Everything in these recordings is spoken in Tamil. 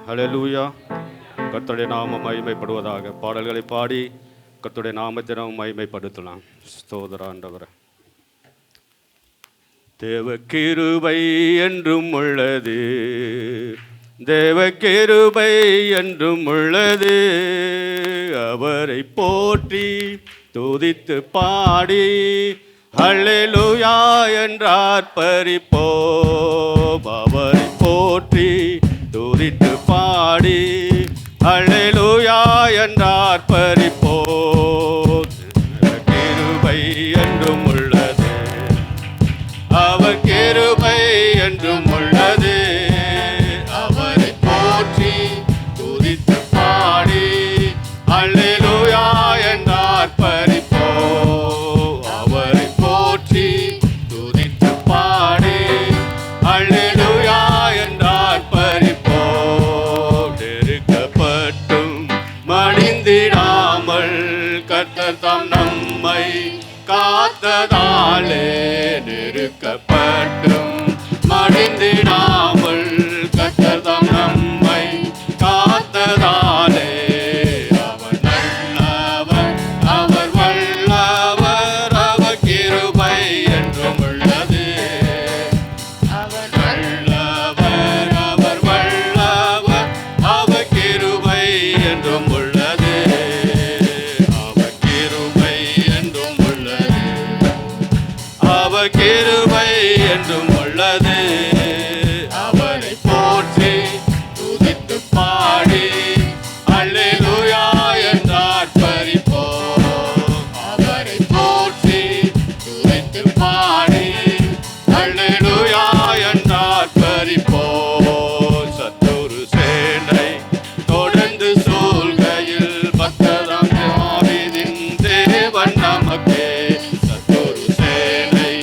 ஹல்லேலூயா. கர்த்தருடைய நாமம் மகிமைப்படுவதாக. பாடல்களை பாடி கர்த்தருடைய நாமத்தை நாம் மகிமைப்படுத்தலாம். ஸ்தோத்திர ஆண்டவரே. தேவ கிருபை என்றும் உள்ளது, தேவ கிருபை என்றும் உள்ளது. அவரை போற்றி துதித்து பாடி ஹல்லேலூயா என்றார் பரிப்போம். அவரை போற்றி துதித்து பாடி ஹல்லேலூயா என்றார் பரிப்போம். கிருபை என்றும் உள்ளது, அவர் கிருபை என்றும் உள்ளது. அவரை போற்றி துதித்து பாடி ஹல்லேலூயா என்றார் பரிப்போம். அவரை போற்றி துதித்து பாடி ஹல்லேலூயா என்றார் பரிப்போம். நெருக்கப்பட்டும் மடிந்திடாமல் கர்த்தர் தாம் நம்மை காத்ததாலே, நெருக்கப்பட்டும் மடிந்திடாமல் கர்த்தர் தாம் நம்மை காத்ததாலே. அவர் நல்லவர், அவர் வல்லவர், அவர் கிருபை என்றும் உள்ளது. அவர் நல்லவர், அவர் வல்லவர், அவர் கிருபை என்றும் உள்ளது. அவர் கிருபை என்றும் உள்ளது, அவர் கிருபை என்றும் உள்ளது. அவரை போற்றி துதித்து பாடி ஹல்லேலூயா என்றார் பரிப்போம். அவரை போற்றி துதித்து பாடி ஹல்லேலூயா என்றார் பரிப்போம். சத்துரு சேனை தொடர்ந்து சூழ்கையில் பக்தராம் தாவீதின் தேவன் நமக்கே. சத்துரு சேனை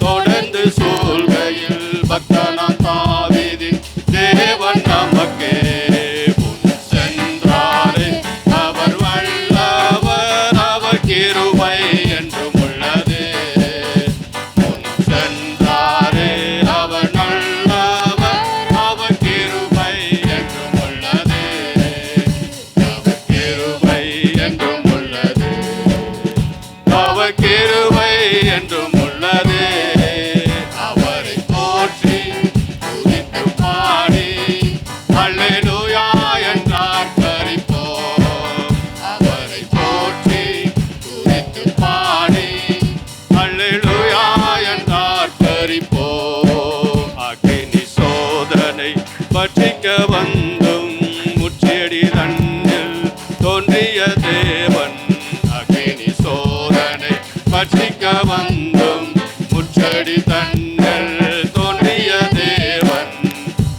தொடர்ந்து சூழ்கையில் பக்தனாம் தாவீதின் தேவன் நமக்கே. முன் சென்றாரே அவர் வல்லவர், அவர் கிருபை என்றும் உள்ளது. முன் சென்றாரே அவர் நல்லவர், அவர் கிருபை என்றும் உள்ளது. அவர் கிருபை என்றும் உள்ளது, அவர் கிருபை என்றும் உள்ளது. அவரை போற்றி துதித்து பாடி ஹல்லேலூயா என்றார் பரிப்போம். அவரை போற்றி துதித்து பாடி ஹல்லேலூயா என்றார் பரிப்போம். அக்கினி சோதனை பற்றிக்க வந்தும் முச்செடி தன்னில் தோன்றிய தேவன். அக்கினி சோதனை பற்றிக்க வந்தும் முச்செடி தன்னில் தோன்றிய தேவன்.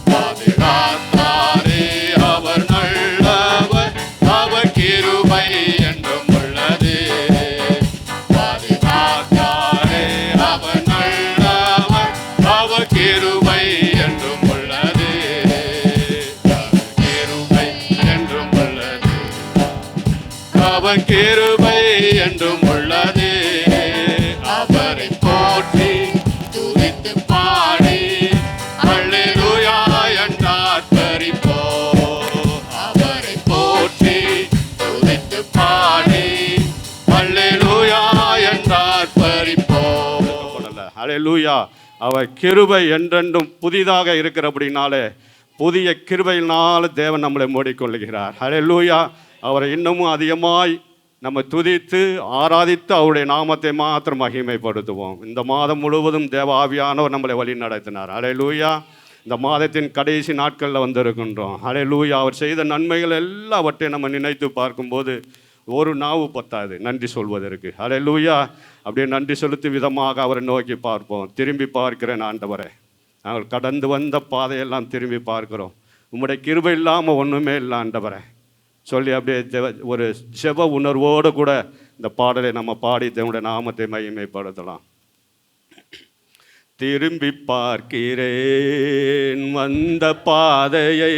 பாதுகாத்தாரே அவர் நல்லவர், அவர் கிருபை என்றும் உள்ளது. பாதுகாத்தாரே அவர் நல்லவர், அவர் கிருபை என்றும் உள்ளது. அவர் கிருபை என்றும் உள்ளது, அவர் கிருபை என்றும் உள்ளது. அவரை போற்றி துதித்து பாடி ஹல்லேலூயா என்றார் பரிப்போம். அவரை போற்றி துதித்து பாடி ஹல்லேலூயா என்றார் பரிப்போம். ஹல்லேலூயா. அவர் கிருபை என்றென்றும் புதிதாக இருக்கிறபடினாலே புதிய கிருபையினால் தேவன் நம்மளை மூடிக்கொள்ளுகிறார். ஹல்லேலூயா. அவரை இன்னமும் அதிகமாய் நம்ம துதித்து ஆராதித்து அவருடைய நாமத்தை மாத்திரம் மகிமைப்படுத்துவோம். இந்த மாதம் முழுவதும் தேவ ஆவியானவர் நம்மளை வழி நடத்தினார். ஹல்லேலூயா. இந்த மாதத்தின் கடைசி நாட்களில் வந்திருக்கின்றோம். ஹல்லேலூயா. அவர் செய்த நன்மைகள் எல்லாவற்றையும் நம்ம நினைத்து பார்க்கும்போது ஒரு நாவு பத்தாது நன்றி சொல்வதற்கு. ஹல்லேலூயா. அப்படியே நன்றி செலுத்தி விதமாக அவரை நோக்கி பார்ப்போம். திரும்பி பார்க்கிறேன் ஆண்டவரே, நாங்கள் கடந்து வந்த பாதையெல்லாம் திரும்பி பார்க்கிறோம். உம்முடைய கிருபை இல்லாமல் ஒன்றுமே இல்லை ஆண்டவரே சொல்லி அப்படியே ஒரு ஜெப உணர்வோடு கூட இந்த பாடலை நம்ம பாடி தேவனுடைய நாமத்தை மகிமைப்படுத்தலாம். திரும்பி பார்க்கிறேன் வந்த பாதையை,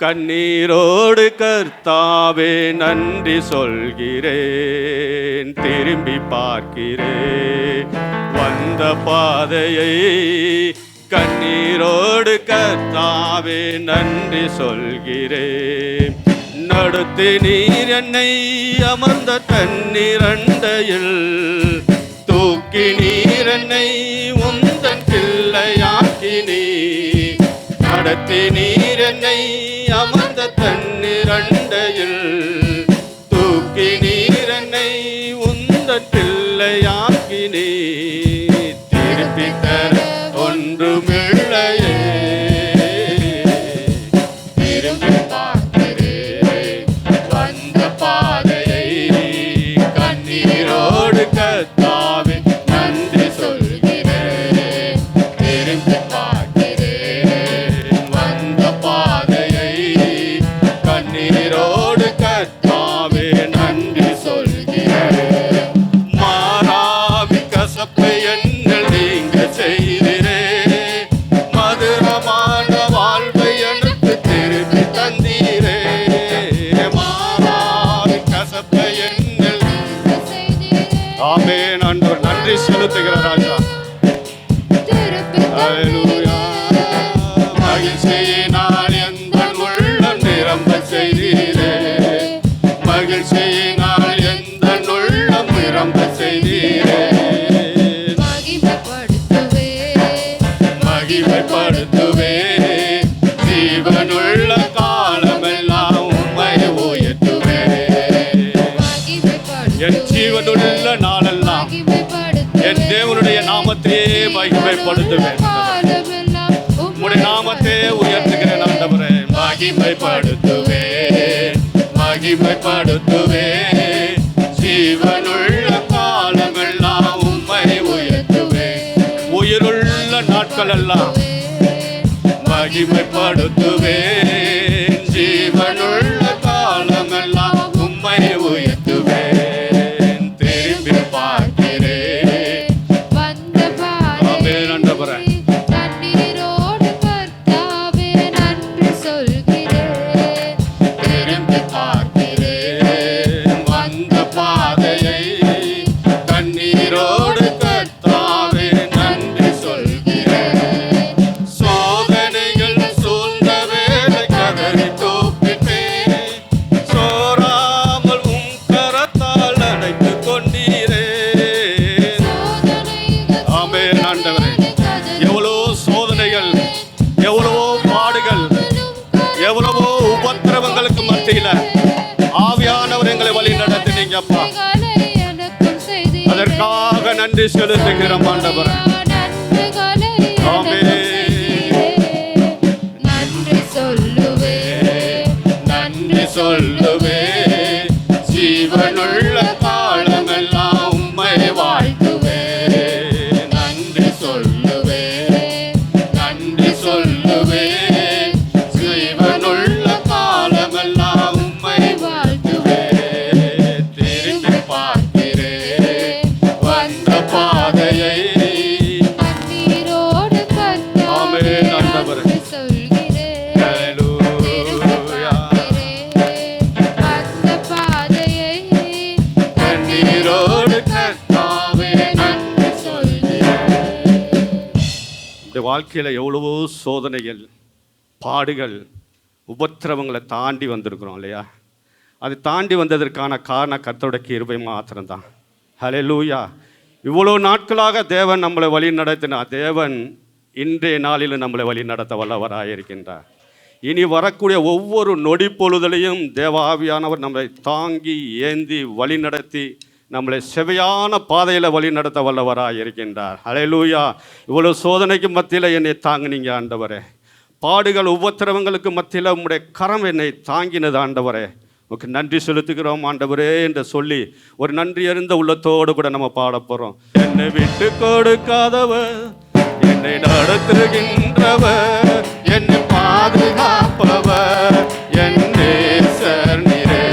கண்ணீரோடு கர்த்தாவே நன்றி சொல்கிறேன். திரும்பி பார்க்கிறேன் வந்த பாதையை, கண்ணீரோடு கர்த்தாவே நன்றி சொல்கிறேன். நடத்தி நீர் என்னை அமர்ந்த தண்ணீரண்டையில் தூக்கி நீர் என்னை உந்தன் பிள்ளையாக்கினீ. நடத்தி நீர் என்னை அமர்ந்த தண்ணீரண்டையில் தூக்கி நீர் என்னை உந்தன் பிள்ளையாக்கினீ. திருப்பி தர ஒன்றுமில்லையே, திரும்பி பார்க்கிறேன் வந்த பாதையை. கண்ணீரோடு கர்த்தாவே நன்றி சொல்கிறேன். திரும்பி பார்க்கிறேன் வந்த பாதையை. கண்ணீரோடு கர்த்தாவே நன்றி சொல்கிறேன். மாறாவி கசப்பை என்னில் நீங்க செய்திரே. மதுரமான வாழ்வை எனக்கு திருப்பி தந்தீரே. மாறாவி கசப்பை என்னில் ஆமென். ஆண்டவர் நன்றி செலுத்துகிற ராஜா. ஹல்லேலூயா. மகிழ்ச்சியினால் எந்தன் உள்ளம் நிரம்ப செய்தீரே. மகிழ்ச்சியினால் எந்தன் உள்ளம் நிரம்ப செய்தீரே. மகிமைப்படுத்துவே ஜீவனுள்ள காலமெல்லாம் உம்மை உயர்த்துவே. என் ஜீவனுள்ள நாளெல்லாம் என் தேவனுடைய நாமத்தையே மகிமைப்படுத்துவேன். உம்முடைய நாமத்தை உயர்த்துகிறேன் ஆண்டவரே. மகிமைப்படுத்துவே மகிமைப்படுத்துவே ஜீவனுள்ள காலமெல்லாம் உம்மை உயர்த்துவே. உயிருள்ள நாட்கள் எல்லாம் மகிமைப்படுத்துவேன். ஜீவனுள்ள காலமெல்லாம் உம்மை உயர்த்துவேன். திரும்பி பார்க்கிறேன் வந்த பாதையை. ஆண்டவரே கண்ணீரோடு கர்த்தாவே நன்றி சொல்கிறேன். திரும்பி பார்க்கிறேன் வந்த பாதையை. கண்ணீரோடு கர்த்தாவே நன்றி சொல்கிறேன். சோதனைகள் சூழ்ந்த வேளை கதறி தூக்கிட்டேன். சோராமல் உம் கரத்தால் அணைத்துக் கொண்டீரே. ஆமென் ஆண்டவரே. எவ்வளோ சோதனைகள், எவ்வளவோ பாடுகள், எவ்வளவோ உபத்திரவங்களுக்கு மத்தியில ஆவியானவர் எங்களை வழி நடத்தினீங்கப்பா. அதற்காக நன்றி செலுத்துகிறோம் ஆண்டவரே. நன்றி சொல்லுவே நன்றி சொல்லுவே ஜீவனுள்ள காலமெல்லாம் உம்மை வாழ்த்துவே. நன்றி சொல்லுவே நன்றி சொல்லுவே ஜீவனுள்ள காலமெல்லாம் உம்மை வாழ்த்துவே. திரும்பி பார்க்கிறேன் வந்த பாதையை. கண்ணீரோடு ஆமென் ஆண்டவரே. ஹல்லேலூயா. வந்த பாதையை. கண்ணீரோடு கர்த்தாவே நன்றி சொல்கிறேன். இந்த வாழ்க்கையில எவ்வளவோ சோதனைகள், பாடுகள், உபத்திரவங்களை தாண்டி வந்திருக்கிறோம் இல்லையா? அது தாண்டி வந்ததற்கான காரணம் கர்த்தருடைய கிருபை மாத்திரம்தான். ஹல்லேலூயா. இவ்வளோ நாட்களாக தேவன் நம்மளை வழி நடத்தினார். தேவன் இன்றைய நாளில் நம்மளை வழி நடத்த வல்லவராயிருக்கின்றார். இனி வரக்கூடிய ஒவ்வொரு நொடி பொழுதிலையும் தேவ ஆவியானவர் நம்மளை தாங்கி ஏந்தி வழி நடத்தி நம்மளை செவையான பாதையில் வழி நடத்த வல்லவராயிருக்கின்றார். ஹல்லேலூயா. இவ்வளோ சோதனைக்கு மத்தியில் என்னை தாங்கினீங்க ஆண்டவரே. பாடுகள் உபத்திரவங்களுக்கு மத்தியில் உம்முடைய கரம் என்னை தாங்கினது ஆண்டவரே. உனக்கு நன்றி செலுத்துகிறோம் ஆண்டவரே என்று சொல்லி ஒரு நன்றி அறிந்த உள்ளத்தோடு கூட நம்ம பாட போகிறோம். என்னை விட்டு கொடுக்காதவர், என்னை நடத்துகின்றவர், என்னை பாதுகாப்பவர், என் நேசர் நீரே.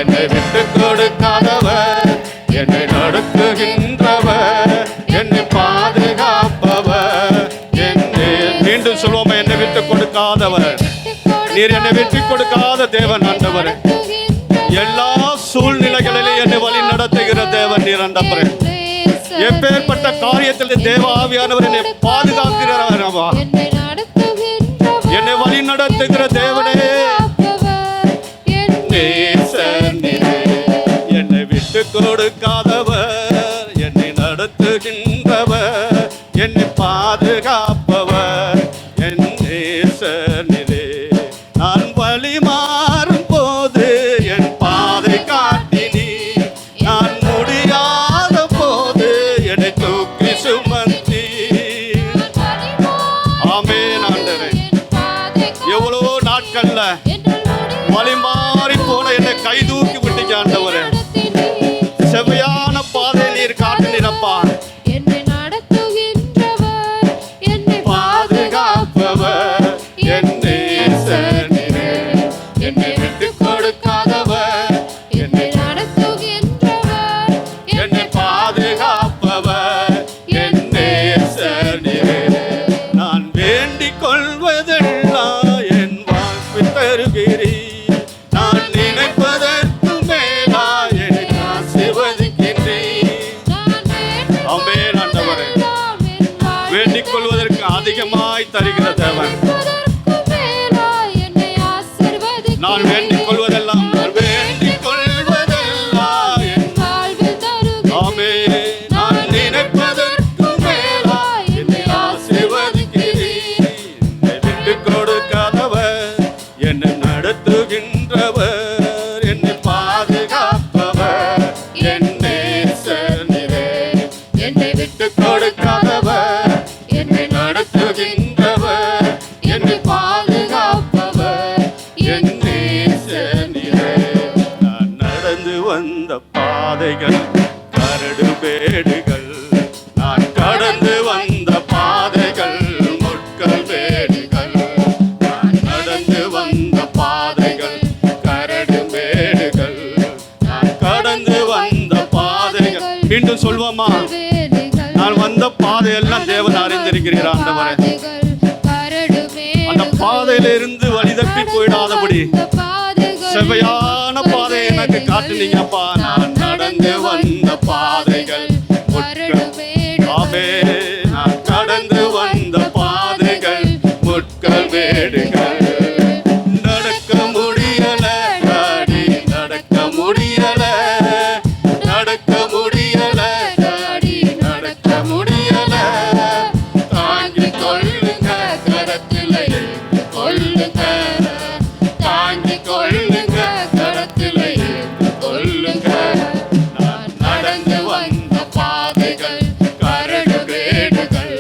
என்னை விட்டு கொடுக்காதவர், என்னை நடத்துகின்றவர், என்னை பாதுகாப்பவர், மீண்டும் சொல்வோம். என்னை விட்டு கொடுக்காதவர், நீர் என்னை விட்டு கொடுக்காத தேவன் ஆண்டவர். எல்லா சூழ்நிலைகளிலும் என்னை வழி நடத்துகிற தேவன் நீர் ஆண்டவரே. எப்பேற்பட்ட காரியத்தில் தேவ ஆவியானவர் என்னை பாதுகாக்கிறார் நடத்துகிற தேவனே, நேசர் நீரே. என்னை விட்டு கொடுக்காதவர், என்னை நடத்துகின்றவர், என்னை பாதுகாப்பவர், என் நேசர் நீரே. நான் வழி மாறும் போது என் பாதை காட்டினி, நான் முடியாத போது என்னை தூக்கி சுமந்தி. ஆமென் ஆண்டவரே. எவ்வளவோ நாட்கள்ல வழி மாறி போன என்னை கை தூக்கி விட்டீங்க ஆண்டவரே. செவ்வையான பாதை நீர் காட்டினப்பா. என்னை நடத்துகின்றவர், என்னை பாதுகாப்பவர், என் நேசர் நீரே. என்னை விட்டு கொடுக்காதவர், என்னை நடத்துகின்றவர், என்னை பாதுகாப்பவர், என் நேசர் நீரே. நான் வேண்டிக் கொள்வதெல்லாம் என் வாழ்வில் தருகிறீர். நான் நினைப்பதற்கு மேலா என்னை ஆசீர்வதிக்கின்றீர். ஆமென் ஆண்டவரே. வேண்டிக் கொள்வதற்கு அதிகமாய் தருகிற தேவன். நான் வேண்டிக் கொள்வதெல்லாம், நான் வேண்டிக் கொள்வதெல்லாம் என் ஆமென். நான் நினைப்பதற்கு மேலா என்னை ஆசீர்வதிக்கிறீர். என்னை விட்டு கொடுக்காதவர், என்னை நடத்துகின்றவர், என்னை பாதுகாப்பவர், என் நேசர் நீரே. என்னை விட்டு கொடுக்காதவர், என்னை நடத்துகின்றவர், என்னை பாதுகாப்பவர், என் நேசர் நீரே. நான் நடந்து வந்த பாதைகள் கரடு மேடுகள், நான் கடந்து வந்த பாதைகள் முட்கள் மேடுகள். நான் நடந்து வந்த பாதைகள் கரடு மேடுகள், நான் கடந்து வந்த பாதைகள். மீண்டும் சொல்வோமா? நான் வந்த பாதையெல்லாம் தேவன் அறிந்திருக்கிறீர் ஆண்டவரே. அந்த பாதையில இருந்து வழி தப்பி போயிடாதபடி செவ்வையான பாதை எனக்கு காட்டுனீங்கப்பா. நான் நடந்து வந்த பாதைகள் முட்கள். ஆமென். நான் கடந்து வந்த பாதைகள் முட்கள் மேடுகள். நடக்க முடியல டாடி, நடக்க முடியல, நடக்க முடியல டாடி, நடக்க முடியல. தாங்கிக் கொள்ளுங்க, கரத்திலே கொள்ளுங்க, தாங்கிக் கொள்ளுங்க, கரத்திலே கொள்ளுங்க. நான் நடந்து வந்த பாதைகள் கரடு மேடுகள்,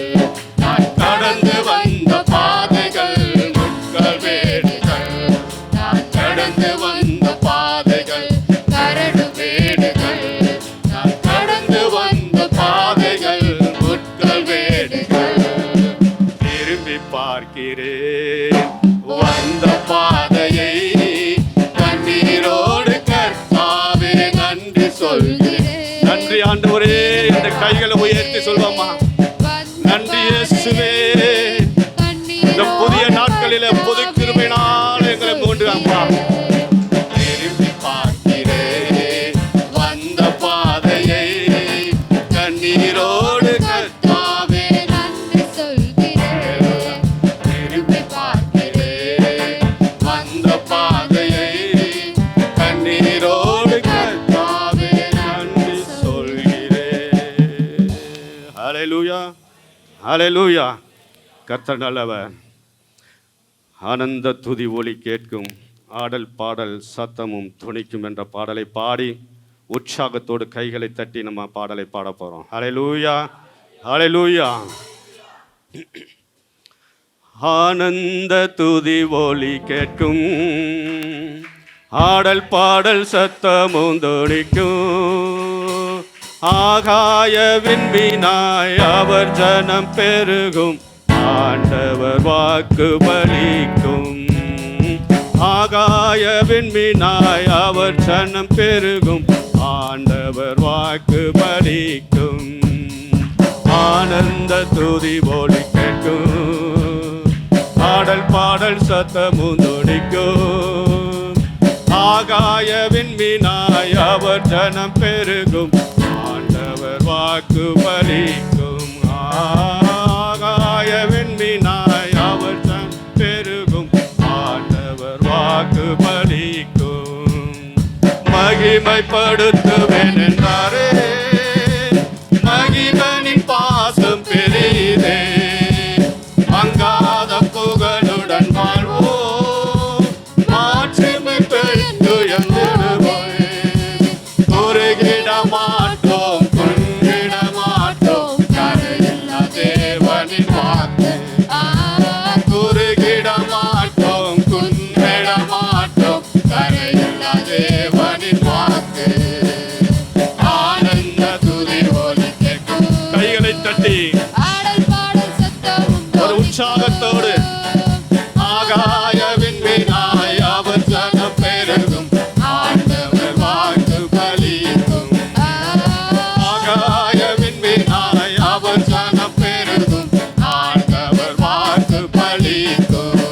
நான் கடந்து வந்த பாதைகள் முட்கள் மேடுகள். நான் கடந்து வந்த பாதைகள் கரடு மேடுகள், நான் கடந்து வந்த பாதைகள் முட்கள் மேடுகள். திரும்பி பார்க்கிறேன் வந்த பாதையை, கண்ணீரோடு கர்த்தாவே நன்றி சொல்கிறேன். நன்றி ஆண்டவரே. இந்த கைகளை உயர்த்தி சொல்வோமா? நன்றி இயேசுவே. இந்த புதிய நாட்களிலே புது கிருபையினால் எங்களை மூன்று அப்பா. திரும்பி பார்க்கிறேன் வந்த பாதையை, கண்ணீரோடு கர்த்தாவே நன்றி சொல்கிறேன். திரும்பி பார்க்கிறேன் வந்த பாதையை, கண்ணீரோடு கர்த்தாவே நன்றி சொல்கிறேன். ஹல்லேலூயா, ஹல்லேலூயா. கர்த்தர் நல்லவர். ஆனந்த துதி ஒலி கேட்கும், ஆடல் பாடல் சத்தமும் துணிக்கும் என்ற பாடலை பாடி உற்சாகத்தோடு கைகளை தட்டி நம்ம பாடலை பாட போகிறோம். ஹல்லேலூயா, ஹல்லேலூயா. ஆனந்த துதி ஒலி கேட்கும், ஆடல் பாடல் சத்தமும் துணிக்கும். ஆகாய விண்மீனாய் அவர் ஜனம் பெருகும், ஆண்டவர் வாக்கு பலிக்கும். ஆகாய விண்மீனாய் அவர் ஜனம் பெருகும், ஆண்டவர் வாக்கு பலிக்கும். ஆனந்த துதி ஒலி கேட்கும், ஆடல் பாடல் சத்தமும் துணிக்கும். ஆகாய விண்மீனாய் அவர் ஜனம் பெருகும், ஆண்டவர் வாக்கு பலிக்கும். ஆகாய விண்மீனாய் அவர் ஜனம் பெருகும், மகிமைப்படுத்துவேன் என்றாரே. மகிமனின் பாசம் பெரிதே, மங்காத புகழுடன் வாழ்வோம், மாற்றுமை பெற்று எழுந்திடுவோம். குறுகிட மாட்டோம், குன்றிட மாட்டோம், கரையில்லா தேவனின் வாக்கு. குறுகிட மாட்டோம், குன்றிட மாட்டோம், கரையில்லா தேவனின் வாக்கு. ஆனந்த துதி ஒலி கேட்கும். கைகளை தட்டி ஆடல் பாடல் சத்தமும் ஒரு உற்சாகத்தோடு ஆகாயவின் மீனாய் அவர் சனம் பெருகும், ஆண்டவர் வாக்கு பலிக்கும். ஆகாயவின் மீனாய் அவர் சனம் பெருகும், ஆண்டவர் வாக்கு பலிக்கும்.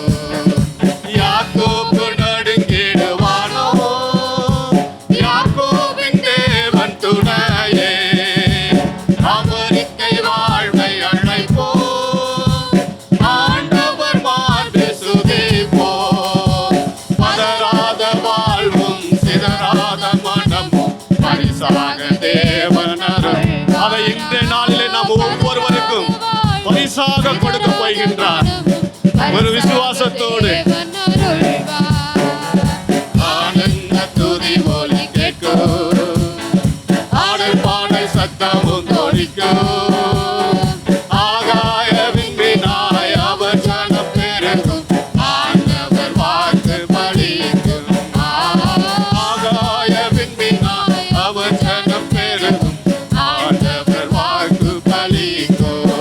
யாக்கோபு நடுங்கிடுவானோ, யாக்கோபின் தேவன் துணையே. அமெரிக்கை வாழ்வை அழைப்போம், ஆண்டவர் மார்பு சுதிப்போம். பதறாத வாழ்வும் சிதறாத மனமும் பரிசாக தேவன் அருள். அதை இன்றைய நாளிலே நாம் ஒவ்வொருவருக்கும் பரிசாக கொடுக்க போகின்றார். ஒரு விசுவாசத்தோடு ஆனந்த துதி ஒலி கேட்கும், ஆடல் பாடல் சத்தமும் தொழிக்கும். ஆகாயவின் மீனாய் அவர் சனம் பெருகும், ஆண்டவர் வாக்கு பலிக்கும். ஆகாயவின் மீனாய் அவர் சனம் பெருகும், ஆண்டவர் வாக்கு பலிக்கும்.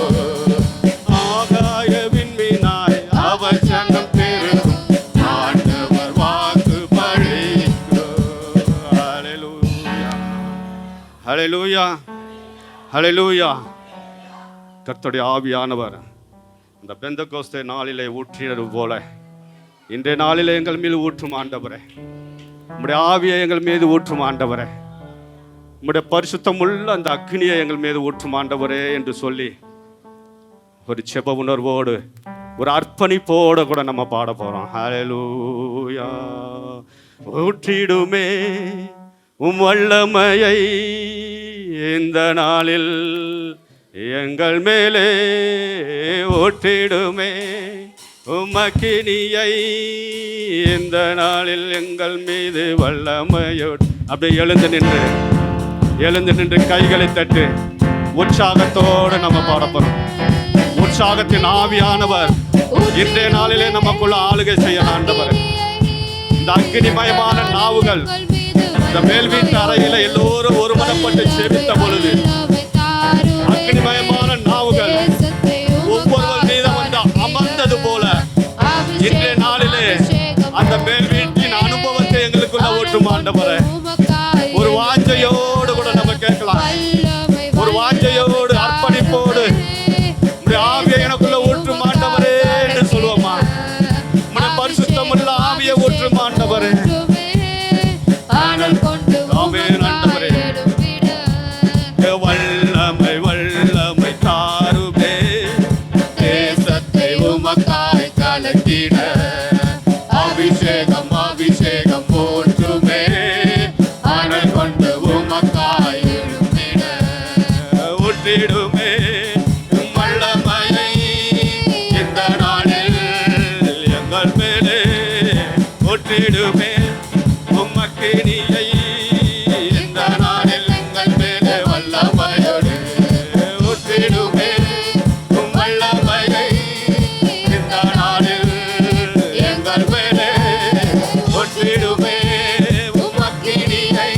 ஆகாயவின் மீனாய் அவர் சனம் பெருகும், ஆண்டவர் வாக்கு பலிக்கும். ஹல்லேலூயா, ஹல்லேலூயா, ஹல்லேலூயா. கர்த்தருடைய ஆவியானவர் இந்த பெந்தெகோஸ்தே நாளிலே ஊற்றினது போல இன்றைய நாளிலே எங்கள் மீது ஊற்றும் ஆண்டவரே. உம்முடைய ஆவியை எங்கள் மீது ஊற்றும் ஆண்டவரே. உம்முடைய பரிசுத்தம் உள்ள அந்த அக்னியை எங்கள் மீது ஊற்றும் ஆண்டவரே என்று சொல்லி ஒரு செப உணர்வோடு ஒரு அர்ப்பணிப்போடு கூட நம்ம பாட போறோம். ஹல்லேலூயா. ஊற்றிடுமே உம் வல்லமையை இந்த நாளில் எங்கள் மேலே, ஊற்றிடுமே உம் அக்கினியை இந்த நாளில் எங்கள் மீது வல்லமையோடு. அப்படியே எழுந்து நின்று கைகளை தட்டு உற்சாகத்தோடு நம்ம பாட போறோம். உற்சாகத்தின் ஆவியானவர் இன்றைய நாளிலே நமக்குள்ள ஆளுகை செய்ய ஆண்டவர். இந்த அக்கினிமயமான நாவுகள் இந்த மேல் வீட்டு அறையில எல்லோரும் ஒருமனப்பட்டு செபித்த பொழுது அக்கினிமயமான நாவுகள் ஒவ்வொருவர் மீதும் வந்து அமர்ந்தது போல இன்றைய நாளிலே அந்த மேல் வீட்டின் அனுபவத்தை எங்களுக்குள்ள ஊற்றும் ஆண்டவரே. ஒரு வாஞ்சையோடு கூட நம்ம கேட்கலாம். ஒரு வாஞ்சையோடு அர்ப்பணிப்போடு ஆவியை எனக்குள்ள ஊற்றும் ஆண்டவரே என்று சொல்லுவோமா? பரிசுத்தம் உள்ள ஆவியை ஊற்றும் ஆண்டவரே. வல்லமை வல்லமை தாருமே, தேசத்தை உமக்காய் கலக்கிட. அபிஷேகம் அபிஷேகம் போற்றுமே, அனல் கொண்டு உமக்காய் எழும்பிட. ஊற்றிடுமே வல்லமையை இந்த நாளில் எங்கள் மேலே, ஊற்றிடுமே உமக்கினியை இந்த நாளில் எங்கள் மேலே வல்லமையோடு. ஊற்றிடுமே வல்லமையை இந்த நாளில் எங்கள் மேலே, ஊற்றிடுமே உமக்கினியை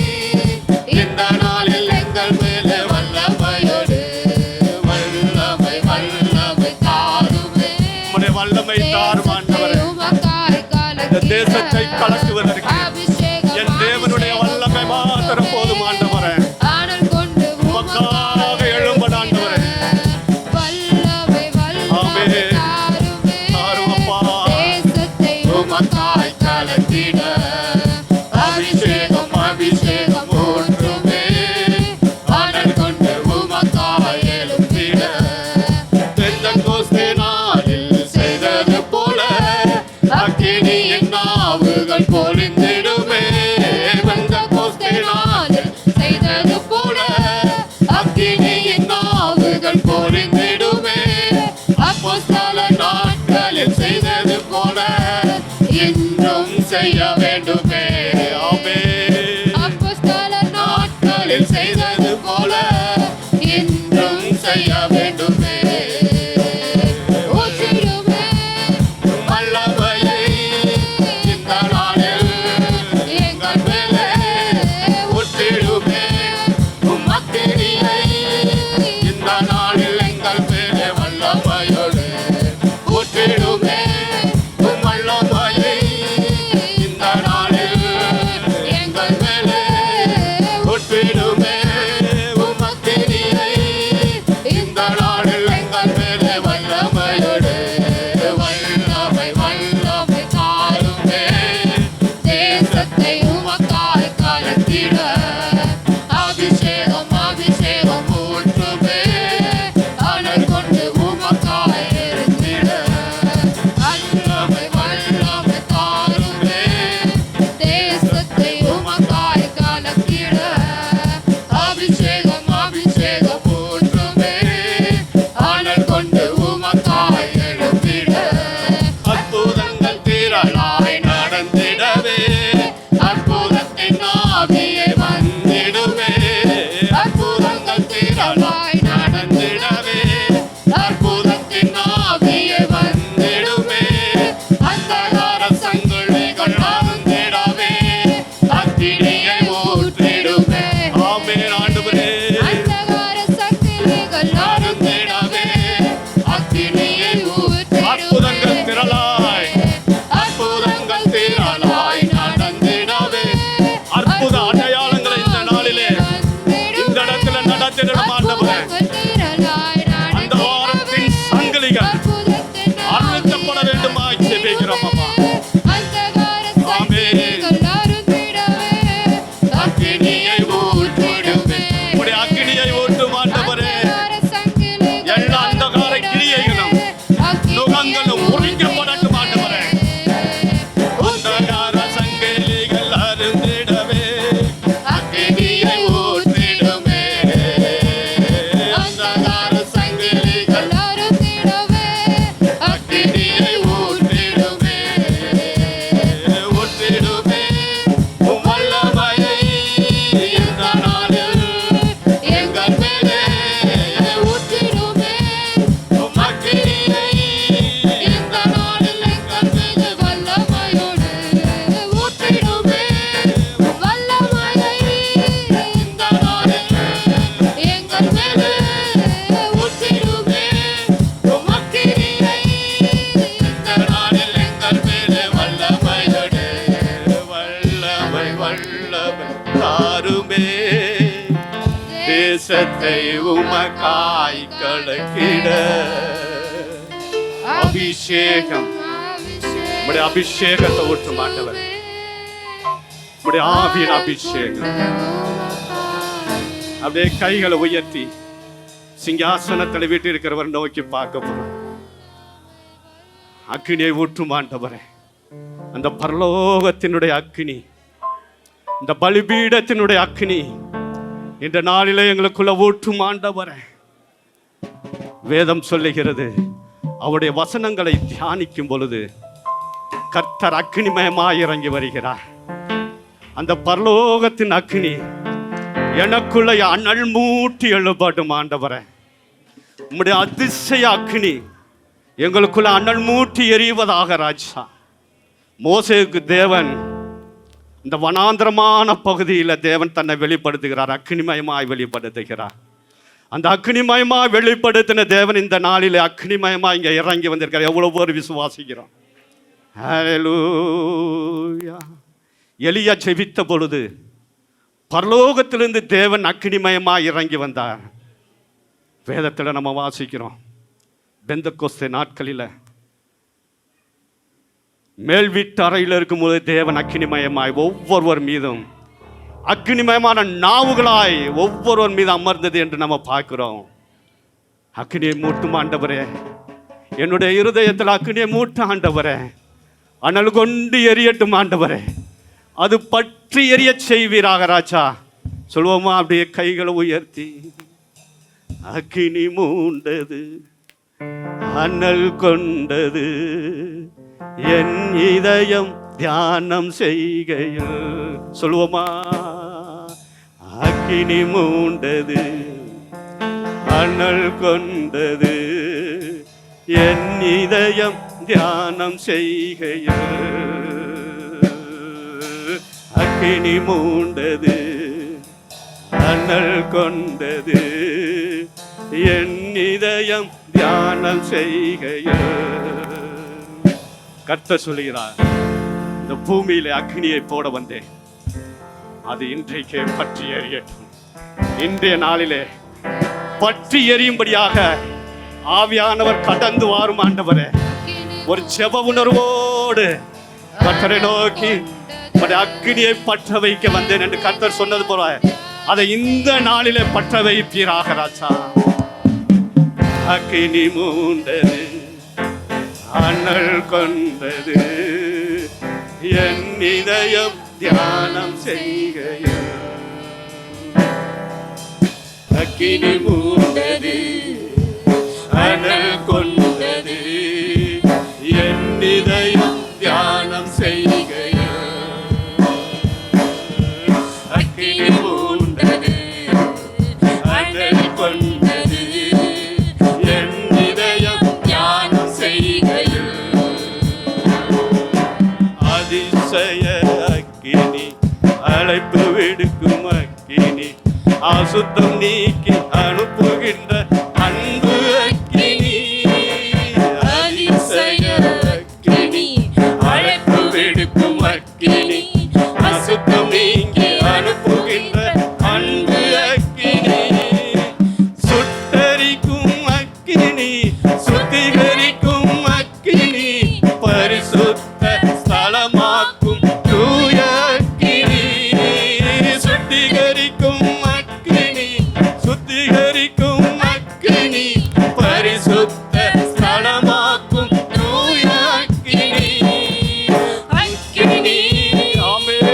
இந்த நாளில் எங்கள் மேலே வல்லமையோடு. வல்லமை வல்லமை தாருமே, உம்முடைய வல்லமை தாரும் ஆண்டவரே. இந்த தேசத்தை கலக்குவதற்கு என் தேவனுடைய வல்லமை மாத்திரம் போதும் ஆண்டவரே. உமக்காக எழும்பட ஆண்டவரே. உமக்காய் கலக்கிட. அபிஷேகம் அபிஷேகம் ஊற்றுமே, அனல் கொண்டு உமக்காய் எழும்பிட. பெந்தெகோஸ்தே நாளில் செய்தது போல அக்கினியின் நாவுகள் செய்ய வேண்டுமே. ஆமே. அப்போஸ்தலர் நாட்களில் செய்தது போல இன்றும் செய்ய வேண்டுமே. ஊற்றிடுமே வல்லமையை இந்த நாளில் எங்கள் மேலே ஊற்றிடுமே. உம் அக்கினியை இந்த நாளில் எங்கள் மேலே வல்லமையோடு ஊற்றிடுமே. உம் வல்லமையை இந்த நாளில் எங்கள் மேலே ஊற்றிடுமே. உம் அக்கினியை இந்த நாளில் எங்கள் மேலே வல்லமையோடு வல்லமை வல்லமை தாருமே. தேசத்தை உமக்காய் கலத்திட அபிஷேகம் அபிஷேகம் ஊற்றுமே. அனல் கொண்டு உமக்காய் இருந்திட வல்லமை வல்லமை தாருமே. தேசத்தை உமக்காய் கலத்திட அபிஷேகம் அபிஷேகம் ஊற்றுமே. அனல் கொண்டு உமக்காய் எழுந்திட அற்புதங்கள் திரளாய் நடந்திடவே அற்புதத்தின் ஆவியே வந்திடுமே. அற்புதங்கள் திரளாய் நடந்திடவே அற்புதத்தின் ஆவியே வந்திடுமே. அந்தகார சங்கிலிகள் அறுந்திடவே அக்கினியை ஊற்றிடுமே. ஆமென் ஆண்டவரே. அந்தகார சக்திகள் அறுந்திடவே அக்கினியை ஊற்றிடுமே. அற்புதங்கள் திரளாய் அற்புதங்கள் திரளாய் நடந்திடவே அற்புத அடையாளங்களை இந்த நாளிலே இந்த இடத்துல நடத்திடும் ஆண்டவரே. அந்த வாரத்தின் சங்கிலிகள் அறுக்கப்பட வேண்டுமாய் ஜெபிக்கிறோம் அப்பா. அக்கினியை ஊற்றிடுமே. உம்முடைய அக்கினியை ஊற்றும் ஆண்டவரே. எல்லா அந்தகார கிரியைகளும் நுகங்களும் உரிக்கப்படட்டும் ஆண்டவரே. அந்தகார சங்கிலிகள் அறுந்திடவே அக்கினியை ஊற்றிடுமே. அந்தகார சங்கிலிகள் அக்கினியை ஊற்றிடுமே. ஊற்றிடுமே. உம் வல்லமையை இந்த நாளில் எங்கள் மேலே ஊற்றிடுமே. உம் அக்கினியை இந்த நாளில் எங்கள் மேலே வல்லமையோடு ஊற்றிடுமே. இந்த நாளில் எங்கள் மேலே ஊற்றிடுமே. உம் அக்கினியை இந்த நாளில் எங்கள் மேலே வல்லமையோடு வல்லமை வல்லமை தாருமே. தேசத்தை உமக்காய் கலக்கிட அபிஷேகம் உம்முடைய அபிஷேகத்தை ஊற்றும் ஆண்டவர். உம்முடைய ஆவியின் அபிஷேகம். அப்படியே கைகளை உயர்த்தி சிங்காசனத்தில் வீட்டு இருக்கிறவர் நோக்கி பார்க்க போறோம். அக்கினியை ஊற்றும் ஆண்டவரே. அந்த பரலோகத்தினுடைய அக்கினி, இந்த பலிபீடத்தினுடைய அக்கினி இந்த நாளிலே எங்களுக்குள்ள ஊற்றும் ஆண்டவரே. வேதம் சொல்லுகிறது, அவருடைய வசனங்களை தியானிக்கும் பொழுது கர்த்தர் அக்கினிமயமாய் இறங்கி வருகிறார். அந்த பரலோகத்தின் அக்கினி எனக்குள்ள அனல் மூட்டி எழுப்படும் ஆண்டவரே. உம்முடைய அதிசய அக்கினி எங்களுக்குள்ள அனல் மூட்டி எரிவதாக ராஜா. மோசேக்கு தேவன் இந்த வனாந்திரமான பகுதியில் தேவன் தன்னை வெளிப்படுத்துகிறார், அக்னிமயமாய் வெளிப்படுத்துகிறார். அந்த அக்னிமயமாய் வெளிப்படுத்தின தேவன் இந்த நாளில் அக்னிமயமாய் இங்கே இறங்கி வந்திருக்கார். எவ்வளோ பேர் விசுவாசிக்கிறோம். ஹல்லேலூயா. எலியா ஜெபித்த பொழுது பரலோகத்திலிருந்து தேவன் அக்னிமயமாய் இறங்கி வந்தார். வேதத்தில் நம்ம வாசிக்கிறோம். பெந்தெக்கோஸ்தே நாட்களில் மேல் வீட்டு அறையில் இருக்கும்போது தேவன் அக்னிமயமாய் ஒவ்வொருவர் மீதும் அக்னிமயமான நாவுகளாய் ஒவ்வொருவர் மீது அமர்ந்தது என்று நம்ம பார்க்கிறோம். அக்னியை மூட்டும் ஆண்டவரே, என்னுடைய இருதயத்தில் அக்னியை மூட்ட ஆண்டவரே, அனல் கொண்டு எரியட்டும் ஆண்டவரே, அது பற்றி எரிய செய்வீராக ராஜா. சொல்வோமா? அப்படியே கைகளை உயர்த்தி, அக்னி மூண்டது அனல் கொண்டது என் இதயம் தியானம் செய்கையில் சொல்லுவோமா, அக்கினி மூண்டது, அனல் கொண்டது என் இதயம் தியானம் செய்கையில். அக்கினி மூண்டது, அனல் கொண்டது என் இதயம் தியானம் செய்கையில். கர்த்தர் சொல்லுகிறார், இந்த பூமியிலே அக்னியை போட வந்தேன், அது இன்றைக்கே பற்றி எரியட்டும். இன்றைய நாளிலே பற்றி எரியும்படியாக ஆவியானவர் கடந்து வாரும் ஆண்டவரே. ஒரு ஜெப உணர்வோடு கர்த்தரை நோக்கி அக்னியை பற்ற வைக்க வந்தேன் என்று கர்த்தர் சொன்னது போல அதை இந்த நாளிலே பற்ற வைப்பீராக ராஜா. அக்னி மூண்டது, அனல் கொண்டது என் இதயம் தியானம் செய்கையில். அக்கினி மூண்டது, அனல் கொண்டது என் இதயம் தியானம் செய்கையில். அக்கினி மூண்டது, அனல் கொண்டது என் இதயம் தியானம் செய்கையில். அதிசய அக்கினி, அழைப்பு விடுக்கும் அக்கினி, அசுத்தம் நீக்கி அனுப்புகின்ற அன்பு அக்கினி. அதிசய அக்கினி, அழைப்பு விடுக்கும் அக்கினி, அசுத்தம் நீக்கி அனுப்புகின்ற அன்பு அக்கினி. சுட்டரிக்கும் அக்கினி, சுத்திகரிக்கும் அக்கினி, பரிசுத்த ஸ்தலமாக்கும் தூய அக்கினி. சுத்திகரிக்கும் அக்கினி, சுத்திகரிக்கும் அக்கினி, பரிசுத்த ஸ்தலமாக்கும் தூய அக்கினி. அக்கினி, ஆமென்.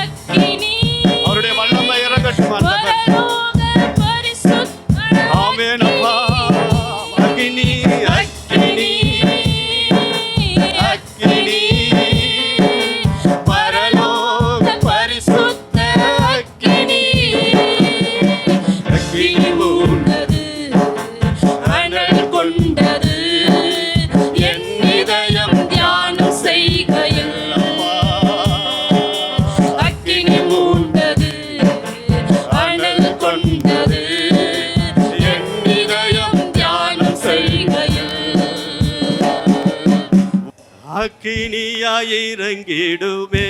அக்கினி, அவருடைய வல்லமை இறங்கட்டும் ஆண்டவரே. ஆமென் அப்பா. அக்கினி, அக்கினி, அக்கினி, பரலோக பரிசுத்த அக்கினி. அக்கினி மூண்டது, அனல் கொண்டது என் இதயம் தியானம் செய்கையில். அக்கினி மூண்டது, அனல் கொண்டது என் இதயம் தியானம் செய்கையில். அக்கினியாய் இறங்கிடுமே,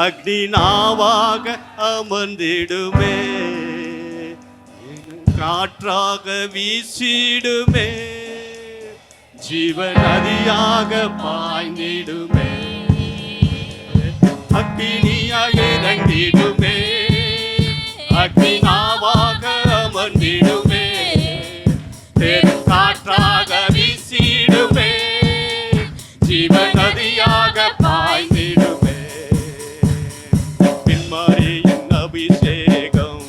அக்னி நாவாக அமர்ந்திடுமே, காற்றாக வீசிடுமே, ஜீவ நதியாக பாய்ந்திடுமே. அக்கினியாய் இறங்கிடுமே, அக்னி நாவாக அமர்ந்திடுமே, காற்றாக வீசிடுமே, ஜீவ நதியாக பாய்ந்திடுமே. பின்மாரியின் அபிஷேகம்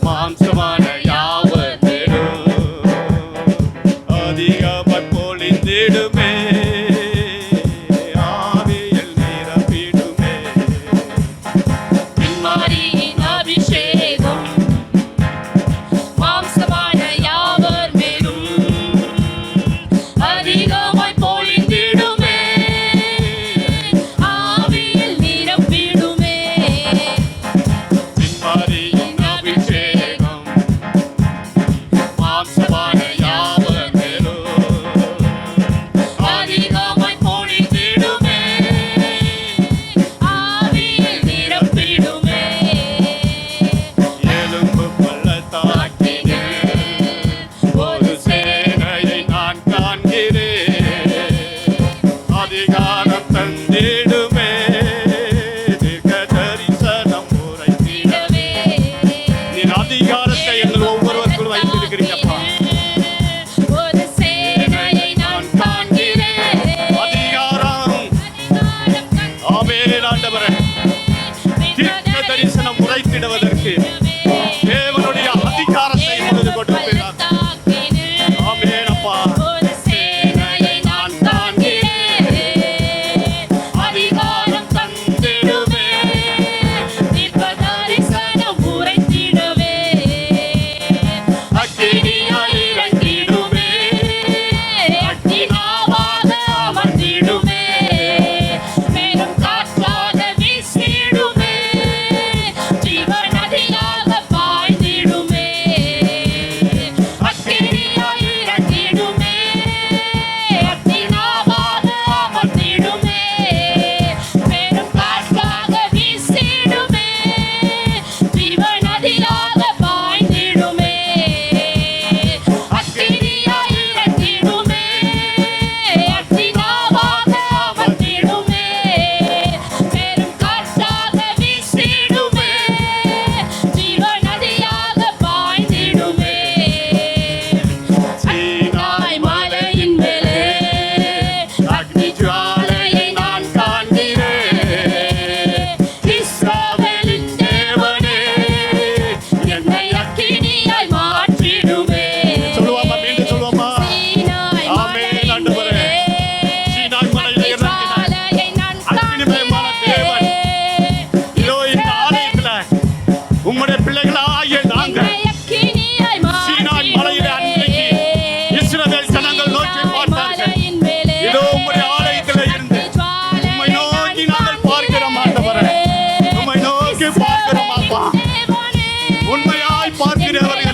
மாம்சமான யாவர் மேலும் அதிகமாய் பொழிந்திடுமே, ஆவியில் நிரப்பிடுமே. பின்மாரியின் அபிஷேகம் மாம்சமான யாவர் மேலும் அதிகமாய் பொழிந்திடுமே, ஆவியில் நிரப்பிடுமே. பின்மாரியின் அபிஷேகம் மாம்சமான யாவர் மேலும் அதிகமாய் பொழிந்திடுமே, ஆவியில் நிரப்பிடுமே. எலும்பு பள்ளத்தாக்கினில் ஒரு சேனையை நான் காண்கிறேன், அதிகாரம் தந்திடுமே, தீர்க்க தரிசனம் உரைத்திடவே. நீர் அதிகாரத்தை எங்கள் ஒவ்வொருவருக்குள் வைத்திருக்கிறீங்கப்பா. ஒரு சேனையை நான் காண்கிறேன், அதிகாரம், ஆமென் ஆண்டவரே. தீர்க்க தரிசனம் உரைத்திடுவதற்கு தேவனுடைய அதிகாரத்தை பொழுது கொடுப்பீராக. ஆமென் அப்பா. ஒரு சேனையை நான் காண்கிறேன்,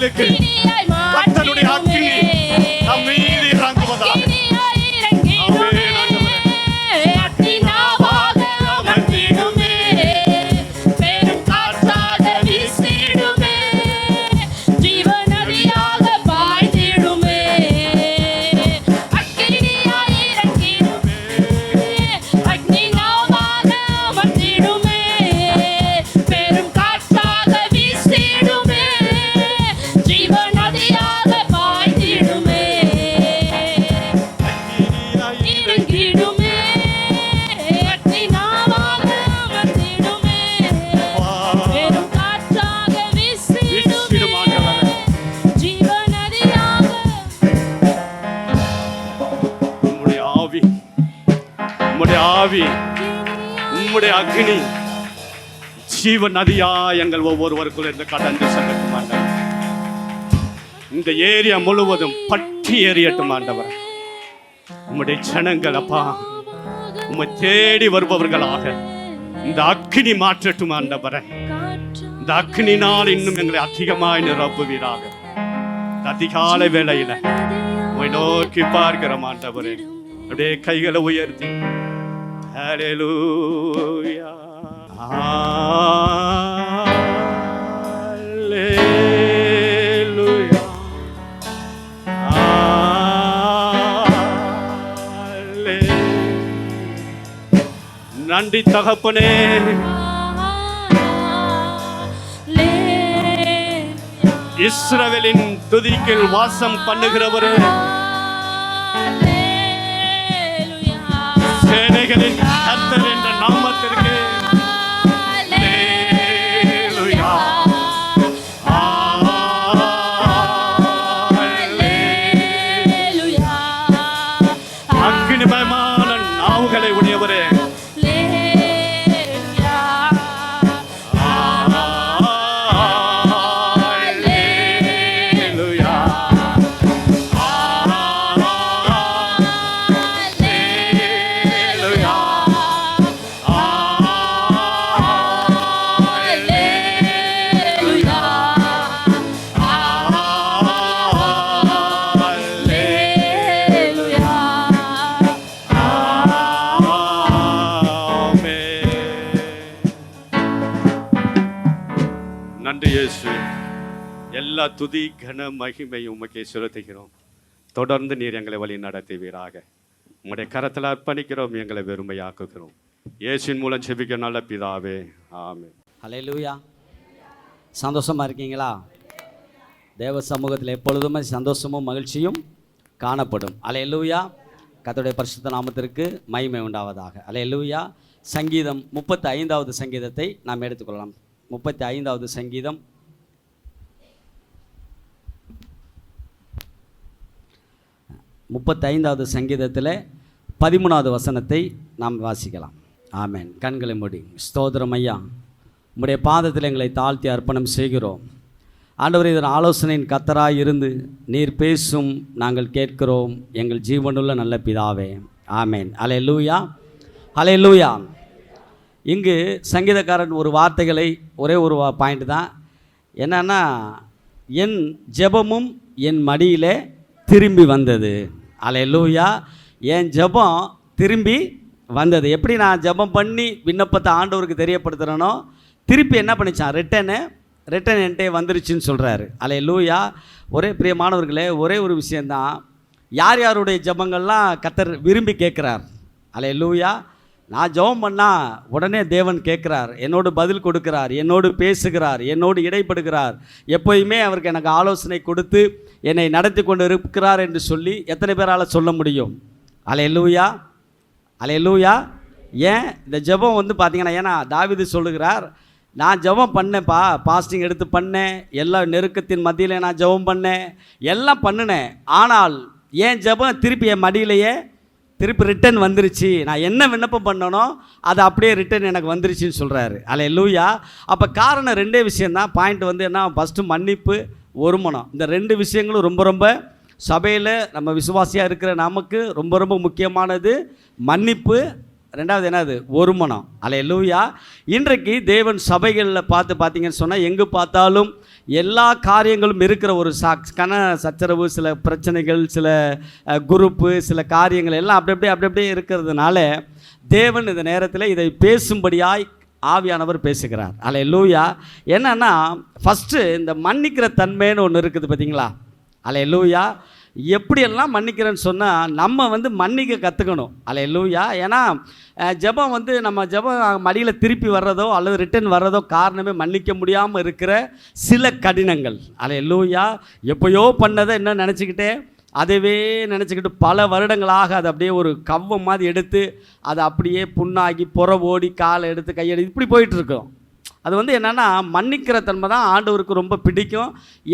பிள்ளைகளுக்கு கர்த்தருடைய அக்கினி நம் மீது இறங்குவதாக. ஆவி உம்முடைய அக்னி ஜீவ நதியா எங்கள் ஒவ்வொருவருக்குள் இருந்து கடந்து செல்லட்டும் ஆண்டவர். இந்த ஏரியா முழுவதும் பற்றி எறியட்டும் ஆண்டவர். உம்முடைய ஜனங்கள் அப்பா உம்மை தேடி வருபவர்களாக இந்த அக்னி மாற்றட்டும் ஆண்டவரே. இந்த அக்னினால் இன்னும் எங்களை அதிகமாய் நிரப்புவீராக. அதிகாலை வேளையில உம்மை நோக்கி பார்க்கிறோம் ஆண்டவரே. அப்படியே கைகளை உயர்த்தி ஹல்லேலூயா ஹல்லேலூயா ஹல்லேலூயா. நன்றி தகப்பனே. இஸ்ரவேலின் துதிக்கில் வாசம் பண்ணுகிறவரே, சேனைகளின் கர்த்தர் என்ற நாமத்திற்கு ஹல்லேலூயா ஹல்லேலூயா. அக்கினிமயமான நாவுகளை உடையவரே, எல்லா துதி கன மகிமை உமக்கே செலுத்துகிறோம். தொடர்ந்து நீர் எங்களை வழி நடத்துவீராக. உங்களுடைய கரத்தில் அர்ப்பணிக்கிறோம், எங்களை வெறுமையாக்குகிறோம். இயேசுவின் மூலம் செபிக்க நல்ல பிதாவே, ஆமென். ஹல்லேலூயா. சந்தோஷமா இருக்கீங்களா? தேவ சமூகத்தில் எப்பொழுதுமே சந்தோஷமும் மகிழ்ச்சியும் காணப்படும். ஹல்லேலூயா. கர்த்தருடைய பரிசுத்த நாமத்திற்கு மகிமை உண்டாவதாக. ஹல்லேலூயா. சங்கீதம் 35வது சங்கீதத்தை நாம் எடுத்துக்கொள்ளலாம். 35வது சங்கீதம் 35வது சங்கீதத்தில் 13வது வசனத்தை நாம் வாசிக்கலாம். ஆமென். கண்களை மூடி. ஸ்தோத்திரம் ஐயா, உம்முடைய பாதத்தில் எங்களை தாழ்த்தி அர்ப்பணம் செய்கிறோம் ஆண்டவர். இதன் ஆலோசனையின் கர்த்தராய் இருந்து நீர் பேசும் நாங்கள் கேட்கிறோம், எங்கள் ஜீவனுள்ள நல்ல பிதாவே, ஆமென். ஹல்லேலூயா ஹல்லேலூயா. இங்கு சங்கீதக்காரன் ஒரு வார்த்தைகளை ஒரே ஒரு பாயிண்ட் தான் என்னன்னா, என் ஜெபமும் என் மடியிலே திரும்பி வந்தது. ஹல்லேலூயா. என் ஜெபம் திரும்பி வந்தது. எப்படி நான் ஜெபம் பண்ணி விண்ணப்பத்தை ஆண்டவருக்கு தெரியப்படுத்துகிறேனோ, திருப்பி என்ன பண்ணிச்சான், ரிட்டன் என்கிட்டே வந்துருச்சுன்னு சொல்கிறாரு. ஹல்லேலூயா. ஒரே பிரியமானவர்களே, ஒரே ஒரு விஷயந்தான், யார் யாருடைய ஜெபங்கள்லாம் கர்த்தர் விரும்பி கேட்குறார். ஹல்லேலூயா. நான் ஜெபம் பண்ணால் உடனே தேவன் கேட்குறார், என்னோடு பதில் கொடுக்கிறார், என்னோடு பேசுகிறார், என்னோடு இடைப்படுகிறார், எப்போயுமே அவருக்கு எனக்கு ஆலோசனை கொடுத்து என்னை நடத்தி கொண்டு இருக்கிறார் என்று சொல்லி எத்தனை பேரால் சொல்ல முடியும்? ஹல்லேலூயா ஹல்லேலூயா. ஏன் இந்த ஜெபம் பார்த்தீங்கன்னா, ஏன்னா தாவீது சொல்லுகிறார், நான் ஜெபம் பண்ணேன்ப்பா, பாஸ்டிங் எடுத்து பண்ணேன், எல்லா நெருக்கத்தின் மத்தியில் நான் ஜெபம் பண்ணேன், எல்லாம் பண்ணினேன், ஆனால் என் ஜெபம் திருப்பி என் மடியிலேயே திருப்பி ரிட்டன் வந்துருச்சு. நான் என்ன விண்ணப்பம் பண்ணனோ அது அப்படியே ரிட்டன் எனக்கு வந்துருச்சுன்னு சொல்கிறாரு. ஹல்லேலூயா. அப்போ காரணம் ரெண்டே விஷயந்தான். பாயிண்ட் என்ன, ஃபஸ்ட்டு மன்னிப்பு, ஒருமனம். இந்த ரெண்டு விஷயங்களும் ரொம்ப ரொம்ப சபையில் நம்ம விசுவாசியாக இருக்கிற நமக்கு ரொம்ப ரொம்ப முக்கியமானது. மன்னிப்பு, ரெண்டாவது என்னது, ஒருமனம். ஹல்லேலூயா. இன்றைக்கு தேவன் சபைகளில் பார்த்தீங்கன்னு சொன்னால், எங்கே பார்த்தாலும் எல்லா காரியங்களும் இருக்கிற ஒரு சச்சரவு, சில பிரச்சனைகள், சில குரூப்பு, சில காரியங்கள் எல்லாம் அப்படி அப்படியே இருக்கிறதுனால தேவன் இந்த நேரத்தில் இதை பேசும்படியாய் ஆவியானவர் பேசுகிறார். அல்லேலூயா. என்னன்னா ஃபஸ்ட்டு இந்த மன்னிக்கிற தன்மைன்னு ஒன்று இருக்குது பார்த்தீங்களா? அல்லேலூயா. எப்படியெல்லாம் மன்னிக்கிறேன்னு சொன்னால் நம்ம மன்னிக்க கற்றுக்கணும். அல்லேலூயா. ஏன்னா ஜெபம் நம்ம ஜெபம் மடியில் திருப்பி வர்றதோ அல்லது ரிட்டர்ன் வர்றதோ காரணமே மன்னிக்க முடியாமல் இருக்கிற சில கடினங்கள். அல்லேலூயா. எப்போயோ பண்ணதை என்ன நினச்சிக்கிட்டே அதவே நினச்சிக்கிட்டு பல வருடங்களாக அதை அப்படியே ஒரு கவ்வம் மாதிரி எடுத்து அதை அப்படியே புண்ணாகி ஓடி காலை எடுத்து கையெடு இப்படி போயிட்டுருக்கோம். அது என்னென்னா மன்னிக்கிற தன்மை தான் ஆண்டவருக்கு ரொம்ப பிடிக்கும்.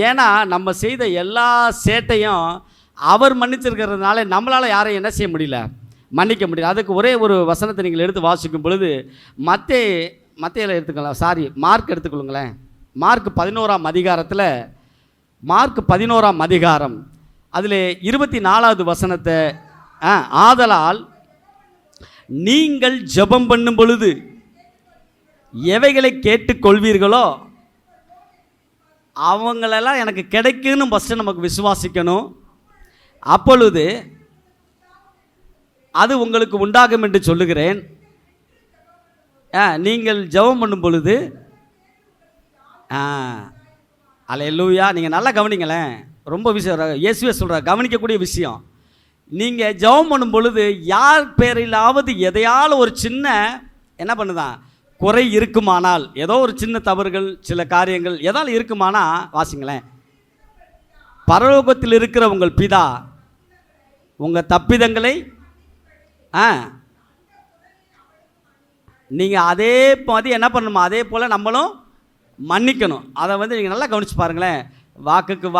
ஏன்னா நம்ம செய்த எல்லா சேட்டையும் அவர் மன்னிச்சிருக்கிறதுனால நம்மளால் யாரையும் என்ன செய்ய முடியல, மன்னிக்க முடியல. அதுக்கு ஒரே ஒரு வசனத்தை நீங்கள் எடுத்து வாசிக்கும் பொழுது மத்தேயில எடுத்துக்கலாம், மார்க் எடுத்துக்கொள்ளுங்களேன். மார்க் 11ஆம் அதிகாரத்தில், மார்க் 11ஆம் அதிகாரம் அதில் 24வது வசனத்தை, ஆதலால் நீங்கள் ஜெபம் பண்ணும் பொழுது எவைகளை கேட்டுக்கொள்வீர்களோ அவங்களெல்லாம் எனக்கு கிடைக்குன்னு ஃபஸ்ட்டு நமக்கு விசுவாசிக்கணும். அப்பொழுது அது உங்களுக்கு உண்டாகும் என்று சொல்லுகிறேன். நீங்கள் ஜெபம் பண்ணும் பொழுது அல்லேலூயா. நீங்கள் நல்லா கவனிங்களேன், ரொம்ப விஷயம் இயேசுவே சொல்கிறார், கவனிக்கக்கூடிய விஷயம். நீங்கள் ஜெபம் பண்ணும் பொழுது யார் பேரிலாவது எதையாலும் ஒரு சின்ன என்ன பண்ணுதான் குறை இருக்குமானால், ஏதோ ஒரு சின்ன தவறுகள், சில காரியங்கள் எதால் இருக்குமானா வாசிங்களேன். பரலோகத்தில் இருக்கிற உங்கள் பிதா உங்கள் தப்பிதங்களை நீங்கள் அதே மாதிரி என்ன பண்ணணுமா, அதே போல் நம்மளும் மன்னிக்கணும். அதை நீங்கள் நல்லா கவனித்து பாருங்களேன். வாக்குக்கு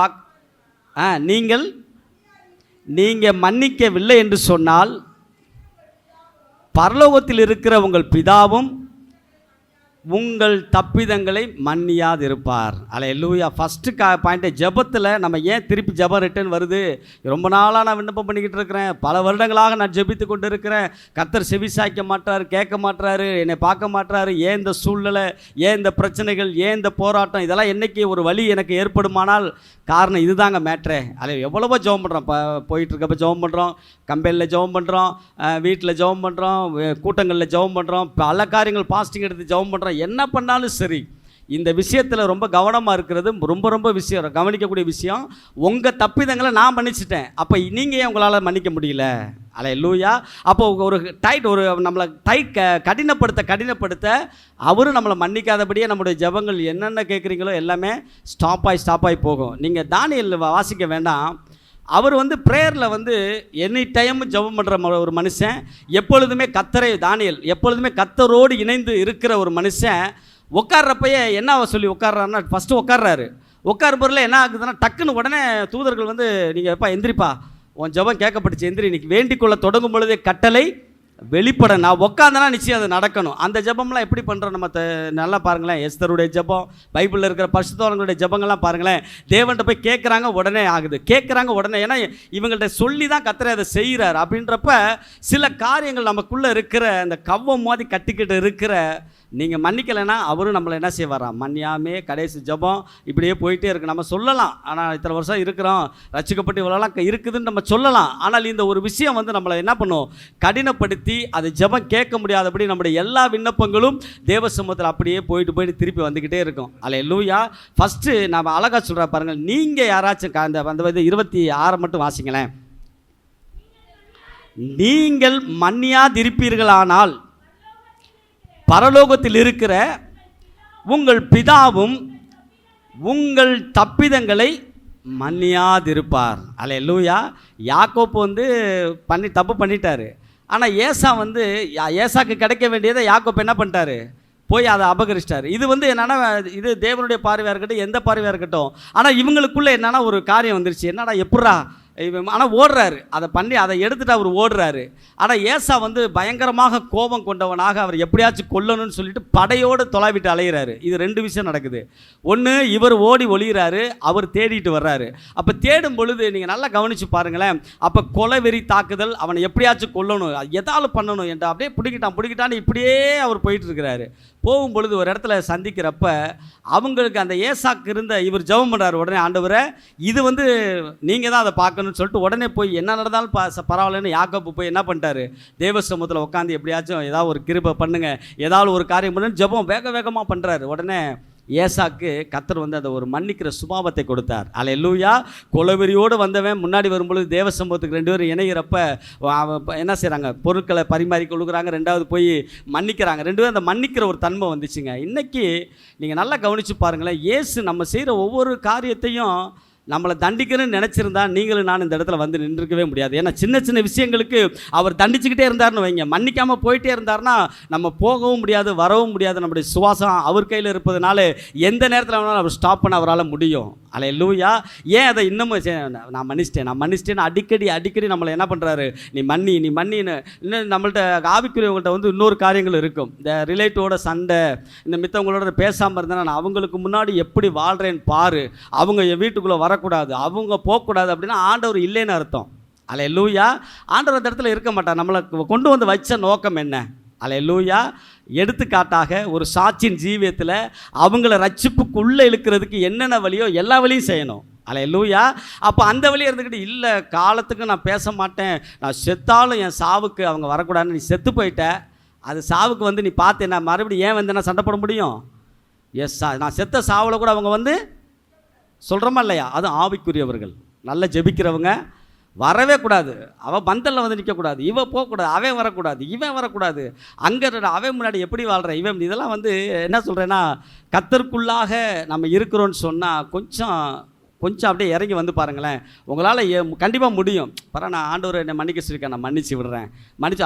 நீங்கள் மன்னிக்கவில்லை என்று சொன்னால் பரலோகத்தில் இருக்கிற உங்கள் பிதாவும் உங்கள் தப்பிதங்களை மன்னியாதிருப்பார். அல்லேலூயா. ஃபஸ்ட்டு பாயிண்ட்டு ஜெபத்தில் நம்ம ஏன் திருப்பி ஜெபம் ரிட்டர்ன் வருது? ரொம்ப நாளாக நான் விண்ணப்பம் பண்ணிக்கிட்டு இருக்கிறேன், பல வருடங்களாக நான் ஜெபித்து கொண்டு இருக்கிறேன், கர்த்தர் செவி சாய்க்க மாட்டார், கேட்க மாட்டாரு, என்னை பார்க்க மாட்டாரு. ஏன் இந்த சூழ்நிலை, ஏன் இந்த பிரச்சனைகள், ஏன் இந்த போராட்டம், இதெல்லாம் என்றைக்கு ஒரு வழி எனக்கு ஏற்படுமானால் காரணம் இதுதாங்க மேட்ரே. அதில் எவ்வளவோ ஜெபம் பண்ணுறோம், போயிட்டுருக்கப்போ ஜெபம் பண்ணுறோம், கம்பெனியில் ஜெபம் பண்ணுறோம், வீட்டில் ஜெபம் பண்ணுறோம், கூட்டங்களில் ஜெபம் பண்ணுறோம், பல காரியங்கள் பாஸ்டிங் எடுத்து ஜெபம் பண்ணுறோம். என்ன பண்ணாலும் சரி, இந்த விஷயத்தில் ரொம்ப கவனமாக இருக்கிறது ரொம்ப விஷயம், கவனிக்கக்கூடிய விஷயம். உங்கள் தப்பிதங்களை நான் மன்னிச்சிட்டேன், அப்போ நீங்கள் ஏன் உங்களால் மன்னிக்க முடியல? அல்லேலூயா. அப்போ ஒரு நம்மளை கடினப்படுத்த அவரும் நம்மளை மன்னிக்காதபடியே நம்முடைய ஜெபங்கள் என்னென்ன கேட்குறீங்களோ எல்லாமே ஸ்டாப் ஆகி போகும். நீங்கள் தானியேல் வாசிக்க வேண்டாம். அவர் ப்ரேயரில் எனி டைம் ஜெபம் பண்ணுற ஒரு மனுஷன், எப்பொழுதுமே தானியேல் எப்பொழுதுமே கர்த்தரோடு இணைந்து இருக்கிற ஒரு மனுஷன். உட்கார்றப்பயே என்ன சொல்லி உட்கார்றாருன்னா, ஃபஸ்ட்டு உட்காரும் பொருள் என்ன ஆகுதுன்னா, டக்குன்னு உடனே தூதர்கள் நீங்கள் எப்பா எந்திரிப்பா, உன் ஜெபம் கேட்கப்பட்டுச்சு, எந்திரி, இன்னைக்கு வேண்டிக்கொள்ள தொடங்கும் பொழுதே கட்டளை வெளிப்பட, நான் உட்காந்தனா நிச்சயம் அது நடக்கணும். அந்த ஜெபம்லாம் எப்படி பண்ணுறோம் நம்ம நல்லா பாருங்களேன். எஸ்தருடைய ஜெபம், பைபிளில் இருக்கிற பரிசுத்தவான்களுடைய ஜெபங்கள்லாம் பாருங்களேன். தேவன்கிட்ட போய் கேட்குறாங்க, உடனே ஆகுது, ஏன்னா இவங்கள்ட்ட சொல்லி தான் கர்த்தர் அதை செய்கிறார். அப்படின்றப்ப சில காரியங்கள் நமக்குள்ளே இருக்கிற அந்த கவ்வம் மாதிரி கட்டிக்கிட்டு இருக்கிற, நீங்கள் மன்னிக்கலைன்னா அவரும் நம்மளை என்ன செய்வாராம், மன்னியாமே கடைசி ஜெபம் இப்படியே போயிட்டே இருக்கு. நம்ம சொல்லலாம், ஆனால் இத்தனை வருஷம் இருக்கிறோம், ரட்சிக்கப்பட்டு இவ்வளோலாம் இருக்குதுன்னு நம்ம சொல்லலாம். ஆனால் இந்த ஒரு விஷயம் நம்மளை என்ன பண்ணும், கடினப்படுத்தி அது ஜெபம் கேட்க முடியாதபடி நம்முடைய எல்லா விண்ணப்பங்களும் தேவ சமூகத்தில் அப்படியே போயிட்டு திருப்பி வந்துக்கிட்டே இருக்கும். அல்லேலூயா. ஃபஸ்ட்டு நம்ம அழகாக சொல்கிற பாருங்கள். நீங்கள் யாராச்சும் அந்த 26 மட்டும் வாசிங்களேன். நீங்கள் மன்னியாதிருப்பீர்களானால் பரலோகத்தில் இருக்கிற உங்கள் பிதாவும் உங்கள் தப்பிதங்களை மன்னியாதிருப்பார். அல்லேலூயா. யாக்கோப்பு தப்பு பண்ணிட்டாரு. ஆனால் ஏசாக்கு கிடைக்க வேண்டியதை யாக்கோப்பு என்ன பண்ணிட்டாரு, போய் அதை அபகரிச்சிட்டாரு. இது என்னன்னா, இது தேவனுடைய பார்வையாக இருக்கட்டும், எந்த பார்வையாக இருக்கட்டும். ஆனால் இவங்களுக்குள்ளே என்னன்னா ஒரு காரியம் வந்துருச்சு. என்னடா எப்பட்றா ஆனால் ஓடுறாரு, அதை பண்ணி அதை எடுத்துகிட்டு அவர் ஓடுறாரு. ஆனால் ஏசா வந்து பயங்கரமாக கோபம் கொண்டவனாக அவர் எப்படியாச்சும் கொல்லணும்னு சொல்லிட்டு படையோடு தொலைவிட்டு அலைகிறாரு. இது 2 விஷயம் நடக்குது. ஒன்று, இவர் ஓடி ஒளிகிறாரு, அவர் தேடிட்டு வர்றாரு. அப்போ தேடும் பொழுது நீங்கள் நல்லா கவனித்து பாருங்களேன், அப்போ கொலைவெறி தாக்குதல், அவனை எப்படியாச்சும் கொல்லணும், எதாவது பண்ணணும் என்று அப்படியே பிடிக்கிட்டான்னு இப்படியே அவர் போயிட்டு இருக்கிறாரு. போகும்பொழுது ஒரு இடத்துல சந்திக்கிறப்ப அவங்களுக்கு அந்த ஏசாக்கு இருந்த இவர் ஜெபம் பண்ணுறாரு. உடனே ஆண்டவரே, இது வந்து நீங்கள் தான் அதை பார்க்கணும்னு சொல்லிட்டு உடனே போய் என்ன நடந்தாலும் பரவாயில்லன்னு யாக்கோபு போய் என்ன பண்ணிட்டாரு, தேவ சமூகத்தில் உட்காந்து எப்படியாச்சும் ஏதாவது ஒரு கிருபை பண்ணுங்க, ஏதாவது ஒரு காரியம் பண்ணுன்னு ஜெபம் வேகமாக பண்ணுறாரு. உடனே ஏசாக்கு கர்த்தர் வந்து அதை ஒரு மன்னிக்கிற சுபாவத்தை கொடுத்தார். அல்லேலூயா. கொலவெறியோடு வந்தவன் முன்னாடி வரும்பொழுது தேவ சமூகத்துக்கு 2 பேரும் இணைகிறப்ப என்ன செய்கிறாங்க, பொருட்களை பரிமாறி கொடுக்குறாங்க, 2வது போய் மன்னிக்கிறாங்க. 2 பேரும் அந்த மன்னிக்கிற ஒரு தன்மை வந்துச்சுங்க. இன்றைக்கி நீங்கள் நல்லா கவனித்து பாருங்களேன், இயேசு நம்ம செய்கிற ஒவ்வொரு காரியத்தையும் நம்மளை தண்டிக்கணும்னு நினச்சிருந்தா நீங்களும் நான் இந்த இடத்துல வந்து நின்றுக்கவே முடியாது. ஏன்னா சின்ன விஷயங்களுக்கு அவர் தண்டிச்சுக்கிட்டே இருந்தார்னு வைங்க, மன்னிக்காமல் போயிட்டே இருந்தார்னா நம்ம போகவும் முடியாது, வரவும் முடியாது. நம்முடைய சுவாசம் அவர் கையில் இருப்பதுனால எந்த நேரத்தில் வேணாலும் அவர் ஸ்டாப் பண்ண அவரால் முடியும். அல்லேலூயா. ஏன் அதை இன்னமும் நான் மன்னிச்சிட்டேன்னு அடிக்கடி நம்மளை என்ன பண்ணுறாரு, நீ மன்னின்னு. இன்னும் நம்மள்ட்ட ஆவிக்குரியவங்கள்ட்ட வந்து இன்னொரு காரியங்கள் இருக்கும். இந்த ரிலேட்டிவோட சண்டை, இந்த மித்தவங்களோட பேசாமல் இருந்தேன்னா நான் அவங்களுக்கு முன்னாடி எப்படி வாழ்கிறேன்னு பாரு, அவங்க என் வீட்டுக்குள்ளே வரக்கூடாது, அவங்க போகக்கூடாது அப்படின்னா ஆண்டவர் இல்லைன்னு அர்த்தம். அல்லேலூயா. ஆண்டவர் அந்த இடத்துல இருக்க மாட்டார். நம்மளை கொண்டு வந்து வச்ச நோக்கம் என்ன? அல்லேலூயா. எடுத்துக்காட்டாக ஒரு சாட்சியின் ஜீவியத்தில் அவங்கள ரட்சிப்புக்குள்ளே இழுக்கிறதுக்கு என்னென்ன வழியோ எல்லா வழியும் செய்யணும். அல்லேலூயா. அப்போ அந்த வழியை இருந்துக்கிட்டு இல்லை காலத்துக்கு நான் பேச மாட்டேன், நான் செத்தாலும் என் சாவுக்கு அவங்க வரக்கூடாதுன்னு நீ செத்து போயிட்ட, அது சாவுக்கு வந்து நீ பார்த்து என்ன மறுபடியும் ஏன் வந்து நான் சண்டை போட முடியும்? எஸ், நான் செத்த சாவில் கூட அவங்க வந்து சொல்கிறோமா இல்லையா? அது ஆவிக்குரியவர்கள், நல்லா ஜெபிக்கிறவங்க வரவே கூடாது. அவள் பந்தலில் வந்து நிற்கக்கூடாது, இவன் போகக்கூடாது, அவன் வரக்கூடாது, இவன் வரக்கூடாது, அங்கே அவன் முன்னாடி எப்படி வாழ்கிற இவன். இதெல்லாம் வந்து என்ன சொல்கிறேன்னா, கர்த்தருக்குள்ளாக நம்ம இருக்கிறோன்னு சொன்னால் கொஞ்சம் அப்படியே இறங்கி வந்து பாருங்களேன், உங்களால் கண்டிப்பாக முடியும். நான் ஆண்டவர் என்னை மன்னிக்க சொல்லியிருக்கேன், நான் மன்னிச்சு விடுறேன்,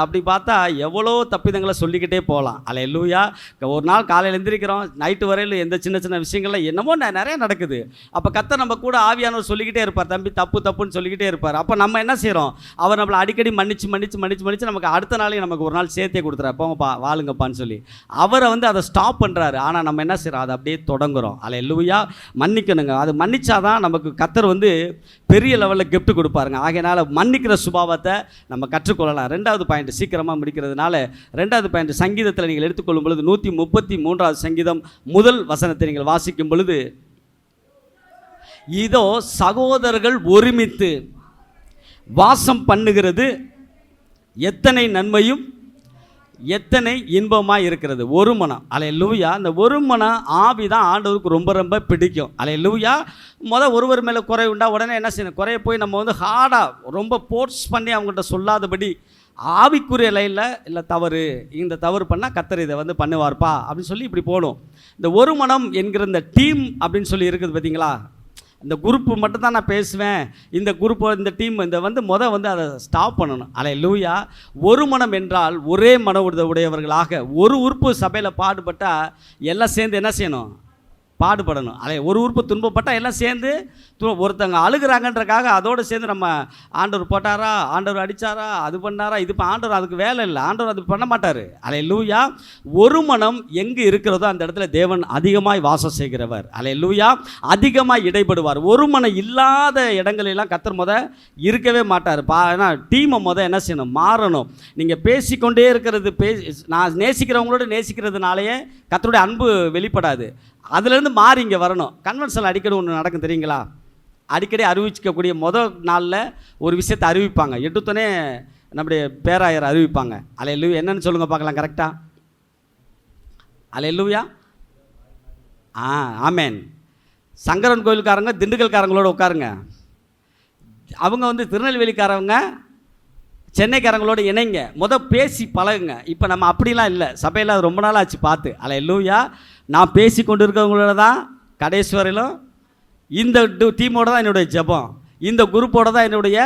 அப்படி பார்த்தா எவ்வளோ தப்பிதங்களை சொல்லிக்கிட்டே போகலாம். அல்லேலூயா. ஒரு நாள் காலையில் எழுந்திரிக்கிறோம், நைட்டு வரையில் எந்த சின்ன விஷயங்கள்லாம் என்னமோ நிறைய நடக்குது. அப்போ கர்த்தர் நம்ம கூட ஆவியானவர் சொல்லிக்கிட்டே இருப்பார், தம்பி தப்புன்னு சொல்லிக்கிட்டே இருப்பார். அப்போ நம்ம என்ன செய்கிறோம், அவர் நம்மளை அடிக்கடி மன்னிச்சு நமக்கு அடுத்த நாளைக்கு நமக்கு ஒரு நாள் சேர்த்தே கொடுத்துறாரு, போங்கப்பா வாழுங்கப்பான்னு சொல்லி அவரை வந்து அதை ஸ்டாப் பண்ணுறாரு. ஆனால் நம்ம என்ன செய்கிறோம், அதை அப்படியே தொடங்குறோம். அல்லேலூயா. மன்னிக்கணுங்க. அது மன்னிச்சாதான் நமக்கு கர்த்தர் வந்து பெரிய லெவலில் கிஃப்ட் கொடுப்பாருங்க. ஆகையினால மன்னிக்கிற சுபாவத்தை நம்ம கற்றுக்கொள்ளலாம். 2வது பாயிண்ட் சீக்கிரமாக முடிக்கிறதுனால 2வது பாயிண்ட் சங்கீதத்தில் நீங்கள் எடுத்துக்கொள்ளும் பொழுது 133வது சங்கீதம் 1 வசனத்தை நீங்கள் வாசிக்கும் பொழுது, இதோ சகோதரர்கள் ஒருமித்து வாசம் பண்ணுகிறது எத்தனை நன்மையும் எத்தனை இன்பமாக இருக்கிறது. ஒரு மனம். அல்லேலூயா. அந்த ஒரு மனம் ஆவி தான் ஆண்டவருக்கு ரொம்ப பிடிக்கும். அல்லேலூயா. ஒருவர் மேலே குறை உண்டா உடனே என்ன செய்யணும், குறைய போய் நம்ம வந்து ஹார்டாக ரொம்ப ஃபோர்ஸ் பண்ணி அவங்கள்ட்ட சொல்லாதபடி ஆவிக்குரிய லைனில் இல்லை தவறு, இந்த தவறு பண்ணால் கர்த்தர் இதை வந்து பண்ணுவார்ப்பா அப்படின்னு சொல்லி இப்படி போகணும். இந்த ஒரு மனம் என்கிற இந்த டீம் அப்படின்னு சொல்லி இருக்குது பார்த்தீங்களா, இந்த குரூப்பு மட்டும்தான் நான் பேசுவேன், இந்த குரூப்பு இந்த டீம் இந்த வந்து வந்து அதை ஸ்டாப் பண்ணணும். அல்லேலூயா. ஒரு மனம் என்றால் ஒரே மன உடையவர்களாக ஒரு உறுப்பு சபையில் பாடுபட்டால் எல்லாம் சேர்ந்து என்ன செய்யணும், பாடுபடணும். ஒரு உறுப்பு துன்பப்பட்டால் எல்லாம் சேர்ந்து ஒருத்தங்க அழுகிறாங்கன்றக்காக அதோடு சேர்ந்து நம்ம ஆண்டவர் போட்டாரா, ஆண்டவர் அடித்தாரா, அது பண்ணாரா, இது ஆண்டவர் அதுக்கு வேலை இல்லை, ஆண்டவர் அது பண்ண மாட்டார். அல்லேலூயா. ஒரு மனம் எங்கு இருக்கிறதோ அந்த இடத்துல தேவன் அதிகமாய் வாசம் செய்கிறவர். அல்லேலூயா. அதிகமாக இடைப்படுவார். ஒரு மனம் இல்லாத இடங்களெல்லாம் கர்த்தர் இருக்கவே மாட்டார். ஏன்னா டீமை என்ன செய்யணும், மாறணும். நீங்கள் பேசிக்கொண்டே இருக்கிறது நான் நேசிக்கிறவங்களோட நேசிக்கிறதுனாலேயே கர்த்தருடைய அன்பு வெளிப்படாது. அதுலேருந்து மாறி இங்கே வரணும். கன்வென்ஷனில் அடிக்கடி ஒன்று நடக்கும் தெரியுங்களா, அடிக்கடி அறிவிக்கக்கூடிய நாளில் ஒரு விஷயத்தை அறிவிப்பாங்க, எடுத்தோடனே நம்முடைய பேராயர் அறிவிப்பாங்க. அல்லேலூயா. என்னன்னு சொல்லுங்கள் பார்க்கலாம் கரெக்டாக. அல்லேலூயா. ஆமேன். சங்கரன் கோயிலுக்காரங்க திண்டுக்கல்காரங்களோட உட்காருங்க, அவங்க வந்து திருநெல்வேலிக்காரவங்க சென்னைக்காரங்களோட இணைங்க, பேசி பழகுங்க. இப்போ நம்ம அப்படிலாம் இல்லை, சபையில் அது ரொம்ப நாள் ஆச்சு பார்த்து. அல்லேலூயா. நான் பேசி கொண்டு இருக்கிறவங்களோட தான் கடைசி வரையிலும் இந்த டீமோட தான் என்னுடைய ஜெபம், இந்த குரூப்போட தான் என்னுடைய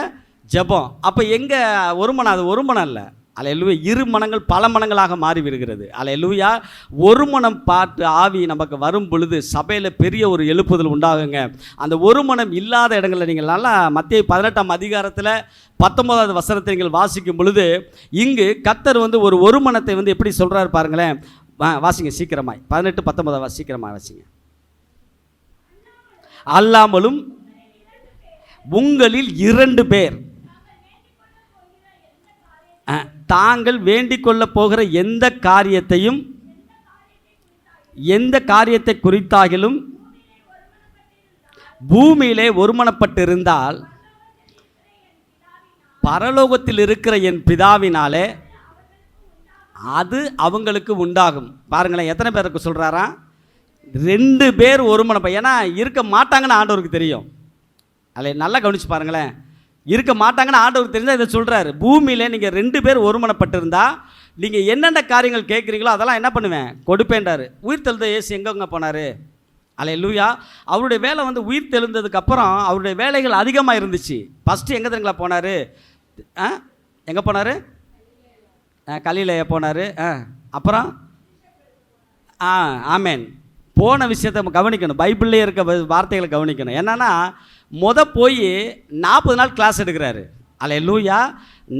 ஜெபம். அப்போ எங்கே ஒரு மனம், அது ஒரு மனம் இல்லை, அல்லேலூயா. இரு மனங்கள் பல மனங்களாக மாறி விடுகிறது. அல்லேலூயா. ஒரு மனம் பாட்டு ஆவி நமக்கு வரும் பொழுது சபையில் பெரிய ஒரு எழுப்புதல் உண்டாகுங்க. அந்த ஒரு மனம் இல்லாத இடங்களில் நீங்கள் நல்லா மத்தேயு 18ஆம் அதிகாரத்தில் 19வது வசனத்தை நீங்கள் வாசிக்கும் பொழுது இங்கு கர்த்தர் வந்து ஒரு மனத்தை வந்து எப்படி சொல்கிறாரு பாருங்களேன். வாசிங்க சீக்கிரமாய் 18-19 சீக்கிரமாக வாசிங்க. அல்லாமலும் உங்களில் 2 பேர் தாங்கள் வேண்டிக் கொள்ள போகிற எந்த காரியத்தை குறித்தாகிலும் பூமியிலே ஒருமனப்பட்டிருந்தால் பரலோகத்தில் இருக்கிற என் பிதாவினாலே அது அவங்களுக்கு உண்டாகும். பாருங்களேன், எத்தனை பேருக்கு சொல்கிறாரா? 2 பேர் ஒருமனப்ப. ஏன்னா இருக்க மாட்டாங்கன்னு ஆண்டவருக்கு தெரியும். அல்ல, நல்லா கவனிச்சு பாருங்களேன். இருக்க மாட்டாங்கன்னு ஆண்டவருக்கு தெரிஞ்சால் இதை சொல்கிறாரு. பூமியில் நீங்கள் 2 பேர் ஒருமனப்பட்டிருந்தா நீங்கள் என்னென்ன காரியங்கள் கேட்குறீங்களோ அதெல்லாம் என்ன பண்ணுவேன், கொடுப்பேன்றாரு. உயிர் தெழுந்த இயேசு எங்கெங்கே போனார்? அல்லேலூயா. அவருடைய வேலை வந்து உயிர் தெழுந்ததுக்கப்புறம் அவருடைய வேலைகள் அதிகமாக இருந்துச்சு. ஃபஸ்ட்டு எங்கே தெரியுங்களா போனார்? எங்கே போனார்? கலிலேயா போனார். அப்புறம் ஆமேன். போன விஷயத்தை நம்ம கவனிக்கணும். பைபிள்லேயே இருக்க வார்த்தைகளை கவனிக்கணும். என்னென்னா போய் 40 நாள் கிளாஸ் எடுக்கிறாரு. அல்லேலூயா.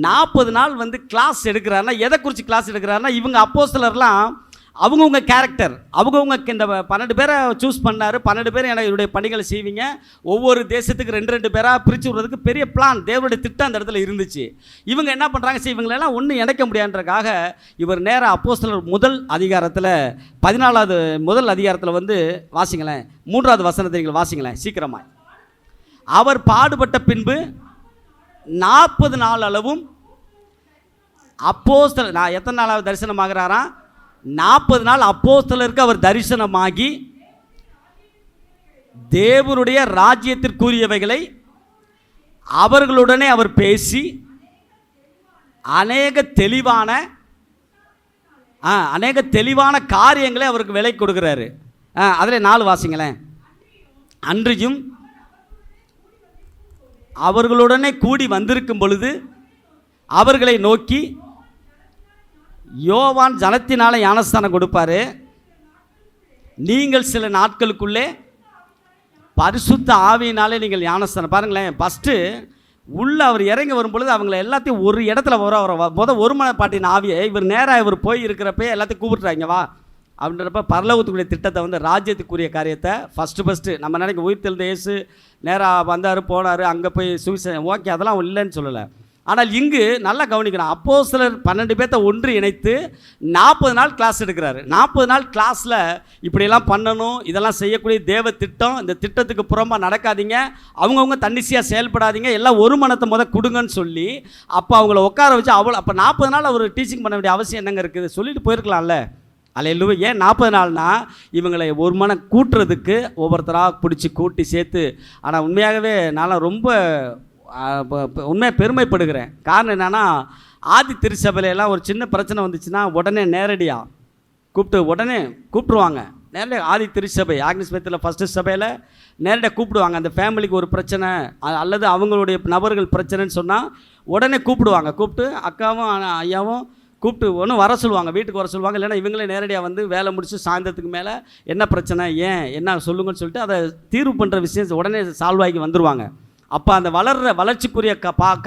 40 நாள் வந்து கிளாஸ் எடுக்கிறாருன்னா எதை குறித்து கிளாஸ் எடுக்கிறாருன்னா இவங்க அப்போஸ்தலர்லாம் அவங்கவுங்க கேரக்டர், அவங்கவுங்க இந்த 12 பேரை சூஸ் பண்ணார். 12 பேர் என்னுடைய பணிகளை செய்வீங்க, ஒவ்வொரு தேசத்துக்கு 2 பேராக பிரித்து விடுறதுக்கு பெரிய பிளான், தேவனுடைய திட்டம் அந்த இடத்துல இருந்துச்சு. இவங்க என்ன பண்ணுறாங்க, சரி இவங்களெல்லாம் ஒன்றும் இணைக்க முடியாதுன்றக்காக இவர் நேராக அப்போஸ்தலர் முதல் அதிகாரத்தில் 14வது முதல் அதிகாரத்தில் வந்து வாசிங்களேன், 3வது வசனத்தை நீங்கள் வாசிங்களேன் சீக்கிரமாக. அவர் பாடுபட்ட பின்பு 40 நாள் அளவும் அப்போஸ்தலர், நான் எத்தனை நாளாவது தரிசனமாகிறாராம்? 40 நாள் அப்போஸ்தலருக்கு அவர் தரிசனமாகி தேவனுடைய ராஜ்யத்திற்குரியவைகளை அவர்களுடனே அவர் பேசி அநேக தெளிவான காரியங்களை அவருக்கு விலை கொடுக்கிறாரு. அதில் 4 வாசிங்களேன். அன்றியும் அவர்களுடனே கூடி வந்திருக்கும் பொழுது அவர்களை நோக்கி, யோவான் ஜலத்தினால ஞானஸ்தானம் கொடுப்பாரு, நீங்கள் சில நாட்களுக்குள்ளே பரிசுத்த ஆவியினாலே நீங்கள் ஞானஸ்தானம். பாருங்களேன், ஃபஸ்ட்டு உள்ள அவர் இறங்கி வரும் பொழுது அவங்கள எல்லாத்தையும் ஒரு இடத்துல ஒருமனப்பாட்டின் ஆவியை இவர் நேராக இவர் போய் இருக்கிறப்ப எல்லாத்தையும் கூப்பிட்டுறாங்க வா அப்படின்றப்ப பரலோகத்துக்குரிய திட்டத்தை வந்து ராஜ்யத்துக்குரிய காரியத்தை ஃபஸ்ட்டு நம்ம நினைக்க உயிர் தெழுந்த இயேசு நேராக வந்தார் போனார் அங்கே போய் சுவிசேஷம், ஓகே அதெல்லாம் இல்லைன்னு சொல்லலை. ஆனால் இங்கு நல்லா கவனிக்கணும். அப்போஸ்தலர் 12 பேர்த்த ஒன்று இணைத்து 40 நாள் கிளாஸ் எடுக்கிறாரு. 40 நாள் கிளாஸில் இப்படியெல்லாம் பண்ணணும், இதெல்லாம் செய்யக்கூடிய தேவ திட்டம், இந்த திட்டத்துக்கு புறம்பாக நடக்காதீங்க, அவங்கவுங்க தன்னிச்சையாக செயல்படாதீங்க, எல்லாம் ஒரு மனத்தை கொடுங்கன்னு சொல்லி அப்போ அவங்கள உட்கார வச்சு அப்போ 40 நாள் அவர் டீச்சிங் பண்ண வேண்டிய அவசியம் என்னங்க இருக்குது? சொல்லிட்டு போயிருக்கலாம்ல. அல்லேலூயா. ஏன் 40 நாள்னா இவங்களை ஒரு மனம் கூட்டுறதுக்கு ஒவ்வொருத்தராக பிடிச்சி கூட்டி சேர்த்து. ஆனால் உண்மையாகவே நான் ரொம்ப உண்மையாக பெருமைப்படுகிறேன். காரணம் என்னென்னா, ஆதி திருச்சபையிலெல்லாம் ஒரு சின்ன பிரச்சனை வந்துச்சுன்னா உடனே நேரடியாக கூப்பிட்டுருவாங்க. நேரடியாக ஆதி திருச்சபை ஆக்னிஸ்பேத்தில் ஃபஸ்ட்டு சபையில் நேரடியாக கூப்பிடுவாங்க. அந்த ஃபேமிலிக்கு ஒரு பிரச்சனை அல்லது அவங்களுடைய நபர்கள் பிரச்சனைன்னு சொன்னால் உடனே கூப்பிட்டு அக்காவும் ஐயாவும் கூப்பிட்டு ஒன்று வர சொல்லுவாங்க, வீட்டுக்கு வர சொல்லுவாங்க. இல்லைன்னா இவங்களே நேரடியாக வந்து வேலை முடிச்சு சாயந்தரத்துக்கு மேலே என்ன பிரச்சனை, ஏன் என்ன சொல்லுங்கன்னு சொல்லிட்டு அதை தீர்வு பண்ணுற விஷயம் உடனே சால்வ் ஆகி வந்துடுவாங்க. அப்போ அந்த வளர்ச்சிக்குரிய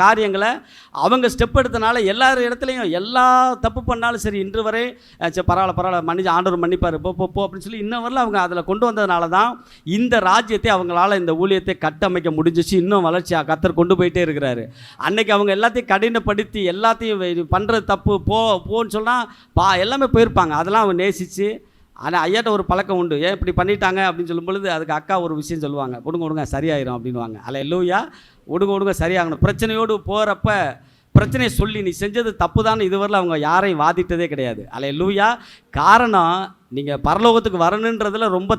காரியங்களை அவங்க ஸ்டெப் எடுத்தனால எல்லார் இடத்துலையும் எல்லா தப்பு பண்ணாலும் சரி இன்று வரை சரி பரவாயில்ல ஆண்டவர் மன்னிப்பார் போ அப்படின்னு சொல்லி இன்னும் வரல அவங்க அதில் கொண்டு வந்ததுனால தான் இந்த ராஜ்யத்தை அவங்களால இந்த ஊழியத்தை கட்டமைக்க முடிஞ்சிச்சு. இன்னும் வளர்ச்சியாக கர்த்தர் கொண்டு போயிட்டே இருக்கிறாரு. அன்னைக்கு அவங்க எல்லாத்தையும் கடினப்படுத்தி எல்லாத்தையும் பண்ணுறது தப்பு போன்னு சொன்னால் எல்லாமே போயிருப்பாங்க. அதெல்லாம் அவங்க நேசித்து. ஆனால் ஐயாட்ட ஒரு பழக்கம் உண்டு, ஏன் இப்படி பண்ணிட்டாங்க அப்படின்னு சொல்லும் பொழுது அதுக்கு அக்கா ஒரு விஷயம் சொல்லுவாங்க, விடுங்க சரியாயிரும் அப்படின்வாங்க. அல்லேலூயா. விடுங்க சரியாகணும். பிரச்சனையோடு போகிறப்ப பிரச்சனையை சொல்லி நீ செஞ்சது தப்பு தான் இதுவரையில் அவங்க யாரையும் வாதிட்டதே கிடையாது. அல்லேலூயா. காரணம், நீங்கள் பரலோகத்துக்கு வரணுன்றதில் ரொம்ப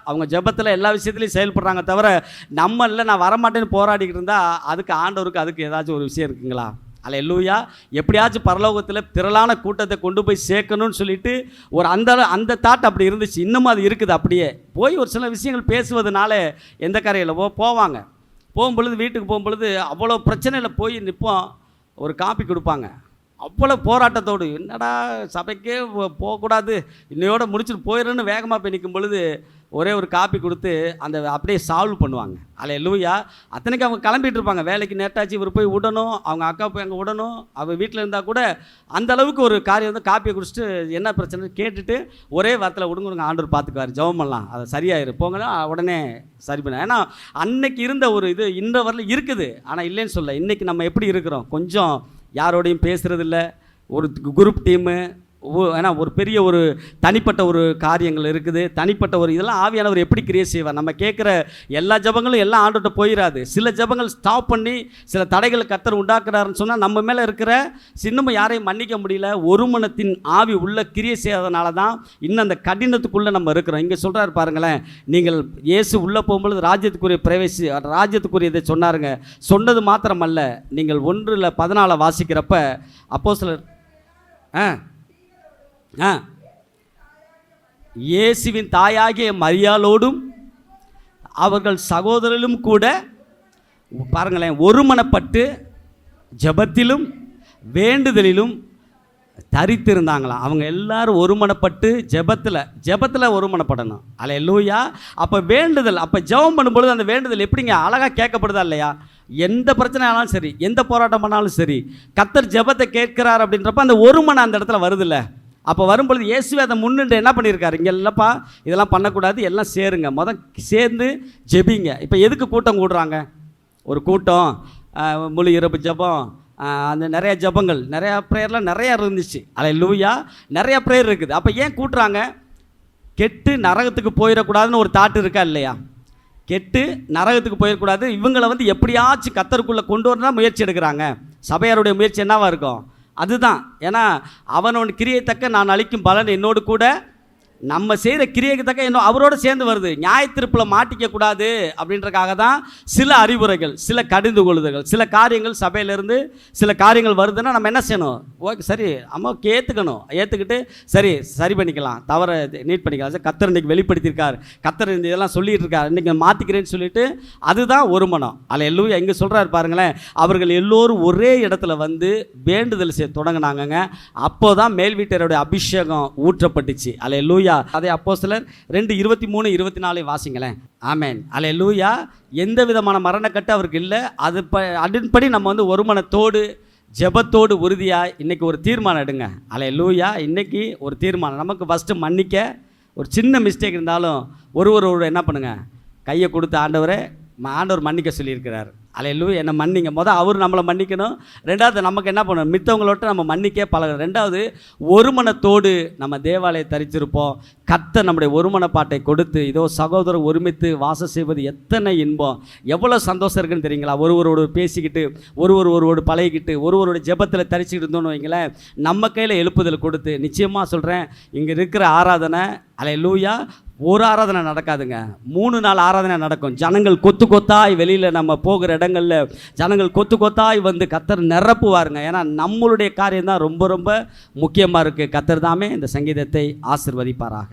அவங்க ஜெபத்தில் எல்லா விஷயத்துலையும் செயல்படுறாங்க. தவிர நான் வரமாட்டேன்னு போராடிக்கிட்டு இருந்தால் அதுக்கு ஆண்டவருக்கு அதுக்கு ஏதாச்சும் ஒரு விஷயம் இருக்குங்களா? அல்லேலூயா. எப்படியாச்சும் பரலோகத்தில் திரளான கூட்டத்தை கொண்டு போய் சேர்க்கணும்னு சொல்லிட்டு ஒரு அந்த தாட் அப்படி இருந்துச்சு. இன்னமும் அது இருக்குது. அப்படியே போய் ஒரு சில விஷயங்கள் பேசுவதனால எந்த கரையில் போவாங்க. போகும்பொழுது வீட்டுக்கு போகும்பொழுது அவ்வளோ பிரச்சனையில் போய் நிற்போம். ஒரு காப்பி கொடுப்பாங்க. அவ்வளோ போராட்டத்தோடு, என்னடா சபைக்கே போகக்கூடாது, இன்னையோட முடிச்சுட்டு போயிடுன்னு வேகமாக போய் நிற்கும் பொழுது ஒரே ஒரு காப்பி கொடுத்து அந்த அப்படியே சால்வ் பண்ணுவாங்க. அல்லேலூயா. அத்தனைக்கு அவங்க கிளம்பிட்டு இருப்பாங்க, வேலைக்கு நேட்டாச்சு, இவர் போய் விடணும், அவங்க அக்கா போய் அங்கே விடணும், அவள் வீட்டில் இருந்தால் கூட அந்த அளவுக்கு ஒரு காரியம் வந்து காப்பியை குடிச்சிட்டு என்ன பிரச்சனை கேட்டுட்டு ஒரே வாரத்தில் விடுங்க ஆண்டவர் பார்த்துக்குவார், ஜெபம் பண்ணலாம், அதை சரியாயிரு போங்கன்னா உடனே சரி பண்ண. ஏன்னா அன்னைக்கு இருந்த ஒரு இது இன்ற வரல இருக்குது. ஆனால் இல்லைன்னு சொல்ல, இன்றைக்கி நம்ம எப்படி இருக்கிறோம், கொஞ்சம் யாரோடையும் பேசுகிறதில்ல, ஒரு குரூப் டீமு, ஏன்னா ஒரு பெரிய ஒரு தனிப்பட்ட ஒரு காரியங்கள் இருக்குது, தனிப்பட்ட ஒரு இதெல்லாம் ஆவியானவர் எப்படி கிரியேட் செய்வார். நம்ம கேட்குற எல்லா ஜபங்களும் எல்லாம் ஆண்டுகிட்ட போயிடாது. சில ஜபங்கள் ஸ்டாப் பண்ணி சில தடைகளை கர்த்தர் உண்டாக்குறாருன்னு சொன்னால் நம்ம மேலே இருக்கிற இன்னமும் யாரையும் மன்னிக்க முடியல, ஒரு மனத்தின் ஆவி உள்ள கிரியேட் செய்யாதனால தான் இன்னும் அந்த கடினத்துக்குள்ளே நம்ம இருக்கிறோம். இங்கே சொல்கிறாரு பாருங்களேன், நீங்கள் இயேசு உள்ளே போகும்பொழுது ராஜ்யத்துக்குரியதை சொன்னாருங்க. சொன்னது மாத்திரமல்ல, நீங்கள் 1:14 வாசிக்கிறப்ப அப்போஸ்தலர் இயேசுவின் தாயாகிய மரியாளோடும் அவர்கள் சகோதரரும் கூட பாருங்களேன் ஒருமனப்பட்டு ஜெபத்திலும் வேண்டுதலிலும் தரித்திருந்தாங்களாம். அவங்க எல்லாரும் ஒருமனப்பட்டு ஜெபத்தில் ஒருமனப்படணும். அல்லேலூயா. அப்போ வேண்டுதல், அப்போ ஜெபம் பண்ணும்பொழுது அந்த வேண்டுதல் எப்படிங்க அழகாக கேட்கப்படுதா இல்லையா? எந்த பிரச்சனை ஆனாலும் சரி, எந்த போராட்டம் பண்ணாலும் சரி, கர்த்தர் ஜெபத்தை கேட்கிறார் அப்படின்றப்ப அந்த ஒரு மனம் அந்த இடத்துல வருதில்ல. அப்போ வரும்பொழுது இயேசுவே அதை முன்னின்று என்ன பண்ணியிருக்காரு, இங்கே இல்லைப்பா இதெல்லாம் பண்ணக்கூடாது, எல்லாம் சேருங்க, சேர்ந்து ஜெபிங்க. இப்போ எதுக்கு கூட்டம் கூடுறாங்க? ஒரு கூட்டம், முழு இரவு ஜெபம், அந்த நிறைய ஜெபங்கள், நிறையா ப்ரேயர்லாம் நிறையா இருந்துச்சு. அல்லேலூயா. நிறையா ப்ரேயர் இருக்குது. அப்போ ஏன் கூட்டுறாங்க? கெட்டு நரகத்துக்கு போயிடக்கூடாதுன்னு ஒரு தாட்டு இருக்கா இல்லையா? கெட்டு நரகத்துக்கு போயிடக்கூடாது, இவங்களை வந்து எப்படியாச்சும் கர்த்தருக்குள்ளே கொண்டு வரதான் முயற்சி எடுக்கிறாங்க. சபையாருடைய முயற்சி என்னவாக இருக்கும்? அதுதான். ஏன்னா அவனோட கிரியை தக்க நான் அளிக்கும் பலன் என்னோடு கூட, நம்ம செய்கிற கிரியைக்கு தக்க இன்னும் அவரோடு சேர்ந்து வருது. நியாயத்தீர்ப்பில் மாட்டிக்கக்கூடாது அப்படின்றக்காக தான் சில அறிவுரைகள், சில கடிந்து கொள்ளுதல்கள், சில காரியங்கள் சபையிலேருந்து சில காரியங்கள் வருதுன்னா நம்ம என்ன செய்யணும்? ஓகே சரி அம்மாவுக்கு ஏற்றுக்கிட்டு சரி பண்ணிக்கலாம், தவறை நீட் பண்ணிக்கலாம். சார் கர்த்தர் இன்றைக்கி வெளிப்படுத்தியிருக்கார், கர்த்தர் இந்த இதெல்லாம் சொல்லிகிட்டு இருக்கார், இன்றைக்கி மாற்றிக்கிறேன்னு சொல்லிட்டு அதுதான் ஒரு மனம். அல்லேலூயா. எங்கே சொல்கிறாரு பாருங்களேன், அவர்கள் எல்லோரும் ஒரே இடத்துல வந்து வேண்டுதல் செய்ய தொடங்கினாங்கங்க. அப்போ தான் மேல் வீட்டருடைய அபிஷேகம் ஊற்றப்பட்டுச்சு. அல்லேலூயா. அதே அப்போஸ்தலர் 2:23-24 வாசிங்களேன். ஆமென். அல்லேலூயா. எந்த விதமான மரணக்கட்டு அவருக்கு இல்லை. அதன்படி நம்ம வந்து ஒரு மனத்தோடு ஜெபத்தோடு உறுதியாக இன்றைக்கி ஒரு தீர்மானம் எடுங்க. அல்லேலூயா. இன்றைக்கி ஒரு தீர்மானம், நமக்கு ஃபஸ்ட்டு மன்னிக்க, ஒரு சின்ன மிஸ்டேக் இருந்தாலும் ஒருவரோடு என்ன பண்ணுங்கள், கையை கொடுத்து ஆண்டவர் மன்னிக்க சொல்லியிருக்கிறார். அல்லேலூயா. என்னை மன்னிங்க. அவர் நம்மளை மன்னிக்கணும். ரெண்டாவது நமக்கு என்ன பண்ணணும், மித்தவங்களோட நம்ம மன்னிக்க பழகணும். ரெண்டாவது ஒரு மனத்தோடு நம்ம தேவாலயம் தரிச்சிருப்போம். கர்த்தர் நம்முடைய ஒரு மனப்பாட்டை கொடுத்து இதோ சகோதரர் ஒருமித்து வாசம் செய்வது எத்தனை இன்பம், எவ்வளோ சந்தோஷம் இருக்குன்னு தெரியுங்களா? ஒருவரோடு பேசிக்கிட்டு, ஒருவரோடு பழகிக்கிட்டு, ஒருவரோட ஜெபத்தில் தரிச்சிக்கிட்டு இருந்தோன்னு வைங்களேன், நம்ம கையில் எழுப்புதல் கொடுத்து, நிச்சயமாக சொல்கிறேன், இங்கே இருக்கிற ஆராதனை அல்லேலூயா ஒரு ஆராதனை நடக்காதுங்க, 3 நாள் ஆராதனை நடக்கும். ஜனங்கள் கொத்து கொத்தாய் வெளியில் நம்ம போகிற இடங்களில் ஜனங்கள் கொத்து கொத்தாய் வந்து கர்த்தர் நிரப்புவாருங்க. ஏன்னா நம்மளுடைய காரியம் தான் ரொம்ப ரொம்ப முக்கியமாக இருக்குது. கர்த்தர் தாமே இந்த சங்கீதத்தை ஆசீர்வதிப்பாராக.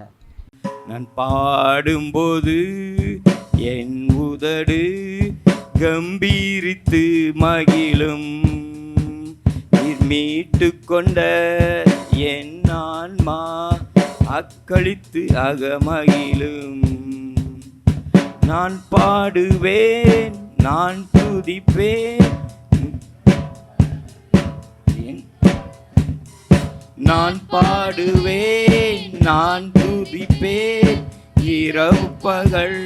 நான் பாடும்போது என் உதடு கம்பீரித்து மகிழும், மீட்டு கொண்ட என் ஆன்மா அக்களித்து அகமகிழும். நான் பாடுவேன், நான் துதிப்பேன், நான் பாடுவேன், நான் துதிப்பேன், இரவு பகல்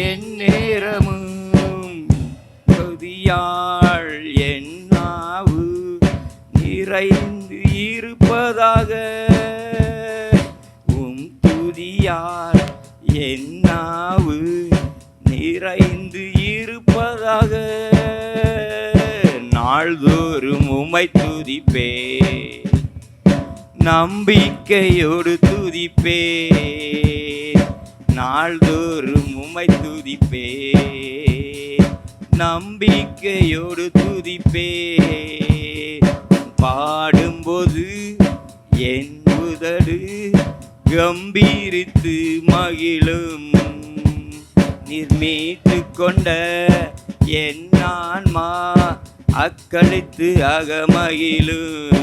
என் நேரமும் துதியாள் என் நாவு நிறைந்து இருப்பதாக. துதியார் என் நாவு நிறைந்து இருப்பதாக. நாள்தோறும் உம்மை துதிப்பே, நம்பிக்கையோடு துதிப்பே, நாள்தோறும் உம்மை துதிப்பே, நம்பிக்கையோடு துதிப்பே. பாடும்போது என் உதடு கம்பீரித்து மகிழும், நீர் மீட்டு கொண்ட என் ஆன்மா அக்களித்து அகமகிழும்.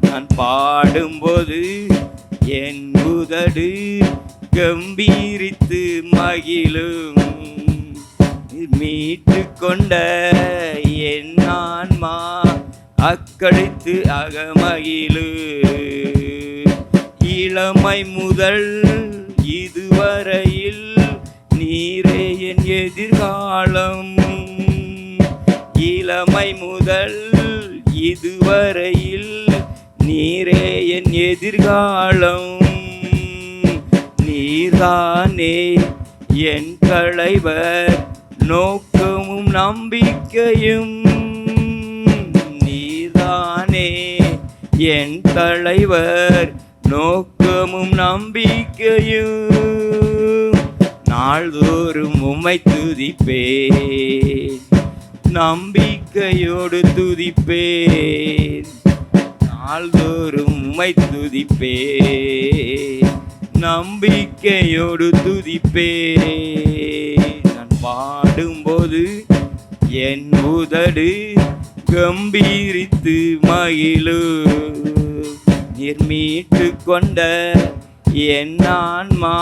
நான் பாடும்போது என் உதடு கம்பீரித்து மகிழும். மீட்டு கொண்ட என் ஆன்மா அக்களித்து அகமகிழும். இளமை முதல் இதுவரையில் நீரே என் எதிர்காலம். இளமை முதல் இதுவரையில் நீரே என் எதிர்காலம். நீர்தானே என் தலைவர் நோக்கமும் நம்பிக்கையும். நீர்தானே என் தலைவர் நோக்கமும் நம்பிக்கையும். நாள்தோறும் உம்மை துதிப்பேன், நம்பிக்கையோடு துதிப்பேன். நாள்தோறும் உம்மை துதிப்பேன், நம்பிக்கையோடு துதிப்பேன். நான் பாடும்போது என் உதடு கம்பீரித்து மகிழும். நீர் மீட்டு கொண்ட என் ஆன்மா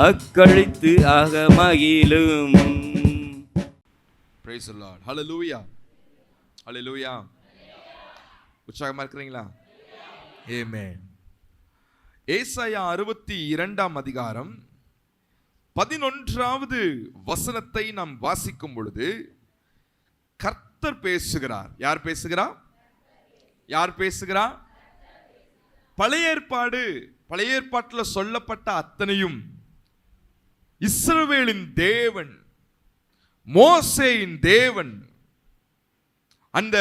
அக்களித்து அகமகிழும். Praise the Lord. Hallelujah. Hallelujah. உற்சாகமா இருக்கிறீங்களா? Amen. ஏசாயா 62 அதிகாரம் 11வது வசனத்தை நாம் வாசிக்கும் பொழுது கர்த்தர் பேசுகிறார். யார் பேசுகிறார்? யார் பேசுகிறார்? பழைய ஏற்பாட்டில் சொல்லப்பட்ட அத்தனையும் இஸ்ரவேலின் தேவன், மோசேயின் தேவன், அந்த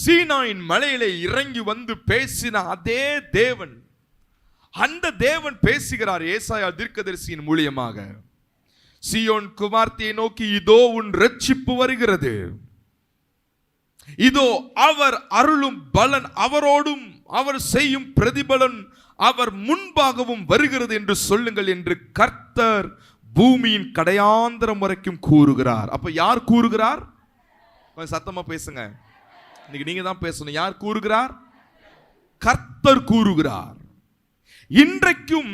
சீனாயின் மலையிலே இறங்கி வந்து பேசின அதே தேவன், அந்த தேவன் பேசுகிறார் ஏசாயா தீர்க்கதரிசியின் மூலியமாக. சீயோன் குமார்த்தியை நோக்கி, இதோ உன் இரட்சிப்பு வருகிறது, இதோ அவர் அருளும் பலன் அவரோடும் அவர் செய்யும் பிரதிபலன் அவர் முன்பாகவும் வருகிறது என்று சொல்லுங்கள் என்று கர்த்தர் பூமியின் கடையாந்தரம் வரைக்கும் கூறுகிறார். அப்ப யார் கூறுகிறார்? கொஞ்சம் சத்தமா பேசுங்க, இன்னைக்கு நீங்க தான் பேசணும். யார் கூறுகிறார்? கர்த்தர் கூறுகிறார். இன்றைக்கும்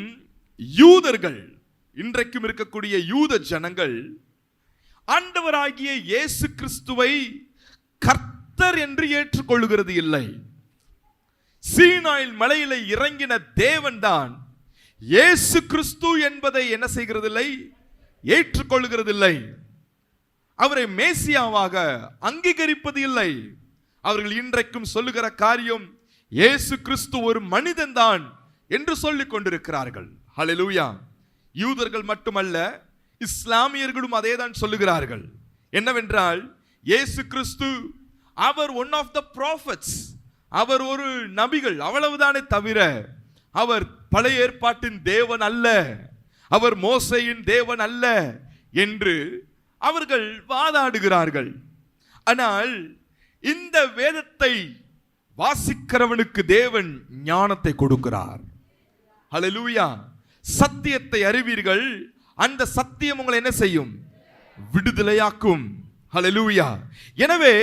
யூதர்கள், இன்றைக்கும் இருக்கக்கூடிய யூத ஜனங்கள் ஆண்டவராகிய இயேசு கிறிஸ்துவை கர்த்தர் என்று ஏற்றுக்கொள்ளுகிறது இல்லை. சீனாயில் மலையில இறங்கின தேவன் தான் இயேசு கிறிஸ்து என்பதை என்ன செய்கிறதில்லை? ஏற்றுக்கொள்ளுகிறதில்லை. அவரை மேசியாவாக அங்கீகரிப்பது இல்லை. அவர்கள் இன்றைக்கும் சொல்லுகிற காரியம் இயேசு கிறிஸ்து ஒரு மனிதன் தான் என்று சொல்லிக் கொண்டிருக்கிறார்கள். ஹல்லேலூயா. யூதர்கள் மட்டுமல்ல, இஸ்லாமியர்களும் அதே தான் சொல்லுகிறார்கள். என்னவென்றால் இயேசு கிறிஸ்து அவர் ஒன் ஆஃப் த ப்ராஃபட்ஸ், அவர் ஒரு நபிகள், அவ்வளவுதானே தவிர அவர் பழைய ஏற்பாட்டின் தேவன் அல்ல, அவர் மோசேயின் தேவன் அல்ல என்று அவர்கள் வாதாடுகிறார்கள். ஆனால் இந்த வேதத்தை வாசிக்கிறவனுக்கு தேவன் ஞானத்தை கொடுக்கிறார். ஹல்லேலூயா. சத்தியத்தை அறிவீர்கள், அந்த சத்தியம் உங்களை என்ன செய்யும்? விடுதலையாக்கும். ஹல்லேலூயா. எனவே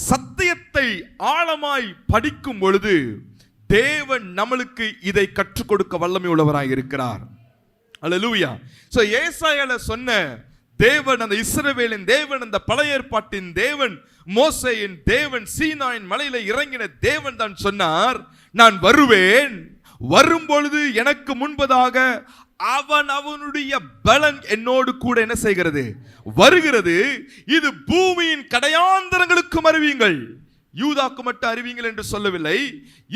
சத்தியத்தை ஆழமாய் படிக்கும் பொழுது தேவன் நம்மளுக்கு இதை கற்றுக் கொடுக்க வல்லமை உள்ளவராய் இருக்கிறார். ஹல்லேலூயா. சோ ஏசாயால சொன்ன தேவன், அந்த இஸ்ரவேலின் தேவன், அந்த பழைய ஏற்பாட்டின் தேவன், மோசேயின் தேவன், சீனாயின் மலையில இறங்கின தேவன் தான் சொன்னார், நான் வருவேன், வரும்பொழுது எனக்கு முன்பதாக அவனுடைய பலன் என்னோடு கூட என்ன செய்கிறது? வருகிறது. இது பூமியின் கடையாந்தரங்களுக்கும் அறிவீங்கள். யூதாக்கு மட்டும் அறிவீங்கள் என்று சொல்லவில்லை,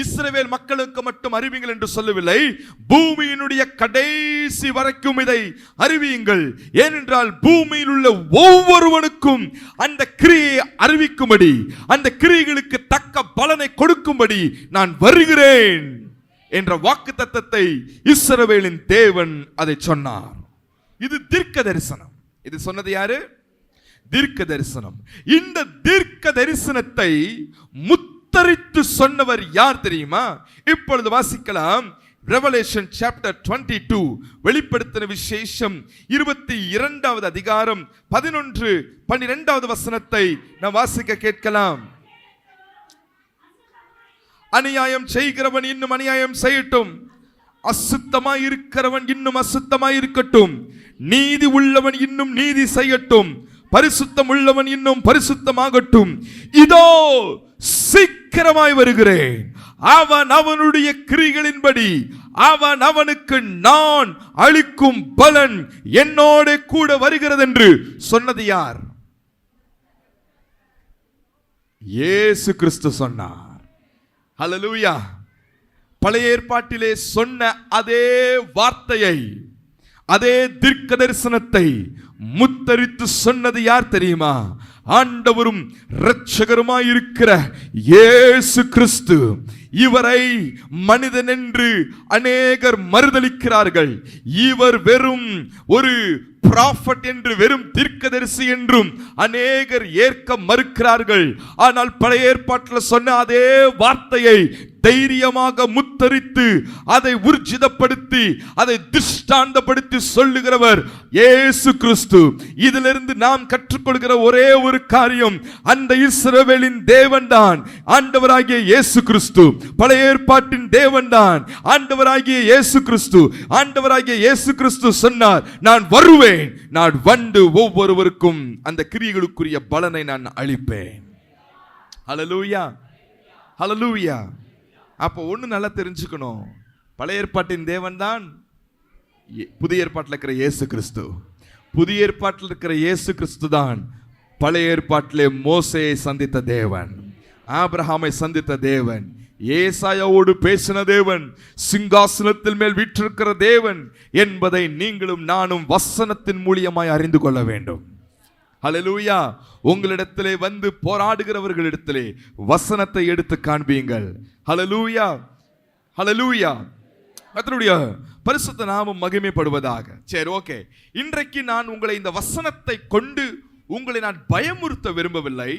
இஸ்ரவேல் மக்களுக்கு மட்டும் அறிவீங்கள் என்று சொல்லவில்லை, பூமியினுடைய கடைசி வரைக்கும் இதை அறிவியுங்கள். ஏனென்றால் பூமியில் உள்ள ஒவ்வொருவனுக்கும் அந்த கிரியை அறிவிக்கும்படி, அந்த கிரியைகளுக்கு தக்க பலனை கொடுக்கும்படி நான் வருகிறேன் என்ற வாக்குத்தத்தத்தை இஸ்ரவேலின் தேவன் அதை சொன்னார். இது தீர்க்க தரிசனம். இது சொன்னது யாரு? தீர்க்க தரிசனம். இந்த தீர்க்க தரிசனத்தை முத்தரித்து சொன்னவர் யார் தெரியுமா? இப்பொழுது வாசிக்கலாம். Revelation chapter 22 வெளிப்படுத்தின விசேஷம் 22வது அதிகாரம் 11-12வது வசனத்தை நாம் வாசிக்க கேட்கலாம். அநியாயம் செய்கிறவன் இன்னும் அநியாயம் செய்யட்டும், அசுத்தமாய் இருக்கிறவன் இன்னும் அசுத்தமாய் இருக்கட்டும், நீதி உள்ளவன் இன்னும் நீதி செய்யட்டும், பரிசுத்தம் உள்ளவன் இன்னும் பரிசுத்தமாகட்டும், இதோ சீக்கிரமாய் வருகிறேன், அவன் அவனுடைய கிரிகளின்படி அவன் அவனுக்கு நான் அளிக்கும் பலன் என்னோட கூட வருகிறது என்று சொன்னது யார்? இயேசு கிறிஸ்து சொன்னார். ஹல்லேலூயா. பழைய ஏற்பாட்டிலே சொன்ன அதே வார்த்தையை, அதே தீர்க்க தரிசனத்தை முத்தரித்து சொன்னது யார் தெரியுமா? ஆண்டவரும் இரட்சகருமாய் இருக்கிற இயேசு கிறிஸ்து. இவரை மனிதன் என்று அநேகர் மறுதலிக்கிறார்கள். இவர் வெறும் ஒரு ப்ராஃபட் என்று, வெறும் தீர்க்கதரிசி என்றும் அநேகர் ஏற்க மறுக்கிறார்கள். ஆனால் பழைய ஏற்பாட்டில் சொன்ன அதே வார்த்தையை தைரியமாக முத்தரித்து அதை ஊர்ஜிதப்படுத்தி அதை திருஷ்டாந்தப்படுத்தி சொல்லுகிறவர் இயேசு கிறிஸ்து. இதிலிருந்து நாம் கற்றுக்கொள்கிற ஒரே ஒரு காரியம், அந்த இஸ்ரவேலின் தேவன்தான் ஆண்டவராகிய இயேசு கிறிஸ்து. பழைய ஏற்பாட்டின் தேவன்தான் ஆண்டவராகிய இயேசு கிறிஸ்து. ஆண்டவராகிய இயேசு கிறிஸ்து சொன்னார், நான் வருவேன், நான் வந்து ஒவ்வொருவருக்கும் அந்த கிரியைகளுக்குரிய பலனை நான் அளிப்பேன். ஹல்லேலூயா, ஹல்லேலூயா. அப்போ ஒண்ணு நல்லா தெரிஞ்சுக்கணும், பழைய ஏற்பாட்டின் தேவன் தான் புதிய ஏற்பாட்டில் இருக்கிற இயேசு கிறிஸ்து. புதிய ஏற்பாட்டில் இருக்கிற இயேசு கிறிஸ்து தான் பழைய ஏற்பாட்டிலே மோசேயை சந்தித்த தேவன், ஆபிரகாமை சந்தித்த தேவன், ஏசாயாவோடு பேசின தேவன், சிங்காசனத்தில் மேல் வீற்றிருக்கிற தேவன் என்பதை நீங்களும் நானும் வசனத்தின் மூலியமாய் அறிந்து கொள்ள வேண்டும். ஹல்லேலூயா. உங்களிடத்திலே வந்து போராடுகிறவர்களிடத்திலே வசனத்தை எடுத்து காண்பீங்கள். ஹல்லேலூயா, ஹல்லேலூயா. கர்த்தருடைய பரிசுத்த நாமம் மகிமைப்படுவதாக. சரி, ஓகே. இன்றைக்கு நான் உங்களை இந்த வசனத்தை கொண்டு உங்களை நான் பயமுறுத்த விரும்பவில்லை,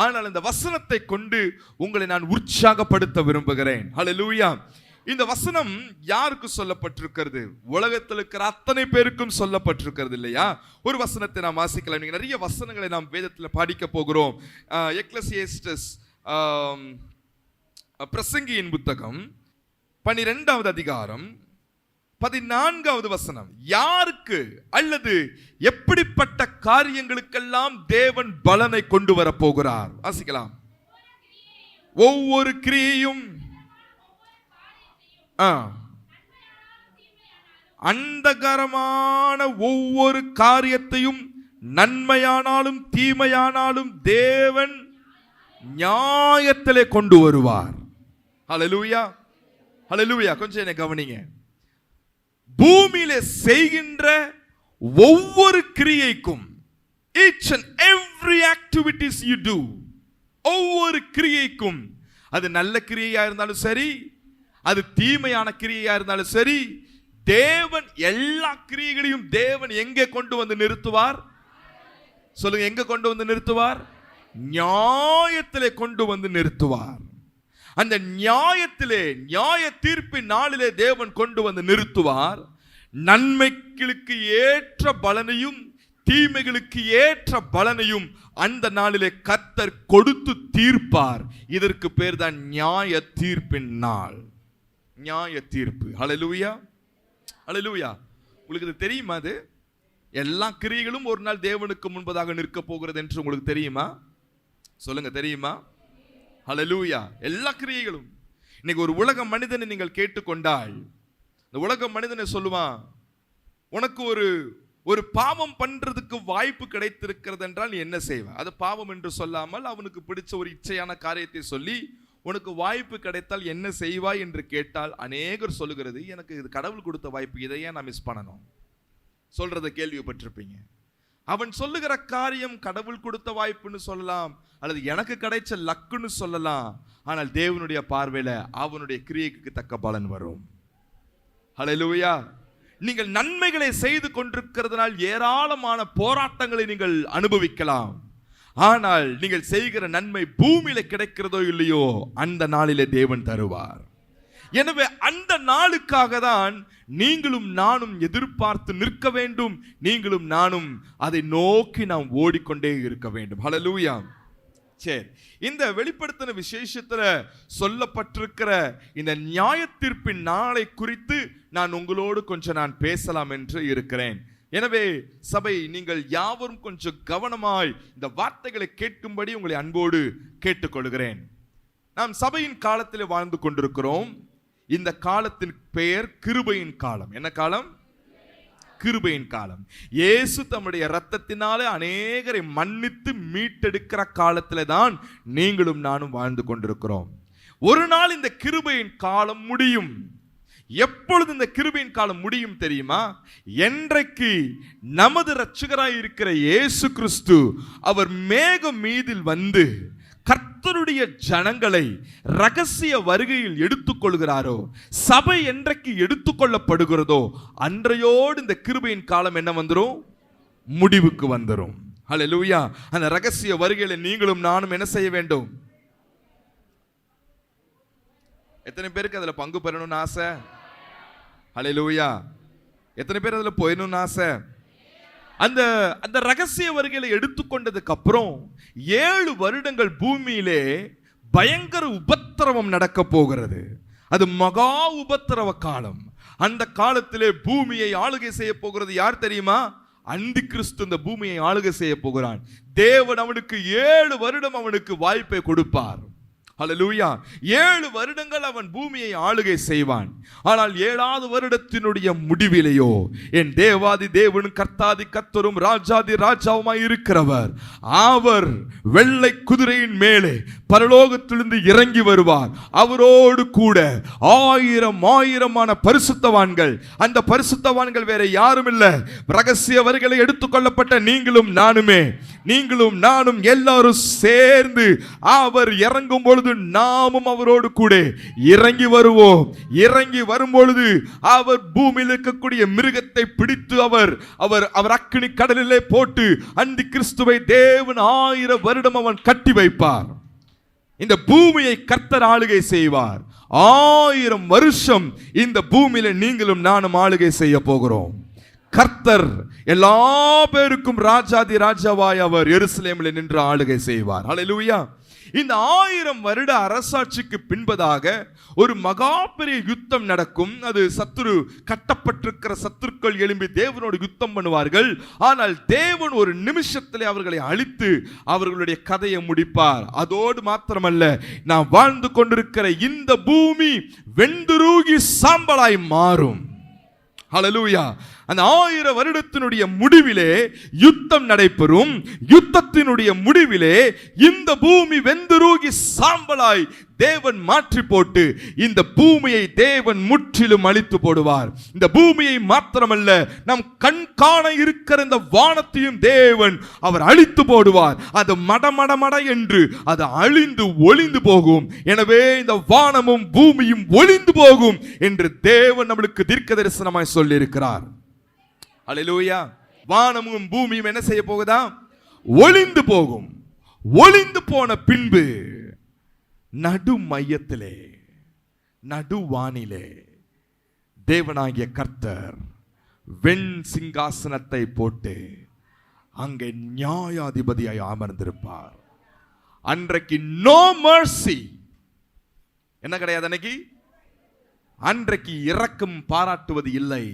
ஆனால் இந்த வசனத்தை கொண்டு உங்களை நான் உற்சாகப்படுத்த விரும்புகிறேன். ஹல்லேலூயா. இந்த வசனம் யாருக்கு சொல்லப்பட்டிருக்கிறது? உலகத்தில் இருக்கிற அத்தனை பேருக்கும் சொல்லப்பட்டிருக்கிறது இல்லையா? ஒரு வசனத்தை நாம் வாசிக்கலாம். நீங்க நிறைய வசனங்களை நாம் வேதத்தில் படிக்க போகிறோம். எக்லெசியாஸ்டஸ் பிரசங்கியின் புத்தகம் 12வது அதிகாரம் 14வது வசனம். யாருக்கு அல்லது எப்படிப்பட்ட காரியங்களுக்கெல்லாம் தேவன் பலனை கொண்டு வர போகிறார்? வாசிக்கலாம். ஒவ்வொரு கிரியையும் அந்தகரமான ஒவ்வொரு காரியத்தையும் நன்மையானாலும் தீமையானாலும் தேவன் நியாயத்திலே கொண்டு வருவார். ஹல்லேலூயா, ஹல்லேலூயா. கொஞ்சம் என்ன கவனிங்க. பூமியிலே செய்கின்ற ஒவ்வொரு கிரியைக்கும், each and every activities you do, ஒவ்வொரு கிரியைக்கும், அது நல்ல கிரியையா இருந்தாலும் சரி, அது தீமையான கிரியையா இருந்தாலும் சரி, தேவன் எல்லா கிரியைகளையும் தேவன் எங்கே கொண்டு வந்து நிறுத்துவார்? சொல்லுங்க, எங்க கொண்டு வந்து நிறுத்துவார்? நியாயத்திலே கொண்டு வந்து நிறுத்துவார். அந்த நியாயத்திலே, நியாய தீர்ப்பின் நாளிலே தேவன் கொண்டு வந்து நிறுத்துவார். நன்மைகளுக்கு ஏற்ற பலனையும் தீமைகளுக்கு ஏற்ற பலனையும் அந்த நாளிலே கர்த்தர் கொடுத்து தீர்ப்பார். இதற்கு பேர் தான் நியாய தீர்ப்பின் நாள், நியாய தீர்ப்பு. ஹல்லேலூயா, ஹல்லேலூயா. உங்களுக்கு இது தெரியுமா? அது எல்லா கிரியைகளும் ஒரு நாள் தேவனுக்கு முன்பதாக நிற்க போகிறது என்று உங்களுக்கு தெரியுமா? சொல்லுங்க, தெரியுமா? ஹல்லேலூயா. எல்லா கிரியைகளும். இன்னைக்கு ஒரு உலக மனிதனை நீங்கள் கேட்டுக்கொண்டால், இந்த உலக மனிதனை சொல்லுவான், உனக்கு ஒரு பாவம் பண்றதுக்கு வாய்ப்பு கிடைத்திருக்கிறது என்றால் நீ என்ன செய்வ? அது பாவம் என்று சொல்லாமல் அவனுக்கு பிடிச்ச ஒரு இச்சையான காரியத்தை சொல்லி உனக்கு வாய்ப்பு கிடைத்தால் என்ன செய்வாய் என்று கேட்டால் அநேகர் சொல்லுகிறது, எனக்கு இது கடவுள் கொடுத்த வாய்ப்பு, இதையே நான் மிஸ் பண்ணணும் சொல்றதை கேள்விப்பட்டிருப்பீங்க. அவன் சொல்லுகிற காரியம் கடவுள் கொடுத்த வாய்ப்புன்னு சொல்லலாம், அல்லது எனக்கு கிடைச்ச லக்குன்னு சொல்லலாம். ஆனால் தேவனுடைய பார்வையில அவனுடைய கிரியைக்கு தக்க பலன் வரும். ஹல்லேலூயா. நீங்கள் நன்மைகளை செய்து கொண்டிருக்கிறதுனால் ஏராளமான போராட்டங்களை நீங்கள் அனுபவிக்கலாம். ஆனால் நீங்கள் செய்கிற நன்மை பூமியில கிடைக்கிறதோ இல்லையோ, அந்த நாளிலே தேவன் தருவார். எனவே அந்த நாளுக்காக தான் நீங்களும் நானும் எதிர்பார்த்து நிற்க வேண்டும். நீங்களும் நானும் அதை நோக்கி நாம் ஓடிக்கொண்டே இருக்க வேண்டும். ஹல்லேலூயா. சரி, இந்த வெளிப்படுத்தின விசேஷத்துல சொல்லப்பட்டிருக்கிற இந்த நியாய தீர்ப்பின் நாளை குறித்து நான் உங்களோடு கொஞ்சம் பேசலாம் என்று இருக்கிறேன். எனவே சபை, நீங்கள் யாவரும் கொஞ்சம் கவனமாய் இந்த வார்த்தைகளை கேட்கும்படி உங்களை அன்போடு கேட்டுக்கொள்கிறேன். நாம் சபையின் காலத்தில் வாழ்ந்து கொண்டிருக்கிறோம். இந்த காலத்தின் பெயர் கிருபையின் காலம். என்ன காலம்? கிருபையின் காலம். இயேசு தம்முடைய இரத்தத்தினாலே அநேகரை மன்னித்து மீட்டெடுக்கிற காலத்திலே தான் நீங்களும் நானும் வாழ்ந்து கொண்டிருக்கிறோம். ஒரு நாள் இந்த கிருபையின் காலம் முடியும். எப்பொழுது இந்த கிருபையின் காலம் முடியும் தெரியுமா? என்றைக்கு நமது இரட்சகராய் இருக்கிற இயேசு கிறிஸ்து அவர் மேகம் மீதில் வந்து கர்த்தருடைய ஜனங்களை ரகசிய வருகையில் எடுத்துக்கொள்கிறாரோ, சபை என்றைக்கு எடுத்துக்கொள்ளப்படுகிறதோ அன்றையோடு இந்த கிருபையின் காலம் என்ன வந்துரும்? முடிவுக்கு வந்துரும். ஹல்லேலூயா. அந்த ரகசிய வருகையில நீங்களும் நானும் என்ன செய்ய வேண்டும்? எத்தனை பேருக்கு அதுல பங்கு பெறணும்னு ஆசை? ஹல்லேலூயா. எத்தனை பேர் அதுல போயிடணும்னு ஆசை? அந்த அந்த ரகசிய வருகையில எடுத்துக்கொண்டதுக்கு அப்புறம் 7 வருடங்கள் பூமியிலே பயங்கர உபத்திரவம் நடக்க போகிறது. அது மகா உபத்திரவ காலம். அந்த காலத்திலே பூமியை ஆளுகை செய்ய போகிறது யார் தெரியுமா? அந்தி கிறிஸ்து இந்த பூமியை ஆளுகை செய்ய போகிறான். தேவன் அவனுக்கு 7 வருடம் அவனுக்கு வாய்ப்பை கொடுப்பார். ஹல்லேலூயா. 7 வருடங்கள் அவன் பூமியை ஆளுகை செய்வான். ஆனால் 7வது வருடத்தினுடைய முடிவிலேயோ என் தேவாதி தேவனும் கர்த்தாதி கர்த்தரும் ராஜாதி ராஜாவுமாய் இருக்கிறவர் அவர் வெள்ளை குதிரையின் மேலே பரலோகத்திலிருந்து இறங்கி வருவார். அவரோடு கூட 1000 பரிசுத்தவான்கள். அந்த பரிசுத்தவான்கள் வேற யாரும் இல்லை, ரகசிய வருகைகளை எடுத்துக்கொள்ளப்பட்ட நீங்களும் நானுமே. நீங்களும் நானும் எல்லாரும் சேர்ந்து அவர் இறங்கும் பொழுது நாமும் அவரோடு கூட இறங்கி வருவோம். இறங்கி வரும் பொழுது அவர் பூமியில் இருக்கக்கூடிய மிருகத்தை பிடித்து அவர் அவர் அவர் அக்கினி கடலிலே போட்டு அந்தி கிறிஸ்துவை தேவன் 1000 வருடம் அவன் கட்டி வைப்பார். இந்த பூமியை கர்த்தர் ஆளுகை செய்வார். 1000 வருஷம் இந்த பூமியில நீங்களும் நானும் ஆளுகை செய்ய போகிறோம். கர்த்தர் எல்லா பேருக்கும் ராஜாதி ராஜாவாய் அவர் எருசலேமில் நின்று ஆளுகை செய்வார். ஹல்லேலூயா. இந்த 1000 வருட அரசாட்சிக்கு பின்பதாக ஒரு மகா பெரிய யுத்தம் நடக்கும். அது சத்துரு கட்டப்பட்டிருக்கிற சத்துருக்கள் எழும்பி தேவனோடு யுத்தம் பண்ணுவார்கள். ஆனால் தேவன் ஒரு நிமிஷத்திலே அவர்களை அழித்து அவர்களுடைய கதையை முடிப்பார். அதோடு மாத்திரமல்ல, நாம் வாழ்ந்து கொண்டிருக்கிற இந்த பூமி வெந்துருகி சாம்பலாய் மாறும். ஹல்லேலூயா. அந்த 1000 வருடத்தினுடைய முடிவிலே யுத்தம் நடைபெறும். யுத்தத்தினுடைய முடிவிலே இந்த பூமி வெந்துருகி சாம்பலாய் தேவன் மாற்றி போட்டு இந்த பூமியை தேவன் முற்றிலும் அழித்து போடுவார். இந்த பூமியை மாத்திரமல்ல, நம் கண் காண இருக்கிற இந்த வானத்தையும் தேவன் அவர் அழித்து போடுவார். அது மடமடமட என்று அது அழிந்து ஒளிந்து போகும். எனவே இந்த வானமும் பூமியும் ஒளிந்து போகும் என்று தேவன் நம்மளுக்கு தீர்க்க தரிசனமாய் சொல்லி இருக்கிறார். ஹல்லேலூயா. வானமும் பூமியும் என்ன செய்ய போகுதா? ஒளிந்து போகும். ஒளிந்து போன பின்பு நடு மையத்திலே நடுவானிலே தேவனாகிய கர்த்தர் வெண் சிங்காசனத்தை போட்டு அங்கே நியாயாதிபதியாய் அமர்ந்திருப்பார். அன்றைக்கு நோ மர்சி. என்ன கிடையாது அன்னைக்கு? அன்றைக்கு இரக்கம் பாராட்டுவது இல்லை.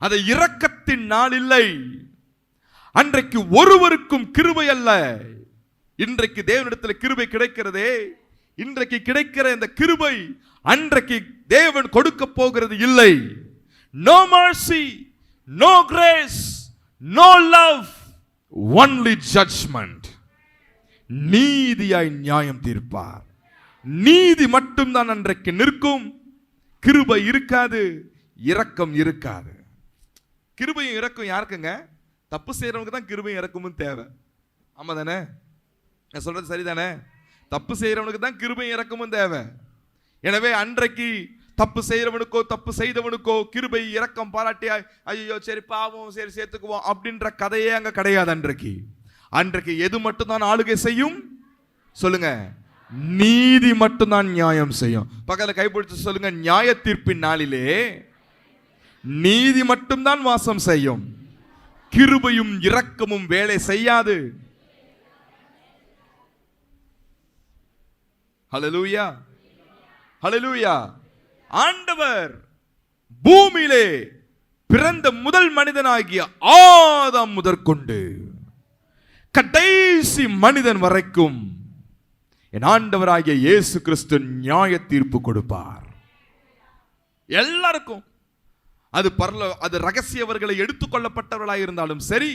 அது இரக்கத்தின் நாள் இல்லை. அன்றைக்கு ஒருவருக்கும் கிருபை அல்ல. இன்றைக்கு தேவனிடத்தில் கிருபை கிடைக்கிறதே, இன்றைக்கு கிடைக்கிற இந்த கிருபை அன்றைக்கு தேவன் கொடுக்க போகிறது இல்லை. No mercy, no grace, no love, only judgment. நீதியாய் நியாயம் தீர்ப்பார். நீதி மட்டும்தான் அன்றைக்கு நிற்கும். கிருபை இருக்காது, இரக்கம் இருக்காது. கிருபையும் இரக்கம் யாருக்குங்க? தப்பு செய்யறவனுக்கு தான் கிருபையும் இரக்கமும் தேவை. ஆமா தானே? நான் சொல்றது சரிதானே? தப்பு செய்யறவனுக்கு தான் கிருபையும் இரக்கமும் தேவை. எனவே அன்றைக்கு தப்பு செய்யறவனுக்கோ தப்பு செய்தவனுக்கோ கிருபை இரக்கம் பாராட்டி ஐயோ சரி பாவம் சரி சேர்த்துக்குவோம் அப்படின்ற கதையே அங்க கிடையாது. அன்றைக்கு எது மட்டும் தான் ஆளுகை செய்யும்? சொல்லுங்க. நீதி மட்டும்தான் நியாயம் செய்யும். பக்கத்துல கைப்பிடிச்சு சொல்லுங்க, நியாய தீர்ப்பின் நாளிலே நீதி மட்டும்தான் வாசம் செய்யும், கிருபையும் இரக்கமும் வேலை செய்யாது. ஹல்லேலூயா, ஹல்லேலூயா. ஆண்டவர் பூமியிலே பிறந்த முதல் மனிதனாகிய ஆதாம் முதற்கொண்டு கடைசி மனிதன் வரைக்கும் என் ஆண்டவராகிய இயேசு கிறிஸ்து நியாய தீர்ப்பு கொடுப்பார் எல்லாருக்கும். அது ரகசியவர்களை எடுத்துக்கொள்ளப்பட்டவர்களாக இருந்தாலும் சரி,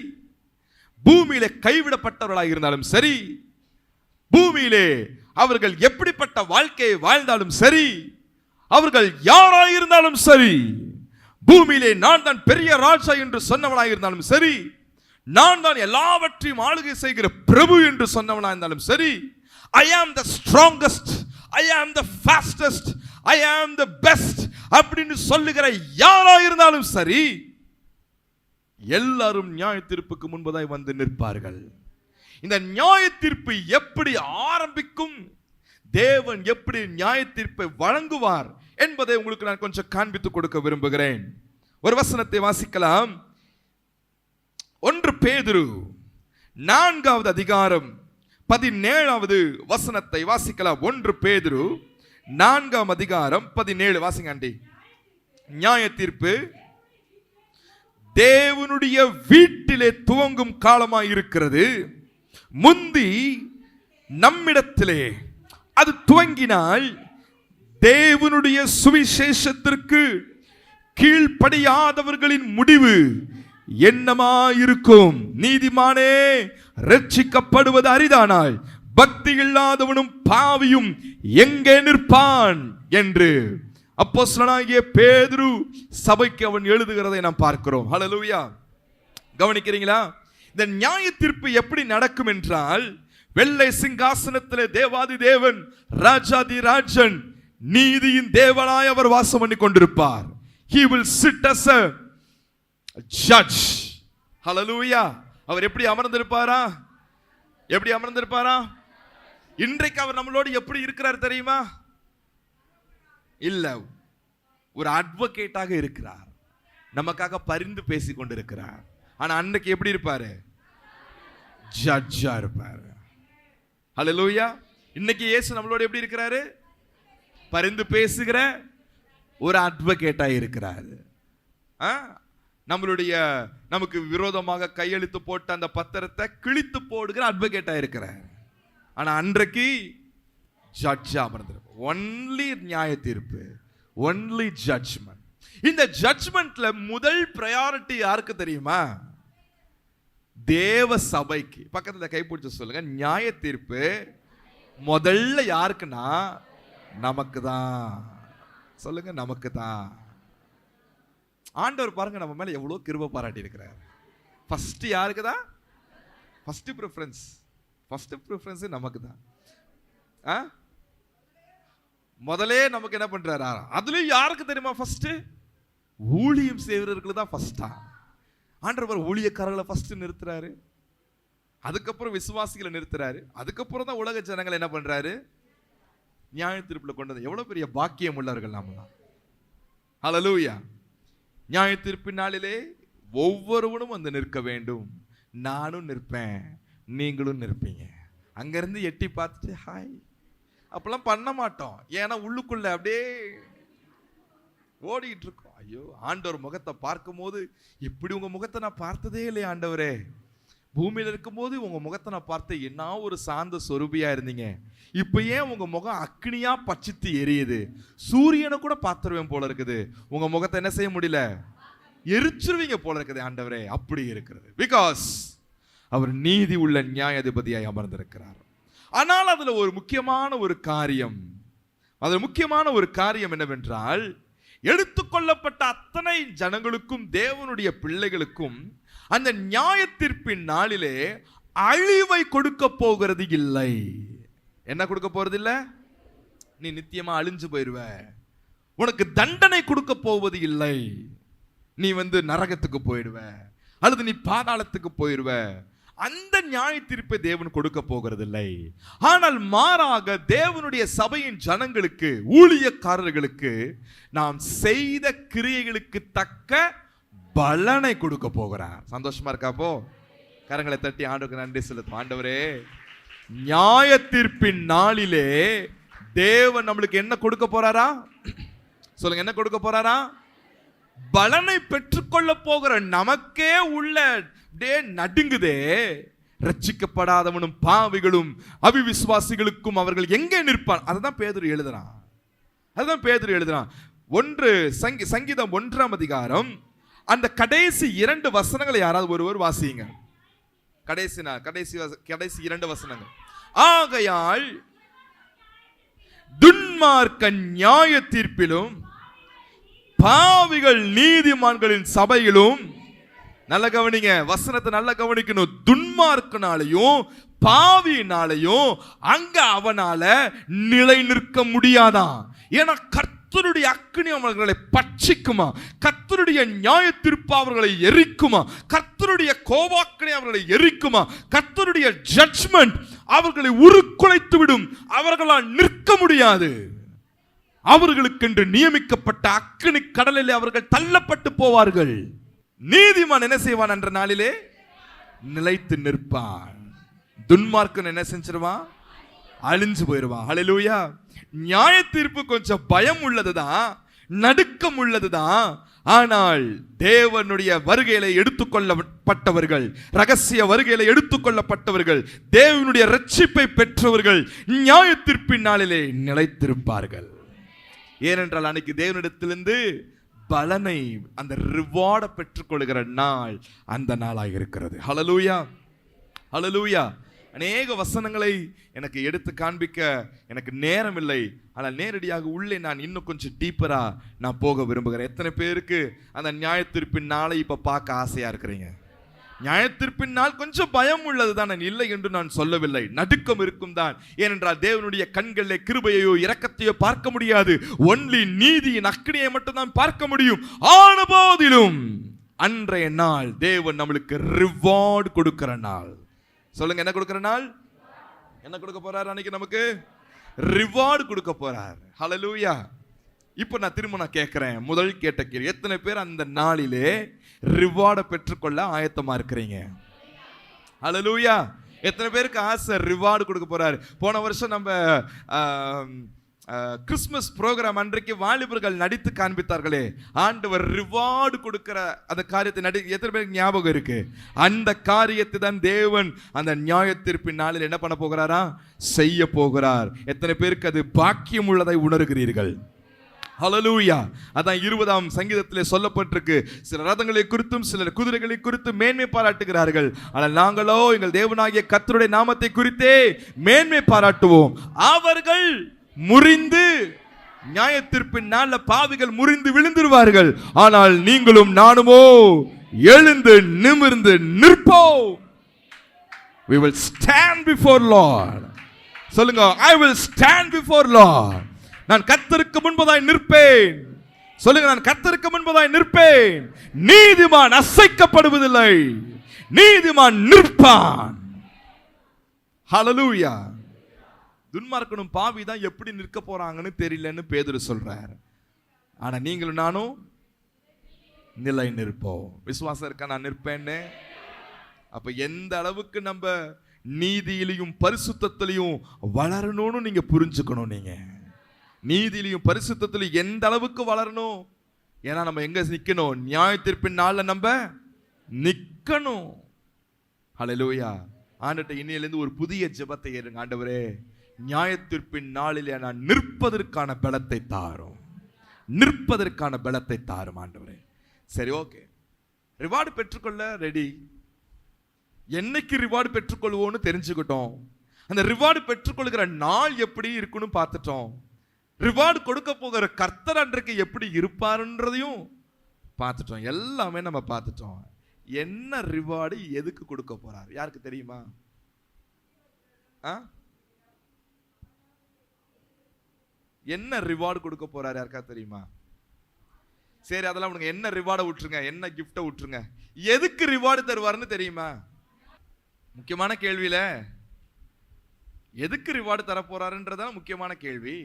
பூமியிலே கைவிடப்பட்டவர்களாக இருந்தாலும் சரி, பூமியிலே அவர்கள் எப்படிப்பட்ட வாழ்க்கையை வாழ்ந்தாலும் சரி, அவர்கள் யாராக இருந்தாலும் சரி, பூமியிலே நான் தான் பெரிய ராஜா என்று சொன்னவனாக இருந்தாலும் சரி, நான் தான் எல்லாவற்றையும் ஆளுகை செய்கிற பிரபு என்று சொன்னவனாக இருந்தாலும் சரி, I am the strongest, I am the fastest, I am the best அப்படின்னு சொல்லுகிற யாரா இருந்தாலும் சரி, எல்லாரும் நியாய தீர்ப்புக்கு முன்பதாய் வந்து நிற்பார்கள். இந்த நியாய தீர்ப்பு எப்படி ஆரம்பிக்கும், தேவன் எப்படி நியாய தீர்ப்பை வழங்குவார் என்பதை உங்களுக்கு நான் கொஞ்சம் காண்பித்து கொடுக்க விரும்புகிறேன். ஒரு வசனத்தை வாசிக்கலாம். 1 பேதுரு 4வது அதிகாரம் 17வது வசனத்தை வாசிக்கலாம். 1 பேதுரு 4ஆம் அதிகாரம் 17. வாசிங்க ஆண்டி. நியாய தீர்ப்பு தேவனுடைய வீட்டிலே துவங்கும் காலமாய் இருக்கிறது. முந்தி நம்மிடத்திலே அது துவங்கினால் தேவனுடைய சுவிசேஷத்திற்கு கீழ்ப்படியாதவர்களின் முடிவு என்னமாயிருக்கும்? நீதிமானே ரட்சிக்கப்படுவது அரிதானால் பக்தி இல்லாதவனும் பாவியும் எங்கே நிற்பான் என்று அப்போஸ்தலனாகிய பேதுரு சபைக்கு அவன் எழுதுகிறதை நாம் பார்க்கிறோம். ஹல்லேலூயா. கவனிக்கிறீங்களா? இந்த நியாய தீர்ப்பு எப்படி நடக்கும் என்றால், வெள்ளை சிங்காசனத்திலே தேவாதி தேவன் ராஜாதி ராஜன் நீதியின் தேவனாய் அவர் வாசம் பண்ணி கொண்டிருப்பார். He will sit as a judge. Hallelujah. அவர் எப்படி அமர்ந்திருப்பாரா? எப்படி அமர்ந்திருப்பாரா? இன்றைக்கு அவர் நம்மளோடு எப்படி இருக்கிறார் தெரியுமா? இல்ல, ஒரு அட்வொகேட்டாக இருக்கிறார், நமக்காக பரிந்து பேசி கொண்டிருக்கிறார். ஆனா அன்னைக்கு எப்படி இருப்பாரு? ஜட்ஜா இருப்பாரு. ஹல்லேலூயா. இன்னைக்கு இயேசு நம்மளோட எப்படி இருக்கிறாரு? பரிந்து பேசுகிற ஒரு அட்வொகேட்டா இருக்கிறாரு. நமக்கு விரோதமாக கையெழுத்து போட்ட அந்த பத்திரத்தை கிழித்து போடுகிற அட்வொகேட்டா இருக்கிறார். ஆனா அன்றைக்கு ஜட்ஜா அமர்ந்திருப்பார். ஒன்லி நியாய தீர்ப்பு, ஒன்லி ஜட்ஜ்மெண்ட். இந்த ஜட்ஜ்மெண்ட்ல முதல் பிரையாரிட்டி யாருக்கு தெரியுமா? தேவ சபைக்கு. பக்கத்துல கைப்பிடிச்சு சொல்லுங்க, நியாய தீர்ப்பு முதல்ல யாருக்குன்னா நமக்கு தான். சொல்லுங்க, நமக்கு தான். ஆண்டவர் பாருங்க நம்ம மேல எவ்வளவு கிருபை பாராட்டி இருக்கிறார். ஃபர்ஸ்ட் யாருக்கு தான்? ஃபர்ஸ்ட் ப்ரிஃபரன்ஸ் நமக்கு தான். முதலே நமக்கு என்ன பண்றாரு? அதுலயும் யாருக்கு தெரியுமா? ஃபர்ஸ்ட் ஊழியம் செய்வர்களுக்கு தான் ஃபர்ஸ்டா. ஆண்டவர் ஊழியக்காரர்களை ஃபர்ஸ்ட் நிறுத்துறாரு, அதுக்கப்புறம் விசுவாசிகளை நிறுத்துறாரு, அதுக்கப்புறம் தான் உலக ஜனங்களை என்ன பண்றாரு? நியாய தீர்ப்புல கொண்டது. எவ்வளவு பெரிய பாக்கியம் உள்ளவர்கள் நாம. ஹல்லேலூயா. நியாய தீர்ப்பின் நாளிலே ஒவ்வொருவனும் வந்து நிற்க வேண்டும். நானும் நிற்பேன், நீங்களும் நிற்பீங்க. அங்கிருந்து எட்டி பார்த்துட்டு ஹாய் அப்பெல்லாம் பண்ண மாட்டோம். ஏன்னா உள்ளுக்குள்ள அப்படியே ஓடிட்டு இருக்கோம். ஐயோ, ஆண்டவர் முகத்தை பார்க்கும் போது, இப்படி உங்க முகத்தை நான் பார்த்ததே இல்லையா ஆண்டவரே. பூமியில இருக்கும் போது உங்க முகத்தை நான் பார்த்து என்ன ஒரு சாந்த சொரூபியா இருந்தீங்க. இப்ப ஏன் உங்க முகம் அக்னியா பச்சித்து எரியுது? சூரியனை கூட பார்த்துருவேன் போல இருக்குது. உங்க முகத்தை என்ன செய்ய முடியல? எரிச்சிருவீங்க போல இருக்குது ஆண்டவரே. அப்படி இருக்கிறது. பிகாஸ் அவர் நீதி உள்ள நியாயாதிபதியாய் அமர்ந்திருக்கிறார். ஆனால் அதுல ஒரு முக்கியமான ஒரு காரியம் என்னவென்றால், எடுத்துக்கொள்ளப்பட்ட அத்தனை ஜனங்களுக்கும் தேவனுடைய பிள்ளைகளுக்கும் அந்த நியாய தீர்ப்பின் நாளிலே அழிவை கொடுக்க போகிறது இல்லை. என்ன கொடுக்க போறது இல்லை? நீ நித்தியமா அழிஞ்சு போயிருவ. உனக்கு தண்டனை கொடுக்க போவது இல்லை. நீ நரகத்துக்கு போயிடுவ, அல்லது நீ பாதாளத்துக்கு போயிடுவ, அந்த நியாய தீர்ப்பை தேவன் கொடுக்க போகிறதில்லை. ஆனால் மாறாக தேவனுடைய சபையின் ஜனங்களுக்கு, ஊழியக்காரர்களுக்கு நாம் செய்த கிரியைகளுக்கு தக்க பலனை கொடுக்க போகிறார். சந்தோஷமா இருக்காப்போ? கரங்களை தட்டி ஆண்டவருக்கு நன்றி செலுத்தும். ஆண்டவரே, நியாய தீர்ப்பின் நாளிலே தேவன் நம்மளுக்கு என்ன கொடுக்க போறாரா? சொல்லுங்க, என்ன கொடுக்க போறாரா? பலனை பெற்றுக்கொள்ள போகிற நமக்கே உள்ள நடுங்குதே. ரட்சிக்கப்படாதவனும் பாவிகளும் அவிவிசுவாசிகளுக்கும் அவர்கள் எங்கே நிற்பான்? அதுதான் பேதுரு எழுதுறான். அதுதான் பேதுரு எழுதுறான். சங்கீதம் 1ஆம் அதிகாரம் அந்த கடைசி 2 வசனங்களை யாராவது ஒருவர் வாசியுங்க. கடைசி 2 வசனங்கள். ஆகையால் துன்மார்க்க நியாய தீர்ப்பிலும் பாவிகள் நீதிமான்களின் சபையிலும், நல்ல கவனிங்க, வசனத்தை நல்லா கவனிக்கணும், துன்மார்க்கனாலையும் பாவியினாலையும் அங்க அவனால நிலை நிற்க முடியாதான். ஏன்னா கர்த்தருடைய அக்கினி அவர்களை பட்சிக்குமா, கர்த்தருடைய நியாய தீர்ப்பு அவர்களை எரிக்குமா, கர்த்தருடைய கோபாக்கினி அவர்களை எரிக்குமா, கர்த்தருடைய ஜட்ஜ்மெண்ட் அவர்களை உருக்குலைத்து விடும். அவர்களால் நிற்க முடியாது. அவர்களுக்கென்று நியமிக்கப்பட்ட அக்கினி கடலிலே அவர்கள் தள்ளப்பட்டு போவார்கள். நீதிமான் என்ன செய்வான்? என்ற நாளிலே நிலைத்து நிற்பான். துன்மார்க்கன் என்ன செஞ்சிருவான்? அழிஞ்சு போயிடுவான். ஹல்லேலூயா. நியாய தீர்ப்பு கொஞ்சம் பயம் உள்ளதுதான், நடுக்கம் உள்ளதுதான். ஆனால் தேவனுடைய வருகையில எடுத்துக்கொள்ளப்பட்டவர்கள், ரகசிய வருகையில எடுத்துக்கொள்ளப்பட்டவர்கள், தேவனுடைய ரட்சிப்பை பெற்றவர்கள் நியாய தீர்ப்பின் நாளிலே நிலைத்திருப்பார்கள். ஏனென்றால் அன்னைக்கு தேவனிடத்திலிருந்து பலனை, அந்த ரிவார்டை பெற்றுக்கொள்கிற நாள் அந்த நாளாக இருக்கிறது. ஹல்லேலூயா, ஹல்லேலூயா. அநேக வசனங்களை எனக்கு எடுத்து காண்பிக்க எனக்கு நேரம் இல்லை. ஆனால் நேரடியாக உள்ளே நான் இன்னும் கொஞ்சம் டீப்பரா நான் போக விரும்புகிறேன். எத்தனை பேருக்கு அந்த நியாய தீர்ப்பின் நாளை இப்ப பார்க்க ஆசையா இருக்கிறீங்க? நியாய தீர்ப்பின் நாள் கொஞ்சம் பயம் உள்ளது தான், நான் இல்லை என்று நான் சொல்லவில்லை. நடுக்கம் இருக்கும் தான். ஏனென்றால் தேவனுடைய கண்களிலே கிருபையோ இரக்கத்தையோ பார்க்க முடியாது. ஒன்லி நீதியின் அக்கினியை மட்டும் தான் பார்க்க முடியும். ஆன போதிலும் அன்றைய நாள் தேவன் நம்மளுக்கு ரிவார்டு கொடுக்கிற நாள். சொல்லுங்க, என்ன கொடுக்கிற நாள்? என்ன கொடுக்க போறார்? அன்னைக்கு நமக்கு ரிவார்டு கொடுக்க போறார். ஹல்லேலூயா. இப்போ நான் திரும்ப கேட்கிறேன், முதல் கேட்ட கேள்வி, எத்தனை பேர் அந்த நாளிலே ரிவார்டை பெற்றுக்கொள்ள ஆயத்தமா இருக்கிறீங்க? ஹல்லேலூயா. எத்தனை பேருக்கு ஆசை ரிவார்டு கொடுக்க போறாரு? போன வருஷம் நம்ம கிறிஸ்துமஸ் ப்ரோக்ராம் அன்றைக்கு வாலிபர்கள் நடித்து காண்பித்தார்களே, ஆண்டவர் ரிவார்டு கொடுக்கிற அந்த காரியத்தை எத்தனை பேருக்கு ஞாபகம் இருக்கு? அந்த காரியத்தை தான் தேவன் அந்த நியாய தீர்ப்பின் நாளில் என்ன பண்ண போகிறாரா? செய்ய போகிறார். எத்தனை பேருக்கு அது பாக்கியம் உள்ளதை உணர்கிறீர்கள்? ஹல்லேலூயா. அதான் 20ஆம் சங்கீதத்திலே சொல்லப்பட்டிருக்கு, சில ரதங்களை குறித்தும் சிலர் குதிரைகளை குறித்து மேன்மை பாராட்டுகிறார்கள், ஆனால் நாங்களோ எங்கள் தேவனாகிய கர்த்தருடைய நாமத்தை குறித்தே மேன்மை பாராட்டுவோம். அவர்கள் முறிந்து, நியாய தீர்ப்பின் நாள்ல பாவிகள் முறிந்து விழுந்துருவார்கள், ஆனால் நீங்களும் நானுமோ எழுந்து நிமிர்ந்து நிற்போம். We will stand before Lord. சொல்லுங்க, I will stand before Lord. நான் கர்த்தருக்கு முன்பதாய் நிற்பேன். சொல்லுங்க, நான் கர்த்தருக்கு முன்பதாய் நிற்பேன். நீதிமான் அசைக்கப்படுவதில்லை, நீதிமான் நிற்பான். ஹல்லேலூயா. துன்மார்க்கனும் பாவி தான் எப்படி நிற்க போறாங்கன்னு தெரியலன்னு பேதுரு சொல்றார். ஆனா நீங்களும் நானும் நிலை நிற்போம். விசுவாசம் இருக்கா? நான் நிற்பேன்னு. அப்ப எந்த அளவுக்கு நம்ம நீதியிலையும் பரிசுத்தத்திலையும் வளரணும்னு நீங்க புரிஞ்சுக்கணும். நீங்க நீதியிலையும் பரிசுத்தத்திலையும் எந்த அளவுக்கு வளரணும்? ஏன்னா நம்ம எங்க நிக்கணும்? நியாய தீர்ப்பின் நாள்ல நம்ம நிக்கணும். ஹல்லேலூயா. ஆண்டவரே, இன்னையிலிருந்து ஒரு புதிய ஜெபத்தை ஏறுங்க. ஆண்டவரே, நியாய தீர்ப்பின் நாளிலே நான் நிற்பதற்கான பலத்தை தாரும், நிற்பதற்கான பலத்தை தாரும் ஆண்டவரே. சரி, ஓகே, ரிவார்டு பெற்றுக்கொள்ள ரெடி. என்னைக்கு ரிவார்டு பெற்றுக்கொள்வோன்னு தெரிஞ்சுக்கிட்டோம். அந்த ரிவார்டு பெற்றுக்கொள்கிற நாள் எப்படி இருக்குன்னு பார்த்துட்டோம். ரிவார்டு கொடுக்க போகிற கர்த்தர் அன்றைக்கு எப்படி இருப்பாருன்றதையும் பார்த்துட்டோம். எல்லாமே நம்ம பார்த்துட்டோம். என்ன ரிவார்டு எதுக்கு கொடுக்க போறார் யாருக்கு தெரியுமா? என்ன ரிவார்டு கொடுக்க போறாரு யாருக்கா தெரியுமா? சரி, அதெல்லாம் உனக்கு என்ன ரிவார்டை விட்டுருங்க, என்ன கிஃப்டை விட்டுருங்க. எதுக்கு ரிவார்டு தருவாருன்னு தெரியுமா? முக்கியமான கேள்வியில எதுக்கு ரிவார்டு தர போறாருன்றதான் முக்கியமான கேள்வி.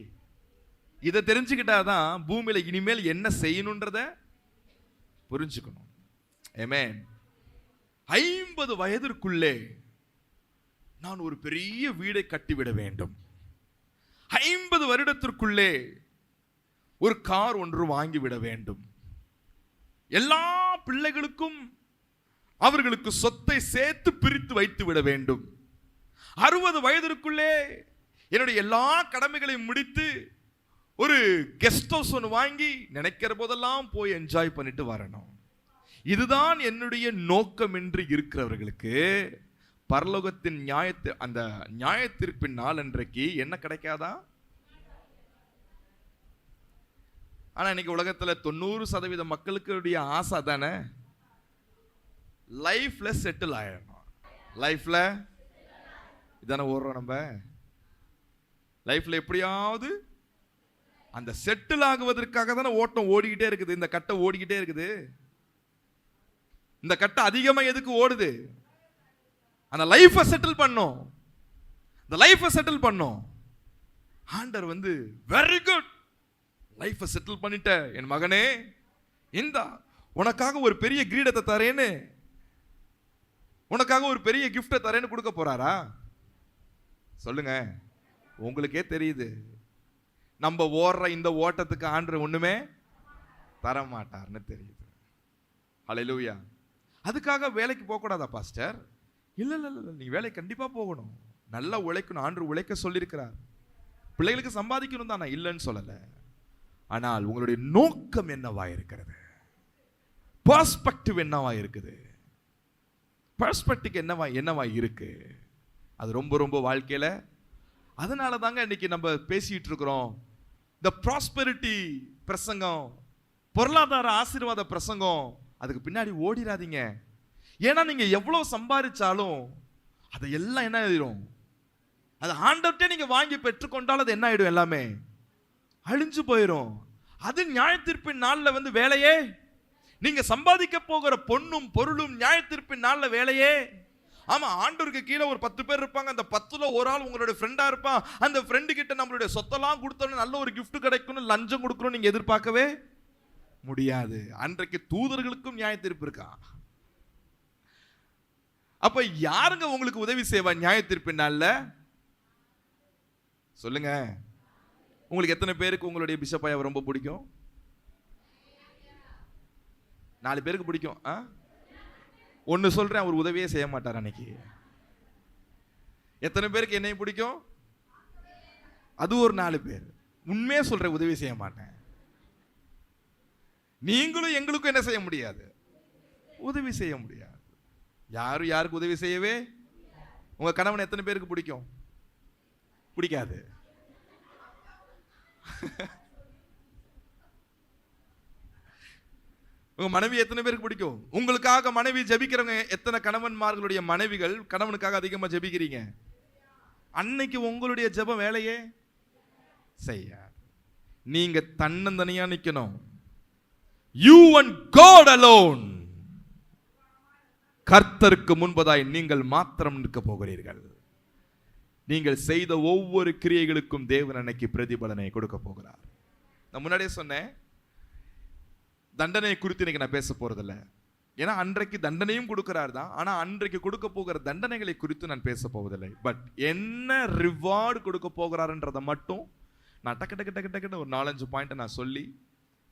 இதை தெரிஞ்சுக்கிட்டாதான் பூமியில இனிமேல் என்ன செய்யணும்ன்றத புரிஞ்சுக்கணும். ஆமென். 50 வயதிற்குள்ளே நான் ஒரு பெரிய வீடை கட்டிவிட வேண்டும். 50 வருடத்திற்குள்ளே ஒரு கார் ஒன்று வாங்கிவிட வேண்டும். எல்லா பிள்ளைகளுக்கும் அவர்களுக்கு சொத்தை சேர்த்து பிரித்து வைத்து விட வேண்டும். 60 வயதிற்குள்ளே என்னுடைய எல்லா கடமைகளையும் முடித்து ஒரு கெஸ்ட் ஹவுஸ் ஒன்று வாங்கி நினைக்கிற போதெல்லாம் போய் என்ஜாய் பண்ணிட்டு வரணும். இதுதான் என்னுடைய நோக்கம் என்று இருக்கிறவர்களுக்கு பரலோகத்தின் அந்த நியாயத்தீர்ப்பின் நாள் அன்றைக்கு என்ன கிடைக்காதா? ஆனா இன்னைக்கு உலகத்துல 90% மக்களுக்கு ஆசை தானே லைஃப்ல செட்டில் ஆயிடணும். லைஃப்ல இதானே ஓடுறோம் நம்ம. லைஃப்ல எப்படியாவது அந்த செட்டில் ஆகுவதற்காக தானே ஓட்டம் ஓடிக்கிட்டே இருக்குது. இந்த கட்டை ஓடிக்கிட்டே இருக்குது. இந்த கட்டை அதிகமா எதுக்கு ஓடுது? அந்த லைஃபை செட்டில் பண்ணோம். இந்த லைஃபை செட்டில் பண்ணோம். ஆண்டவர் வந்து வெரி குட், லைஃபை செட்டில் பண்ணிட்ட என் மகனே, இந்த உனக்காக ஒரு பெரிய கிரீடத்தை தரேன்னு, உனக்காக ஒரு பெரிய கிஃப்டை தரேன்னு கொடுக்க போறாரா? சொல்லுங்க. உங்களுக்கே தெரியுது நம்ம ஓடுற இந்த ஓட்டத்துக்கு ஆண்டவர் ஒண்ணுமே தர மாட்டார்னு தெரியுது. ஹல்லேலூயா. அதுக்காக வேலைக்கு போக கூடாதா பாஸ்டர்? இல்ல இல்ல இல்ல, நீ வேலைக்கு கண்டிப்பா போகணும். நல்லா உழைக்கணும். ஆண்டவர் உழைக்க சொல்லியிருக்கிறார். பிள்ளைகளுக்கு சம்பாதிக்கணும் தான், நான் இல்லைன்னு சொல்லல. ஆனால் உங்களுடைய நோக்கம் என்னவா இருக்கிறது? பெர்ஸ்பெக்டிவ் என்னவா இருக்குது? பெர்ஸ்பெக்டிவ் என்னவா இருக்கு? அது ரொம்ப ரொம்ப வாழ்க்கையில. அதனால தாங்க இன்னைக்கு நம்ம பேசிட்டு இருக்கிறோம். இந்த ப்ராஸ்பெரிட்டி பிரசங்கம், பொருளாதார ஆசீர்வாத பிரசங்கம், அதுக்கு பின்னாடி ஓடிராதீங்க. ஏன்னா நீங்க எவ்வளவு சம்பாதிச்சாலும் அதையெல்லாம் என்ன ஆயிடும்? அது ஆண்டவர்கிட்ட நீங்க வாங்கி பெற்றுக்கொண்டால் அது என்ன ஆயிடும்? எல்லாமே அழிஞ்சு போயிடும். அது நியாயத்தீர்ப்பின் நாள்ல வந்து வேலையே. நீங்க சம்பாதிக்க போகிற பொண்ணும் பொருளும் நியாயத்தீர்ப்பின் நாள்ல வேலையே. ஆமா, ஆண்டவருக்கு கீழே ஒரு 10 பேர் இருப்பாங்க. அந்த 10ல ஒரு ஆள் உங்களுடைய ஃப்ரெண்டா இருப்பான். அந்த ஃப்ரெண்டு கிட்ட நம்மளுடைய சொத்தெல்லாம் கொடுத்தோன்னு நல்ல ஒரு கிஃப்ட் கிடைக்கணும், லஞ்சம் கொடுக்கணும் நீங்க எதிர்பார்க்கவே முடியாது. அன்றைக்கு தூதர்களுக்கும் நியாயத்தீர்ப்பு இருக்கா? அப்ப யாருங்க உங்களுக்கு உதவி செய்வா நியாயத்தீர்ப்பின் நாள்ல? சொல்லுங்க. உங்களுக்கு எத்தனை பேருக்கு உங்களுடைய பிஷப் ஐயா ரொம்ப பிடிக்கும்? 4 பேருக்கு பிடிக்கும். ஒன்னு சொல்றேன், அவர் உதவியே செய்ய மாட்டார் அன்னைக்கு. எத்தனை பேருக்கு என்னை பிடிக்கும்? அது ஒரு 4 பேர். உண்மையே சொல்றேன், உதவி செய்ய மாட்டேன். நீங்களும் எங்களுக்கும் என்ன செய்ய முடியாது? உதவி செய்ய முடியாது. யாரும் யாருக்கு உதவி செய்யவே. உங்க கணவன் எத்தனை பேருக்கு பிடிக்கும்? பிடிக்காது. உங்க மனைவி எத்தனை பேருக்கு பிடிக்கும்? உங்களுக்காக மனைவி ஜெபிக்கிறவங்க எத்தனை கணவன்மார்களுடைய மனைவிகள் கணவனுக்காக அதிகமா ஜெபிக்கிறீங்க? அன்னைக்கு உங்களுடைய ஜெபம் வேலையே செய்ய. நீங்க தன்னந்தனியா நிக்கணும். You and God alone. கர்த்தருக்கு முன்பதாய் நீங்கள் மாத்திரம் நிற்க போகிறீர்கள். நீங்கள் செய்த ஒவ்வொரு கிரியைகளுக்கும் தேவன் அன்னைக்கு பிரதிபலனை கொடுக்க போகிறார். நான் முன்னாடியே சொன்னேன், தண்டனை குறித்து இன்னைக்கு நான் பேச போறதில்ல. ஏன்னா அன்றைக்கு தண்டனையும் கொடுக்கிறார் தான். ஆனா அன்றைக்கு கொடுக்க போகிற தண்டனைகளை குறித்து நான் பேச போவதில்லை. பட் என்ன ரிவார்டு கொடுக்க போகிறாருன்றதை மட்டும் நான் டக்கு டக்கு டக்கு டக்குன்னு ஒரு 4-5 பாயிண்ட் நான் சொல்லி,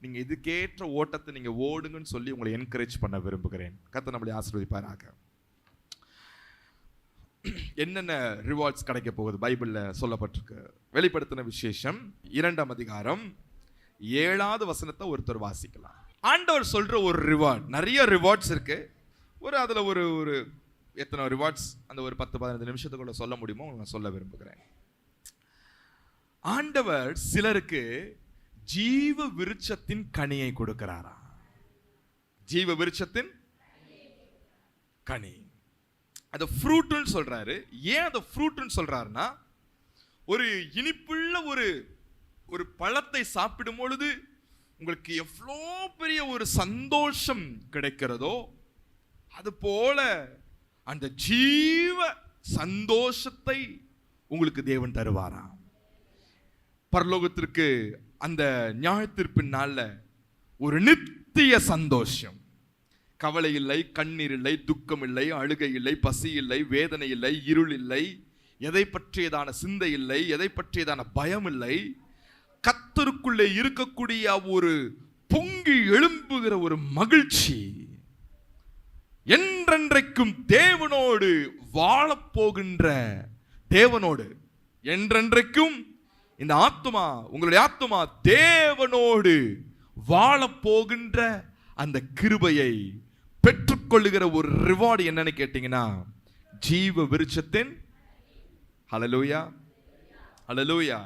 நீங்க இதுக்கேற்ற ஓட்டத்தை நீங்க ஓடுங்கன்னு சொல்லி உங்களை என்கரேஜ் பண்ண விரும்புகிறேன். கர்த்தர் நம்மளை ஆசீர்வதிப்பாராக. என்னென்ன ரிவார்ட்ஸ் கிடைக்க போகுது பைபிள்ல சொல்லப்பட்டிருக்கு. வெளிப்படுத்தின விசேஷம் 2ஆம் அதிகாரம் 7வது வசனத்தை ஒருத்தர் வாசிக்கலாம். ஆண்டவர் சொல்ற ஒரு ரிவார்ட், நிறைய ரிவார்ட்ஸ் இருக்கு. அதுல ஒரு எத்தனை ரிவார்ட்ஸ் அந்த ஒரு 10-15 நிமிஷத்துக்குள்ள சொல்ல முடியுமோ நான் சொல்ல விரும்புகிறேன். ஆண்டவர் சிலருக்கு ஜீவ விருட்சத்தின் கனியை கொடுக்கிறாரா? ஜீவ விருட்சத்தின் கனி, அந்த ஃப்ரூட்னு சொல்றாரு. ஏன் அந்த ஃப்ரூட்னு சொல்றாருன்னா, ஒரு இனிப்புள்ள ஒரு பழத்தை சாப்பிடும் பொழுது உங்களுக்கு எவ்வளோ பெரிய ஒரு சந்தோஷம் கிடைக்கிறதோ, அது போல அந்த ஜீவ சந்தோஷத்தை உங்களுக்கு தேவன் தருவாராம். பரலோகத்திற்கு அந்த நியாயத்தீர்ப்பின் நாள்ல ஒரு நித்திய சந்தோஷம். கவலை இல்லை, கண்ணீர் இல்லை, துக்கம் இல்லை, அழுகை இல்லை, பசி இல்லை, வேதனை இல்லை, இருள் இல்லை, எதை பற்றியதான சிந்தை இல்லை, எதை பற்றியதான பயம் இல்லை. கர்த்தருக்குள்ளே இருக்கக்கூடிய ஒரு பொங்கி எழும்புகிற ஒரு மகிழ்ச்சி, என்றென்றைக்கும் தேவனோடு வாழப்போகின்ற தேவனோடு என்றென்றைக்கும் இந்த ஆத்துமா, உங்களுடைய ஆத்துமா தேவனோடு வாழப்போகின்ற அந்த கிருபையை பெற்றுக்கொள்ளுகிற ஒரு ரிவார்டு என்னன்னு கேட்டீங்கன்னா, ஜீவ விருட்சத்தின் ஹல்லேலூயா, ஹல்லேலூயா,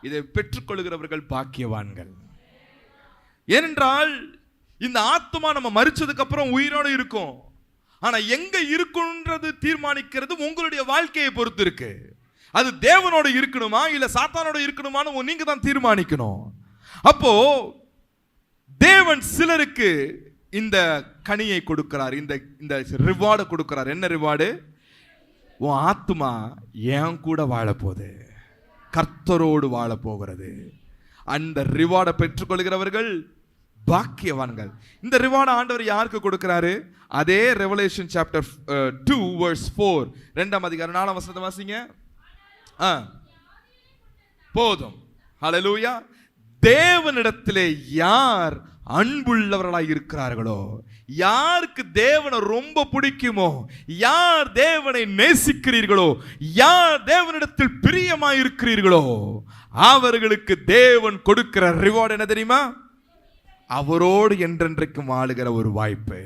இதை பெற்றுக்கொள்ளுகிறவர்கள் பாக்கியவான்கள். ஏனென்றால் இந்த ஆத்துமா நம்ம மரிச்சதுக்கு அப்புறம் உயிரோடு இருக்கும். ஆனா எங்க இருக்குன்றது தீர்மானிக்கிறது உங்களுடைய வாழ்க்கையை பொறுத்து இருக்கு. அது தேவனோடு இருக்கணுமா இல்ல சாத்தானோடு இருக்கணுமான்னு நீங்க தான் தீர்மானிக்கணும். அப்போ தேவன் சிலருக்கு இந்த கனியை கொடுக்கிறார், இந்த ரிவார்டை கொடுக்கிறார். என்ன ரிவார்டு? உன் ஆத்துமா ஏன் கூட வாழ போகுது, கர்த்தரோடு வாழ போகிறது. அந்த ரிவார்டை பெற்றுக்கொள்கிறவர்கள் பாக்கியவான்கள். இந்த ரிவார்டு ஆண்டவர் யாருக்கு கொடுக்கிறாரு? அதே ரெவலேஷன் சாப்டர் 2 verse 4, 2ஆம் அதிகாரம் 4ஆம் வசனத்தை வாசிங்க. போதும். ஹல்லேலூயா. தேவனிடத்திலே யார் அன்புள்ளவர்களாய் இருக்கிறார்களோ, யாருக்கு தேவனை ரொம்ப பிடிக்குமோ, யார் தேவனை நேசிக்கிறீர்களோ, யார் தேவனிடத்தில் பிரியமாய் இருக்கிறீர்களோ, அவர்களுக்கு தேவன் கொடுக்கிற ரிவார்டு என்ன தெரியுமா? அவரோடு என்றென்றைக்கும் வாழுகிற ஒரு வாய்ப்பு.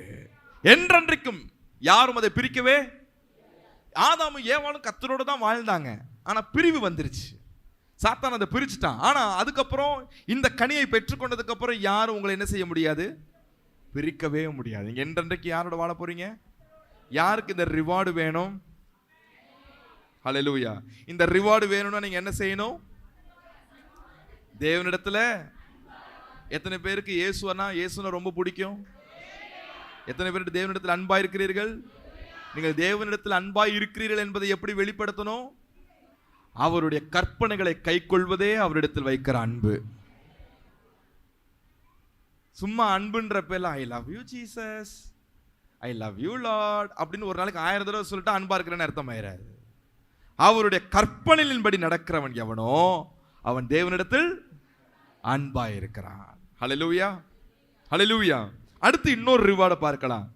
என்றென்றைக்கும் யாரும் அதை பிரிக்கவே. ஆதாமும் ஏவாளும் கர்த்தரோடு தான் வாழ்ந்தாங்க. ஆனா பிரிவு வந்துருச்சு, சாத்தான் அதை பிரிச்சுட்டான். ஆனா அதுக்கப்புறம் இந்த கனியை பெற்றுக்கொண்டதுக்கு அப்புறம் யாரும் உங்களை என்ன செய்ய முடியாது, பிரிக்கவே முடியாது. நீங்க என்றென்றைக்கு யாரோட வாழ போறீங்க? யாருக்கு இந்த ரிவார்டு வேணும்? ஹல்லேலூயா. இந்த ரிவார்டு வேணும்னா நீங்க என்ன செய்யணும்? தேவனிடத்துல. எத்தனை பேருக்கு இயேசுனா ரொம்ப பிடிக்கும்? எத்தனை பேருக்கு தேவனிடத்தில் அன்பாய் இருக்கிறீர்கள்? நீங்கள் தேவனிடத்தில் அன்பாய் இருக்கிறீர்கள் என்பதை எப்படி வெளிப்படுத்தணும்? அவருடைய கற்பனைகளை கைக்கொள்வதே அவரிடத்தில் வைக்கிற அன்பு. சும்மா அன்புன்ற பேர்ல I love you Jesus, I love you Lord அப்படின்னு ஒரு நாளைக்கு 1000 தடவை சொல்லிட்டு அன்பா இருக்கிறேன்னு அர்த்தம் ஆயிராது. அவருடைய கற்பனையின்படி நடக்கிறவன் எவனோ அவன் தேவனிடத்தில் அன்பாய் இருக்கிறான். ஹல்லேலூயா, ஹல்லேலூயா. அடுத்து இன்னொரு ரிவார்டை பார்க்கலாம்.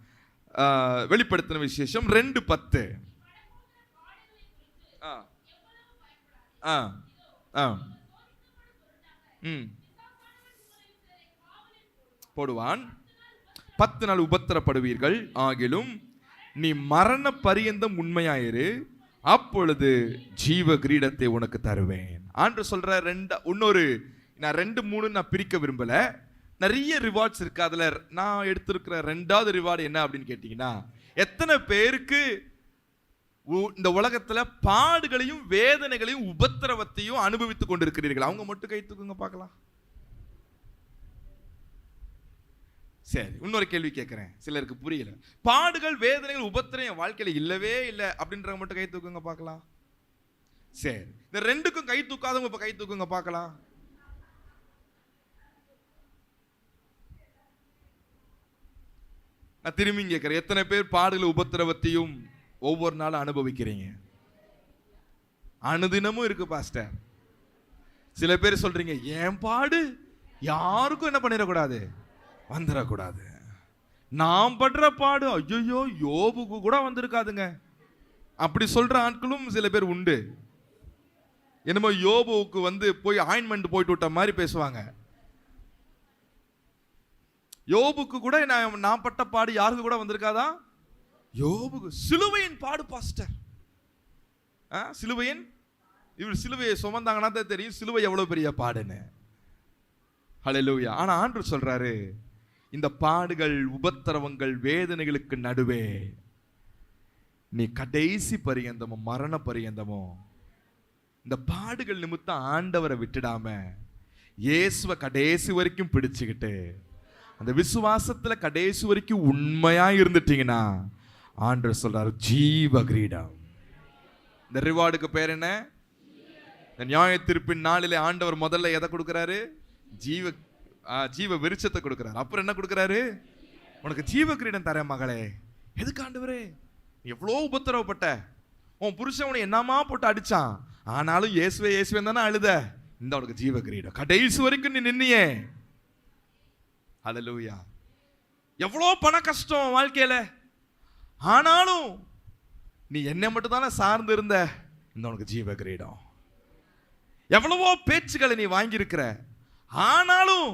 வெளிப்படுத்தின விசேஷம் 2:10. போடுவான். 10 நாள் உபத்திரப்படுவீர்கள், ஆகிலும் நீ மரண பரியந்தம் உண்மையாயிரு, அப்பொழுது ஜீவ கிரீடத்தை உனக்கு தருவேன். ஆண்டவர் சொல்ற இன்னொரு, நான் 2, 3 நான் பிரிக்க விரும்பல. நிறைய ரிவார்ட்ஸ் இருக்கு. அதுல நான் எடுத்திருக்கிற 2வது ரிவார்டு என்ன அப்படின்னு கேட்டீங்கன்னா, எத்தனை பேருக்கு இந்த உலகத்துல பாடுகளையும் வேதனைகளையும் உபத்திரவத்தையும் அனுபவித்துக் கொண்டிருக்கிறீர்கள்? அவங்க மட்டும் கை தூக்குங்க பார்க்கலாம். சரி, இன்னொரு கேள்வி கேட்கிறேன், சிலருக்கு புரியல. பாடுகள் வேதனைகள் உபத்திரம் என் வாழ்க்கையில இல்லவே இல்லை அப்படின்றவங்க மட்டும் கை தூக்குங்க பார்க்கலாம். சரி, இந்த 2க்கும் கை தூக்காதவங்க இப்ப கை தூக்குங்க பார்க்கலாம். நான் திரும்பி கேட்கிறேன், எத்தனை பேர் பாடுகள் உபத்திரவத்தையும் ஒவ்வொரு நாளும் அனுபவிக்கிறீங்க? அனுதினமும் இருக்கு பாஸ்டர். சில பேர் சொல்றீங்க, ஏன் பாடு யாருக்கும் என்ன பண்ணிடக்கூடாது, வந்துடக்கூடாது. நாம் படுற பாடு ஐயோ யோபுக்கு கூட வந்திருக்காதுங்க அப்படி சொல்ற ஆட்களும் சில பேர் உண்டு. என்னமோ யோபுக்கு போய் ஆயின்மெண்ட் போயிட்டு விட்ட மாதிரி பேசுவாங்க. யோபுக்கு கூட நான் பட்ட பாடு யாருக்கு கூட வந்திருக்காதா? யோபுக்கு சிலுவையின் பாடு பாஸ்டர். சிலுவையின், இவர் சிலுவையை சுமந்தாங்கன்னா தான் தெரியும் சிலுவை எவ்வளவு பெரிய பாடுன்னு. ஹல்லேலூயா. ஆனா ஆண்டவர் சொல்றாரு, இந்த பாடுகள் உபத்திரவங்கள் வேதனைகளுக்கு நடுவே நீ கடைசி பரியந்தமோ மரண பரியந்தமோ இந்த பாடுகள் நிமித்தம் ஆண்டவரை விட்டுடாம இயேசுவை கடைசி வரைக்கும் பிடிச்சுக்கிட்டு அந்த விசுவாசத்துல கடைசி வரைக்கும் உண்மையா இருந்துட்டீங்கன்னா ஆண்டவர் சொல்றாரு ஜீவ கிரீடம். இந்த ரிவார்டுக்கு பேர் என்ன? இந்த நியாய தீர்ப்பின் நாளிலே ஆண்டவர் முதல்ல எதை கொடுக்கிறாரு? ஜீவ விருட்சத்தை கொடுக்கிறாரு. அப்புறம் என்ன கொடுக்கிறாரு? உனக்கு ஜீவ கிரீடம் தரேன் மகளே. எதுக்கு ஆண்டவரே? எவ்வளோ உபத்திரவப்பட்ட, உன் புருஷன் உன்னை என்னமா போட்டு அடிச்சான், ஆனாலும் இயேசுவே இயேசுவே தானே அழுத. இந்த உனக்கு ஜீவ கிரீடம், கடைசி வரைக்கும் நீ நின்னியே. ஹல்லேலூயா. எவ்வளோ பண கஷ்டம் வாழ்க்கையில, ஆனாலும் நீ என்னை மட்டும் தானே சார்ந்து இருந்த. இந்த உனக்கு ஜீவ கிரீடம். எவ்வளவோ பேச்சுக்களை நீ வாங்கியிருக்கிற, ஆனாலும்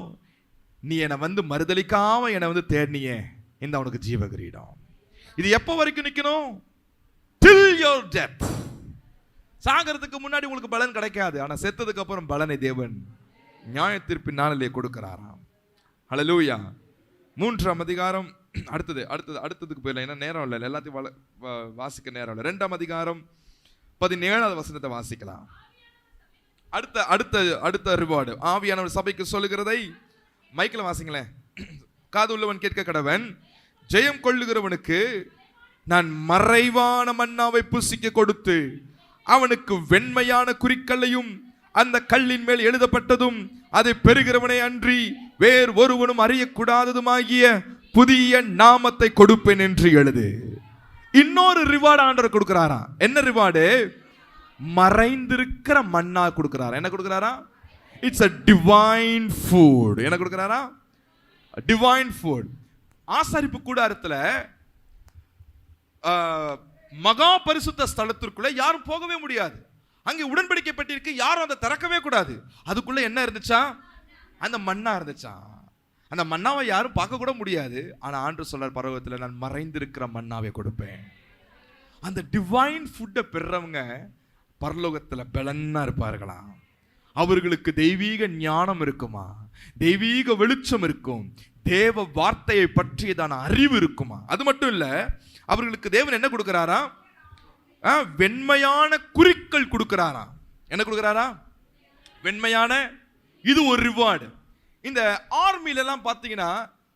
நீ என்னை வந்து மறுதலிக்காம என்னை வந்து தேடினியே. இந்த உனக்கு ஜீவ கிரீடம். இது எப்போ வரைக்கும் நிக்கணும்? till your death. சாகறதுக்கு முன்னாடி உங்களுக்கு பலன் கிடைக்காது, ஆனா செத்ததுக்கு அப்புறம் பலனை தேவன் நியாய தீர்ப்பின் நாளிலே கொடுக்கிறாராம். ஹல்லேலூயா. 3ஆம் அதிகாரம் அடுத்ததுக்கு போயிடலாம், ஏன்னா நேரம் இல்லை, எல்லாத்தையும் வாசிக்க நேரம் இல்லை. 2ஆம் அதிகாரம் 17வது வசனத்தை வாசிக்கலாம். அடுத்த ரிவார்டு ஆவியானவர் சபைக்கு சொல்லுகிறதை மைக்கில் வாசிங்களேன். காது உள்ளவன் கேட்க கடவன். ஜெயம் கொள்ளுகிறவனுக்கு நான் மறைவான மன்னாவை புசிக்க கொடுத்து அவனுக்கு வெண்மையான குறிக்கல்லையும் அந்த கல்லின் மேல் எழுதப்பட்டதும் அதை பெறுகிறவனை அன்றி வேறு ஒருவனும் அறியக்கூடாததுமாகிய புதிய நாமத்தை கொடுப்பேன் என்று எழுது. இன்னொரு ரிவார்டு ஆண்டவர் கொடுக்கிறாராம். என்ன ரிவார்டு? மறைந்திருக்கிற மன்னா கொடுக்கிறாரா. என்ன கொடுக்கிறாரா? It's a divine food. என்ன கொடுக்கிறாரா? Divine food. ஆசாரிப்பு கூடாரத்துல மகா பரிசுத்த ஸ்தலத்திற்குள்ள யாரும் போகவே முடியாது. அங்கே உடன்படிக்கை பெட்டிருக்கு, யாரும் அதை திறக்கவே கூடாது. அதுக்குள்ள என்ன இருந்துச்சா? அந்த மன்னா இருந்துச்சா. அந்த மன்னாவை யாரும் பார்க்க கூட முடியாது. ஆனா ஆண்டவர் சொல்றார் பரலோகத்துல, நான் மறைந்திருக்கிற மன்னாவை கொடுப்பேன். அந்த டிவைன் ஃபுட்டை பெறவங்க பரலோகத்துல பலன்னா இருப்பார்களாம். அவர்களுக்கு தெய்வீக ஞானம் இருக்குமா, தெய்வீக வெளிச்சம் இருக்கும், தேவ வார்த்தையை பற்றியதான அறிவு இருக்குமா. அது மட்டும் இல்ல, அவர்களுக்கு தேவன் என்ன கொடுக்கிறாரா? வெண்மையான குறிக்கல் கொடுக்கிறாரா. என்ன கொடுக்கிறாரா? வெண்மையான. இது ஒரு ரிவார்டு. இந்த ஆர்மில எல்லாம் பாத்தீங்கன்னா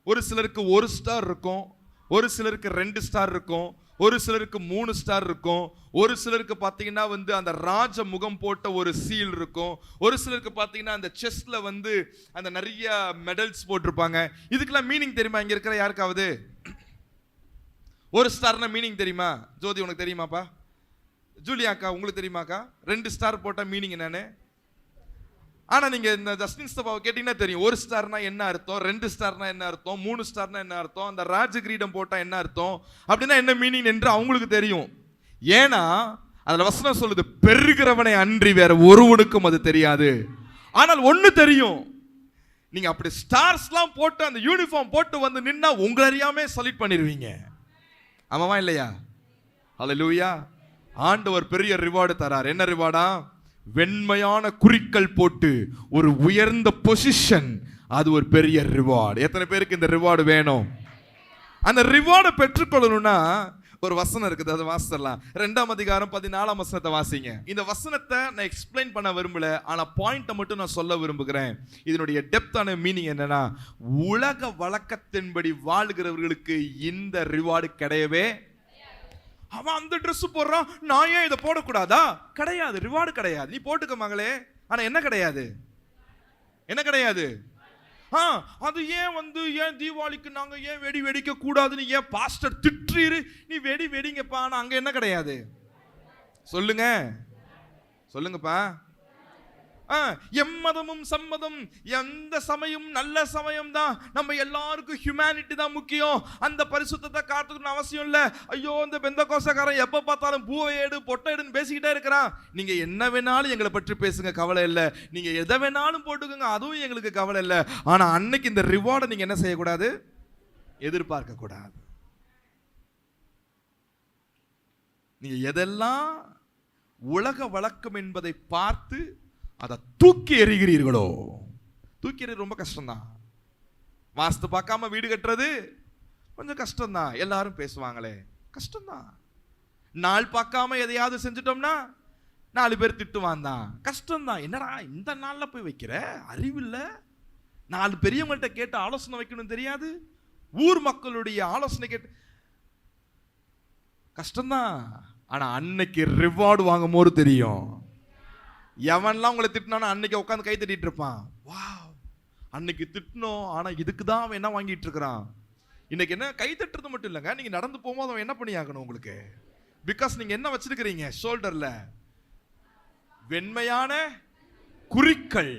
ஒரு சிலருக்கு 1 ஸ்டார் இருக்கும், ஒரு சிலருக்கு 2 ஸ்டார் இருக்கும், ஒரு சிலருக்கு 3 ஸ்டார் இருக்கும், ஒரு சிலருக்கு பார்த்தீங்கன்னா வந்து அந்த ராஜ முகம் போட்ட ஒரு சீல் இருக்கும், ஒரு சிலருக்கு பார்த்தீங்கன்னா அந்த செஸ்ட்ல வந்து அந்த நிறைய மெடல்ஸ் போட்டிருப்பாங்க. இதுக்கெல்லாம் மீனிங் தெரியுமா? இங்க இருக்கிற யாருக்காவது 1 ஸ்டார்னா மீனிங் தெரியுமா? ஜோதி உனக்கு தெரியுமாப்பா? ஜூலியாக்கா உங்களுக்கு தெரியுமாக்கா? 2 ஸ்டார் போட்டா மீனிங் என்னன்னு? ஆனா நீங்க இந்த ஜஸ்டின் ஸ்தபாவை கேட்டீங்கன்னா தெரியும். 1 ஸ்டார்னா என்ன அர்த்தம், 2 ஸ்டார்னா என்ன அர்த்தம், 3 ஸ்டார்னா என்ன அர்த்தம், அந்த ராஜ கிரீடம் போட்டா என்ன அர்த்தம், அப்படின்னா என்ன மீனிங் என்று அவங்களுக்கு தெரியும். ஏன்னா அதுல வசனம் சொல்லுது, பெறுகிறவனை அன்றி வேற ஒருவனுக்கும் அது தெரியாது. ஆனால் ஒண்ணு தெரியும், நீங்க அப்படி ஸ்டார்ஸ்லாம் போட்டு அந்த யூனிஃபார்ம் போட்டு வந்து நின்னா உங்களை அறியாமே சல்யூட் பண்ணிடுவீங்க. ஆமாவா இல்லையா? ஹல்லேலூயா. ஆண்டவர் பெரிய ரிவார்டு தரார். என்ன ரிவார்டா? வெண்மையான குறிக்கல் போட்டு ஒரு உயர்ந்த பொசிஷன். அது ஒரு பெரிய ரிவார்டு. எத்தனை பேருக்கு இந்த ரிவார்டு வேணும்? அந்த ரிவார்டை பெற்றுக்கொள்ளணும்னா ஒரு வசனம் இருக்குது, அதை வாசிடலாம். 2ஆம் அதிகாரம் 14ஆம் வசனத்தை வாசிங்க. இந்த வசனத்தை நான் எக்ஸ்பிளைன் பண்ண விரும்பல, ஆனா பாயிண்ட்டை மட்டும் நான் சொல்ல விரும்புகிறேன். இதனுடைய டெப்தான மீனிங் என்னன்னா, உலக வழக்கத்தின்படி வாழ்கிறவர்களுக்கு இந்த ரிவார்டு கிடையவே. அவன் அந்த ட்ரெஸ் போடுறான், நான் ஏன் இதை போடக்கூடாதா? கிடையாது, ரிவார்டு கிடையாது. நீ போட்டுக்க மகளே. ஆனா என்ன கிடையாது? என்ன கிடையாது? அது ஏன் வந்து ஏன் தீபாவளிக்கு நாங்க ஏன் வெடி வெடிக்க கூடாதுன்னு ஏன் பாஸ்டர் திட்டுறீரு? நீ வெடி வெடிங்கப்பா. ஆனா அங்க என்ன கிடையாது? சொல்லுங்க, சொல்லுங்கப்பா. எம்மதமும் சம்மதம், எந்த சமயம் நல்ல சமயம் தான். நம்ம எல்லாருக்கும் ஹியூமனிட்டி தான் முக்கியம். அந்த பரிசுத்தத்தை காத்துக்கணும் அவசியம் இல்லை. ஐயோ இந்த பெந்தகோஸ்தக்காரன் எப்ப பார்த்தாலும் பூவை எடு பொட்டை எடுன்னு பேசிக்கிட்டே இருக்கிறான். நீங்க என்ன வேணாலும் எங்களை பற்றி பேசுங்க, கவலை இல்லை. நீங்க எதை வேணாலும் போட்டுக்கோங்க, அதுவும் எங்களுக்கு கவலை இல்லை. ஆனா அன்னைக்கு இந்த ரிவார்டை நீங்க என்ன செய்யக்கூடாது? எதிர்பார்க்க கூடாது. நீங்க எதெல்லாம் உலக வழக்கம் என்பதை பார்த்து அதை தூக்கி எறிகிறீர்களோ, தூக்கி எறிய ரொம்ப கஷ்டம்தான். வாஸ்து பார்க்காம வீடு கட்டுறது கொஞ்சம் கஷ்டம்தான். எல்லாரும் பேசுவாங்களே, கஷ்டம்தான். நாள் பார்க்காம எதையாவது செஞ்சுட்டோம்னா 4 பேர் திட்டுவான் தான், கஷ்டம்தான். என்னடா இந்த நாள்ல போய் வைக்கிற, அறிவில்லை. 4 பெரியவங்கள்ட்ட கேட்டு ஆலோசனை வைக்கணும் தெரியாது, ஊர் மக்களுடைய ஆலோசனை கேட்டு. கஷ்டம்தான். ஆனா அன்னைக்கு ரிவார்டு வாங்கும் போது தெரியும். எவன்லாம் உங்களை திட்டினானோ அன்னைக்கு உட்காந்து கை தட்டிட்டு இருப்பான். வாவ், அன்னைக்கு திட்டணும், ஆனா இதுக்கு தான் அவன் என்ன வாங்கிட்டு இருக்கிறான். இன்னைக்கு என்ன கை தட்டுறது மட்டும் இல்லைங்க, நீங்க நடந்து போகும்போது அவன் என்ன பண்ணி ஆகணும் உங்களுக்கு. பிகாஸ் நீங்க என்ன வச்சிருக்கிறீங்க ஷோல்டர்ல, வெண்மையான குறிக்கள்.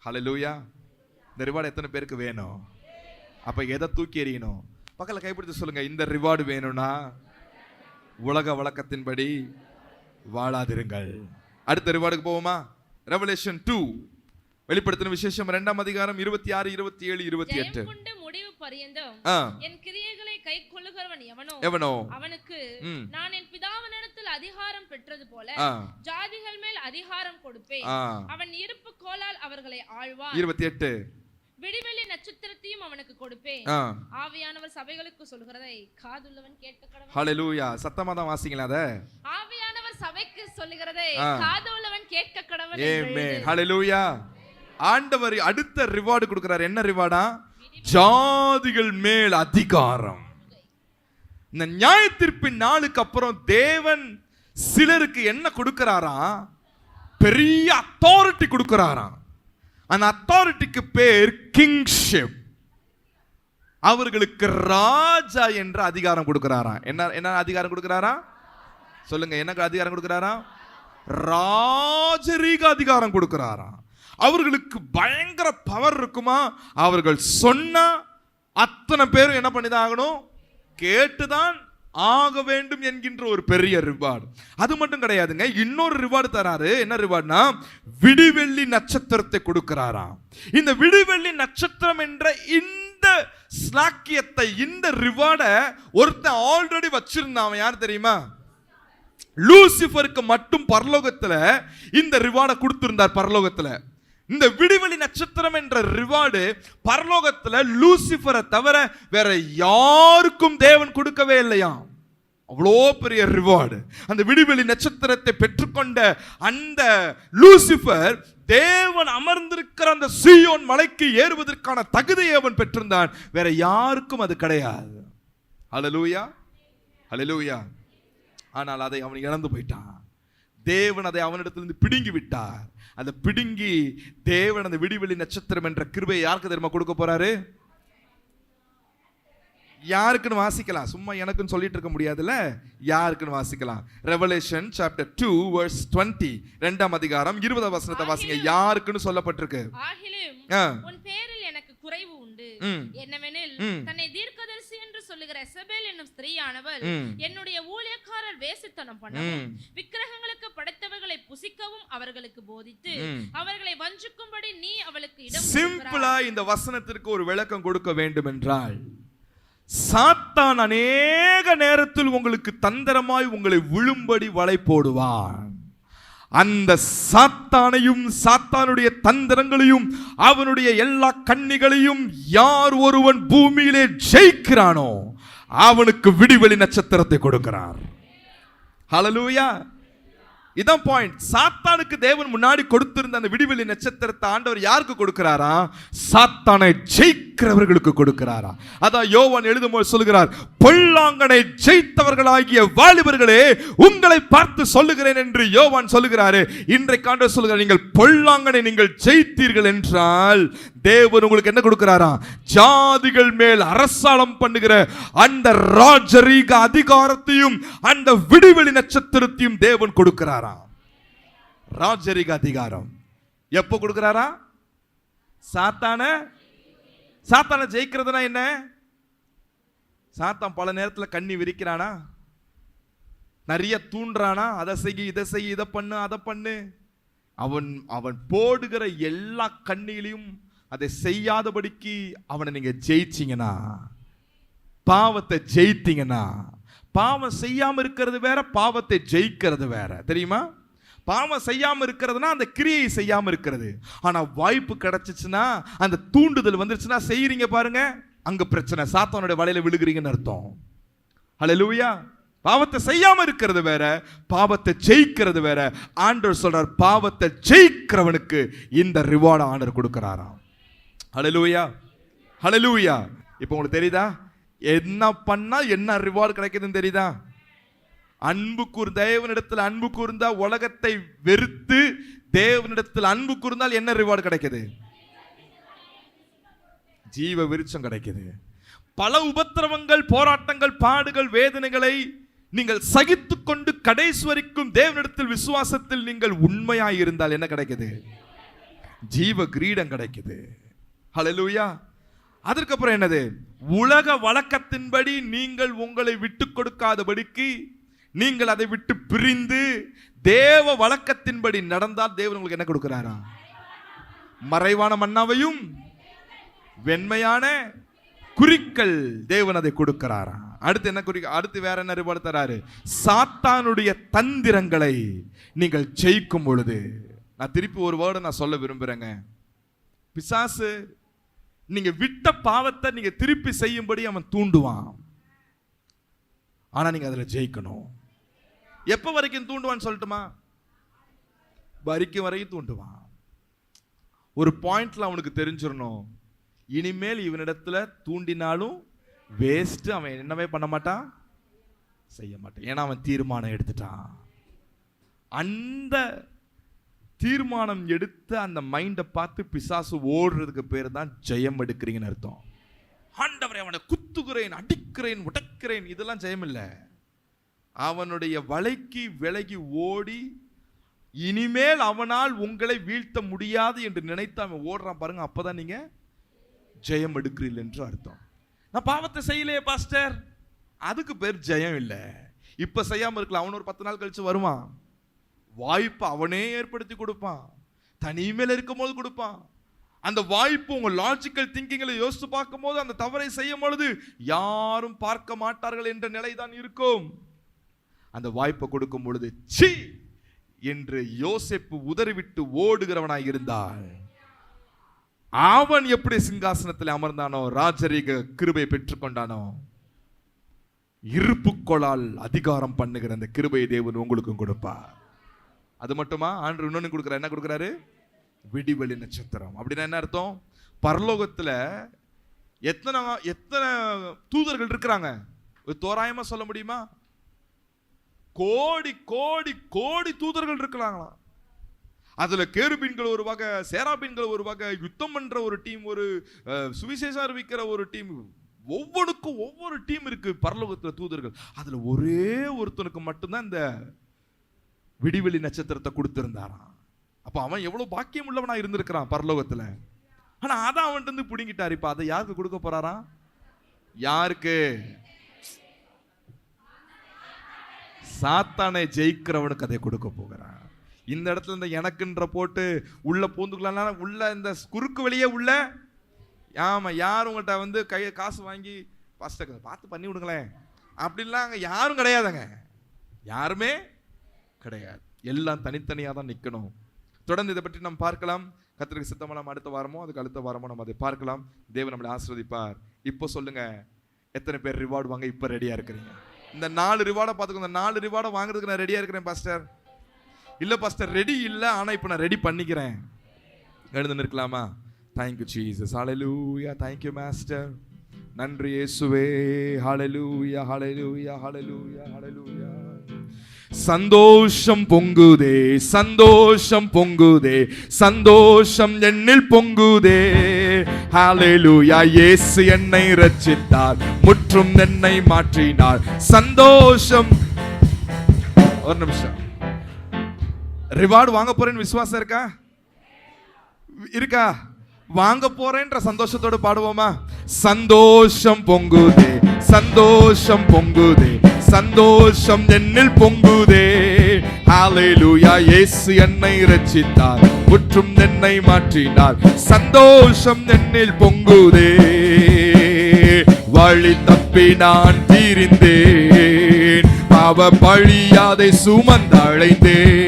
ஹல்லேலூயா. இந்த ரிவார்டு எத்தனை பேருக்கு வேணும்? அப்ப எதை தூக்கி எறியணும்? பக்கத்துல கைப்பிடித்து சொல்லுங்க, இந்த ரிவார்டு வேணும்னா உலக வழக்கத்தின்படி வாழாதிருங்கள். அடுத்த ரிவார்டுக்கு போவோமா? ரெவலேஷன் 2, வெளிப்படுத்தின விசேஷம் 2ஆம் அதிகாரம் 26, 27, 28. முடிவு பரியந்தம் என் கிரியைகளை கைக்கொள்ளுகிறவன் எவனோ அவனுக்கு நான் என் பிதாவினிடத்தில் அதிகாரம் பெற்றது போல ஜாதிகள் மேல் அதிகாரம் கொடுப்பேன். அவன் இருப்பு கோலால் அவர்களை ஆழ்வான். 28, விடிவெள்ளி நட்சத்திரத்தையும் அவனுக்கு கொடுப்பேன். ஆவியானவர் சபைகளுக்கு சொல்கிறதை காதுள்ளவன் கேட்க கடவன். ஹல்லேலூயா. சத்தமா தான் வாசிங்களா அத. ஆவியானவர் சபைக்கு சொல்கிறதை காதுள்ளவன் கேட்க கடவன். ஆமென். ஹல்லேலூயா. ஆண்டவர் அடுத்த ரிவார்டு கொடுக்கிறார். என்ன ரிவார்டா? ஜாதிகள் மேல் அதிகாரம். இந்த நியாயத்தீர்ப்பின் நாளுக்கு அப்புறம் தேவன் சிலருக்கு என்ன கொடுக்கிறாரா? பெரிய அத்தாரிட்டி கொடுக்கிறாராம். அந்த அத்தாரிட்டிக்கு பேர் கிங்ஷிப். அவர்களுக்கு ராஜா என்ற அதிகாரம் கொடுக்கிறாராம். என்ன அதிகாரம் கொடுக்கிறாரா? சொல்லுங்க, என்ன அதிகாரம் கொடுக்கிறாரா? ராஜரீக அதிகாரம் கொடுக்கிறாராம். அவர்களுக்கு பயங்கர பவர் இருக்குமா? அவர்கள் சொன்னா அத்தனை பேரும் என்ன பண்ணிதான் ஆகணும்? கேட்டுதான் ஆக வேண்டும் என்கின்ற ஒரு பெரிய ரிவார்டு. அது மட்டும் கிடையாதுங்க, இன்னொரு ரிவார்டு தராரு. என்ன ரிவார்டுனா, விடிவெள்ளி நட்சத்திரத்தை கொடுக்கிறாராம். இந்த விடிவெள்ளி நட்சத்திரம் என்ற இந்த ஸ்லாக்கியத்தை, இந்த ரிவார்டை ஒருத்தன் ஆல்ரெடி வச்சிருந்தான். யார் தெரியுமா? லூசிஃபருக்கு மட்டும் பரலோகத்துல இந்த ரிவார்டை கொடுத்திருந்தார். பரலோகத்துல இந்த விடிவெளி நட்சத்திரம் என்ற ரிவார்டு பரலோகத்துல லூசிஃபரை தவிர வேற யாருக்கும் தேவன் கொடுக்கவே இல்லையா. அவ்வளோ பெரிய ரிவார்டு. அந்த விடிவெளி நட்சத்திரத்தை பெற்றுக்கொண்ட அந்த லூசிஃபர் தேவன் அமர்ந்திருக்கிற அந்த சீயோன் மலைக்கு ஏறுவதற்கான தகுதியை அவன் பெற்றிருந்தான். வேற யாருக்கும் அது கிடையாது. ஹல்லேலூயா, ஹல்லேலூயா. ஆனால் அதை அவன் இழந்து போயிட்டான். தேவன் அதை அவனிடத்திலிருந்து பிடுங்கி விட்டார். அதை பிடுங்கி தேவன் அந்த விடிவெளி நட்சத்திரம் என்ற கிருபையை யாருக்கு தெரியுமா கொடுக்க போறாரு? யாருக்குன்னு வாசிக்கலாம், சும்மா எனக்குன்னு சொல்லிட்டு இருக்க முடியாதுல்ல. யாருக்குன்னு வாசிக்கலாம். ரெவலேஷன் சாப்டர் 2 verse 20, 2ஆம் அதிகாரம் 20ஆம் வசனத்தை வாசிங்க. யாருக்குன்னு சொல்லப்பட்டிருக்கு? உன் பேரில் எனக்கு குறைவு உண்டு. என்னவெனில் தன்னை தீர்க்கதரிசி என்று சொல்லுகிற எசபேல் என்னும் ஸ்திரீயானவள் என்னுடைய ஊழியக்காரர் வேசித்தனம் பண்ணவும் விக்கிரகங்களுக்கு படைத்தவர்களை புசிக்கவும் அவர்களுக்கு போதித்து அவர்களை வஞ்சிக்கும்படி நீ அவளுக்கு இடம். சிம்பிளா இந்த வசனத்திற்கு ஒரு விளக்கம் கொடுக்க வேண்டும் என்றால், சாத்தான் அநேக நேரத்தில் உங்களுக்கு தந்திரமாய் உங்களை விழும்படி வலை போடுவான். அந்த சாத்தானையும் சாத்தானுடைய தந்திரங்களையும் அவனுடைய எல்லா கண்ணிகளையும் யார் ஒருவன் பூமியிலே ஜெயிக்கிறானோ அவனுக்கு விடிவெளி நட்சத்திரத்தை கொடுக்கிறார். ஹல்லேலூயா. இதான் பாயிண்ட். சாத்தானுக்கு தேவன் முன்னாடி கொடுத்திருந்த அந்த விடிவெளி நட்சத்திரத்தை ஆண்டவர் யாருக்கு கொடுக்கிறாரா? சாத்தானை ஜெயிக்கிறவர்களுக்கு கொடுக்கிறாரா? அதான் யோவான் எழுதும்போது சொல்லுகிறார், பொல்லாங்கனை ஜெயித்தவர்களாகிய வாலிபர்களே உங்களை பார்த்து சொல்லுகிறேன் என்று யோவான் சொல்லுகிறாரு. இன்றைக்கு ஆண்டவர் சொல்லுகிறார், நீங்கள் பொல்லாங்கனை நீங்கள் ஜெயித்தீர்கள் என்றால் தேவன் உங்களுக்கு என்ன கொடுக்கிறாரா? ஜாதிகள் மேல் அரசாளம் பண்ணுகிற அந்த ராஜரீக அதிகாரத்தையும் அந்த விடிவெளி நட்சத்திரத்தையும் தேவன் கொடுக்கிறார். ராஜரீக அதிகாரம் எப்போ கொடுக்கிறாரா? சாத்தான ஜெயிக்கிறதுனா என்ன? சாத்தான் பல நேரத்தில் கண்ணி விரிக்கிறானா, நிறைய தூண்டுறானா, அதை செய் இதை செய் இதை பண்ணு அதை பண்ணு. அவன் போடுகிற எல்லா கண்ணிலையும் அதை செய்யாதபடிக்கு அவனை நீங்க ஜெயிச்சீங்கன்னா, பாவத்தை ஜெயித்தீங்கன்னா, பாவம் செய்யாம இருக்கிறது வேற, பாவத்தை ஜெயிக்கிறது வேற. தெரியுமா? பாவம் செய்யாம இருக்கிறதுனா அந்த கிரியை செய்யாம இருக்கிறது. ஆனா வாய்ப்பு கிடைச்சிச்சுன்னா, அந்த தூண்டுதல் வந்துருச்சுன்னா செய்யறீங்க பாருங்க, அங்க பிரச்சனை. சாத்தானுடைய வலையில விழுகிறீங்கன்னு அர்த்தம். ஹல்லேலூயா. பாவத்தை செய்யாம இருக்கிறது வேற, பாவத்தை ஜெயிக்கிறது வேற. ஆண்டவர் சொல்றார், பாவத்தை ஜெயிக்கிறவனுக்கு இந்த ரிவார்டு ஆண்டவர் கொடுக்கிறாராம். ஹல்லேலூயா, ஹல்லேலூயா. இப்போ உங்களுக்கு தெரியுதா என்ன பண்ணா என்ன ரிவார்டு கிடைக்குதுன்னு தெரியுதா? அன்பு தேவனிடத்தில் அன்பு கூர்ந்தா உலகத்தை வெறுத்து தேவனிடத்தில் அன்பு கூர்ந்தால் என்ன ரிவார்டு கிடைக்குது? ஜீவ விருட்சம் கிடைக்குது. பல உபத்திரவங்கள், போராட்டங்கள், பாடுகள், வேதனைகளை நீங்கள் சகித்துக் கொண்டு கடைசி வரைக்கும் தேவனிடத்தில் விசுவாசத்தில் நீங்கள் உண்மையாய் இருந்தால் என்ன கிடைக்குது? ஜீவ கிரீடம் கிடைக்குது. ஹல்லேலூயா. அதற்கப்புறம் என்னது? உலக வழக்கத்தின்படி நீங்கள் உங்களை விட்டு கொடுக்காதபடிக்கு நீங்கள் அதை விட்டு பிரிந்து தேவ வழக்கத்தின்படி நடந்தால் தேவன் உங்களுக்கு என்ன கொடுக்கிறாரா? மறைவான மன்னாவையும் வெண்மையான குறிக்கல் தேவன் அதை கொடுக்கிறாரா? அடுத்து என்ன குறிக்க? அடுத்து வேற என்ன ரிவார்டு தராரு? சாத்தானுடைய தந்திரங்களை நீங்கள் ஜெயிக்கும் பொழுது, நான் திருப்பி ஒரு வேர்டை நான் சொல்ல விரும்புறேங்க. பிசாசு நீங்க விட்ட பாவத்தை நீங்க திருப்பி செய்யும்படி அவன் தூண்டுவான். ஆனா நீங்க அதுல ஜெயிக்கணும். எப்ப வரைக்கும் தூண்டுவான்னு சொல்லட்டுமா? வரைக்கும் தூண்டுவான். ஒரு பாயிண்ட்ல அவனுக்கு தெரிஞ்சிடணும், இனிமேல் இவனிடத்துல தூண்டினாலும் வேஸ்ட், அவன் என்னவே பண்ண மாட்டான், செய்ய மாட்டான். ஏன்னா அவன் தீர்மானம் எடுத்துட்டான். அந்த தீர்மானம் எடுத்த அந்த மைண்டை பார்த்து பிசாசு ஓடுறதுக்கு பேர் தான் ஜெயம் எடுக்கிறீங்கன்னு அர்த்தம். ஆண்டவரே அவனை குத்துகிறேன், அடிக்கிறேன், உடைக்கிறேன், இதெல்லாம் ஜெயம் இல்லை. அவனுடைய வலைக்கு விலகி ஓடி இனிமேல் அவனால் உங்களை வீழ்த்த முடியாது என்று நினைத்து அவன் ஓடுறான் பாருங்க, அப்பதான் நீங்க ஜெயம் எடுக்கிறீர்கள் என்று அர்த்தம். நான் பாவத்தை செய்யலையே பாஸ்டர், அதுக்கு பேர் ஜெயம் இல்லை. இப்ப செய்யாம இருக்கலாம், அவன் ஒரு 10 நாள் கழிச்சு வருவான். வாய்ப்பு அவனே ஏற்படுத்தி கொடுப்பான், தனிமையில் இருக்கும் போது கொடுப்பான். அந்த வாய்ப்பு உங்க லாஜிக்கல் திங்கிங்களை யோசித்து பார்க்கும் போது அந்த தவறை செய்யும் பொழுது யாரும் பார்க்க மாட்டார்கள் என்ற நிலைதான் இருக்கும். அந்த வாய்ப்பை கொடுக்கும் பொழுது சீ என்று யோசேப்பு உதறிவிட்டு ஓடுகிறவனாய் இருந்தால், அவன் எப்படி சிங்காசனத்தில் அமர்ந்தானோ, ராஜரீக கிருபையை பெற்றுக்கொண்டானோ, இருப்புக்கோளால் அதிகாரம் பண்ணுகிற அந்த கிருபையை தேவன் உங்களுக்கும் கொடுப்பார். அது மட்டுமா? ஆண்டவர் இன்னொன்னு கொடுக்கிறார். என்ன கொடுக்கிறாரு? விடிவெளி நட்சத்திரம். அப்படின்னா என்ன அர்த்தம்? பரலோகத்துல எத்தனை தூதர்கள் இருக்கிறாங்க? ஒரு தோராயமா சொல்ல முடியுமா? கோடி கோடி கோடி தூதர்கள் இருக்கிறாங்களாம். அதுல கேருபீன்கள் ஒரு வகை, சேராபீன்கள் ஒரு வகை, யுத்தம் பண்ற ஒரு டீம், ஒரு சுவிசேஷம் அறிவிக்கிற ஒரு டீம், ஒவ்வொருக்கும் ஒவ்வொரு டீம் இருக்கு பரலோகத்துல தூதர்கள். அதுல ஒரே ஒருத்தனுக்கு மட்டும்தான் இந்த விடிவெளி நட்சத்திரத்தை கொடுத்திருந்தாராம். அப்ப அவன் எவ்வளவு பாக்கியம் உள்ளவனா இருந்திருக்கிறான் பரலோகத்துல. ஆனா அதான் அவன் இருந்து புடிங்கிட்டாரு. இப்ப அதை யாருக்கு கொடுக்க போறாரா? யாருக்கு? சாத்தானை ஜெயிக்கிறவனுக்கு அதை கொடுக்க போகிறான். இந்த இடத்துல இந்த எனக்குன்ற போட்டு உள்ள பூந்துக்கலாம், உள்ள இந்த குறுக்கு வெளியே உள்ள, ஆமா யார் உங்கள்கிட்ட வந்து காசு வாங்கி பாஸ்டர் பார்த்து பண்ணி விடுங்களேன் அப்படின்லாம் அங்க யாரும் கிடையாதுங்க. யாருமே கிடையாது. எல்லாம் தனித்தனியாக தான் நிற்கணும். தொடர்ந்து இதை பற்றி நம்ம பார்க்கலாம். கர்த்தருக்கு சித்தமான அடுத்த வாரமோ அதுக்கு அடுத்த வாரமோ நம்ம அதை பார்க்கலாம். தேவன் நம்மளை ஆசீர்வதிப்பார். இப்போ சொல்லுங்க, எத்தனை பேர் ரிவார்டு வாங்க இப்போ ரெடியா இருக்கிறீங்க? இந்த 4 ரிவார்டை பார்த்துக்கோ. இந்த 4 ரிவார்டை வாங்குறதுக்கு நான் ரெடியா இருக்கிறேன் பாஸ்டர். இல்லை பாஸ்டர் ரெடி இல்லை, ஆனால் இப்போ நான் ரெடி பண்ணிக்கிறேன். எழுந்து நிற்கலாமா? Thank you Jesus. Hallelujah. Thank you master. நன்றி இயேசுவே. ஹல்லேலூயா ஹல்லேலூயா ஹல்லேலூயா ஹல்லேலூயா. சந்தோஷம் பொங்குதே, சந்தோஷம் பொங்குதே, சந்தோஷம் என்னில் பொங்குதே. ஹல்லேலூயா. இயேசு என்னை ரட்சித்தார், முற்றும் என்னை மாற்றினார். சந்தோஷம். ஒரு நிமிஷம். ரிவார்டு வாங்க போறேன்னு விசுவாசம் இருக்கா? இருக்கா? வாங்க போறேன்ற சந்தோஷத்தோடு பாடுவோமா? சந்தோஷம் பொங்குதே, சந்தோஷம் பொங்குதே, சந்தோஷம் என்னில் பொங்குதே. ஹல்லேலூயா. இயேசு என்னை ரட்சித்தார், முற்றும் என்னை மாற்றினார். சந்தோஷம் என்னில் பொங்குதே. வழி தப்பி நான் தீர்ந்தேன், பாவ பழியாதை சுமந்தழைந்தேன்.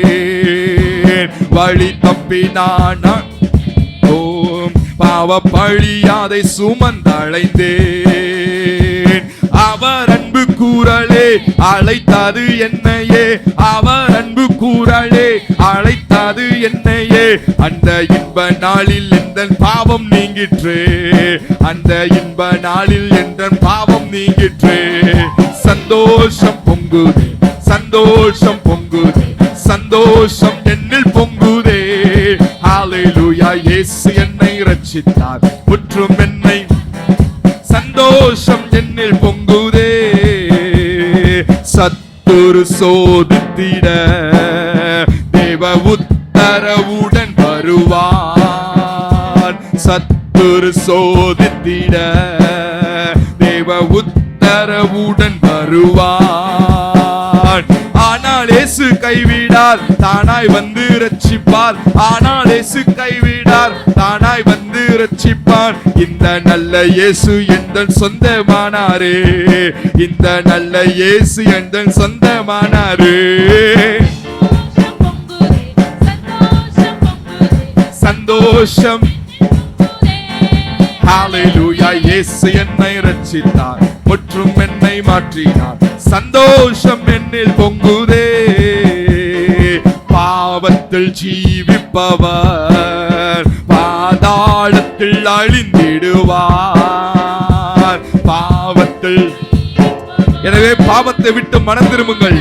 வழி தப்பி நான் பாவ பழியாதை சுமந்தழைந்தேன். அவர் அன்பு கூறலே அழைத்தது என்னையே, அவர் அன்பு கூறலே அழைத்தது என்னையே. அந்த இன்ப நாளில் எந்த பாவம் நீங்கிற்றே. அந்த இன்ப நாளில் என்ற பாவம் நீங்கிற்றே. சந்தோஷம் பொங்குதே, சந்தோஷம் பொங்குதே, சந்தோஷம் என்னில் பொங்குதே. ஹalleluya, இயேசு என்னை ரட்சித்தார், முற்றும் என்னை. சந்தோஷம் என்னில் பொங்குதே. சத்துரு சோதித்திட தேவ உத்தரவுடன் வருவான். சத்துரு சோதித்திட தேவ உத்தரவுடன் வருவான். ஆனால் இயேசு கைவிடார், தானாய் வந்து ரட்சிப்பார். ஆனால் இயேசு கைவிடார், தானாய் வந்து ரட்சிப்பார். இந்த நல்ல இயேசு எந்தன் சொந்தமானாரே, இந்த நல்ல இயேசு எந்தன் சொந்தமானாரே. சந்தோஷம், ஹalleluya, இயேசு என்னை ரட்சித்தார், முற்றும் என்னை மாற்றினார். சந்தோஷம் என்னில் பொங்குதே. பாவத்தில் ஜீவிப்பவர் பாதாளத்தில் அழிந்திடுவார். பாவத்தில், எனவே பாவத்தை விட்டு மனம் திரும்புங்கள்.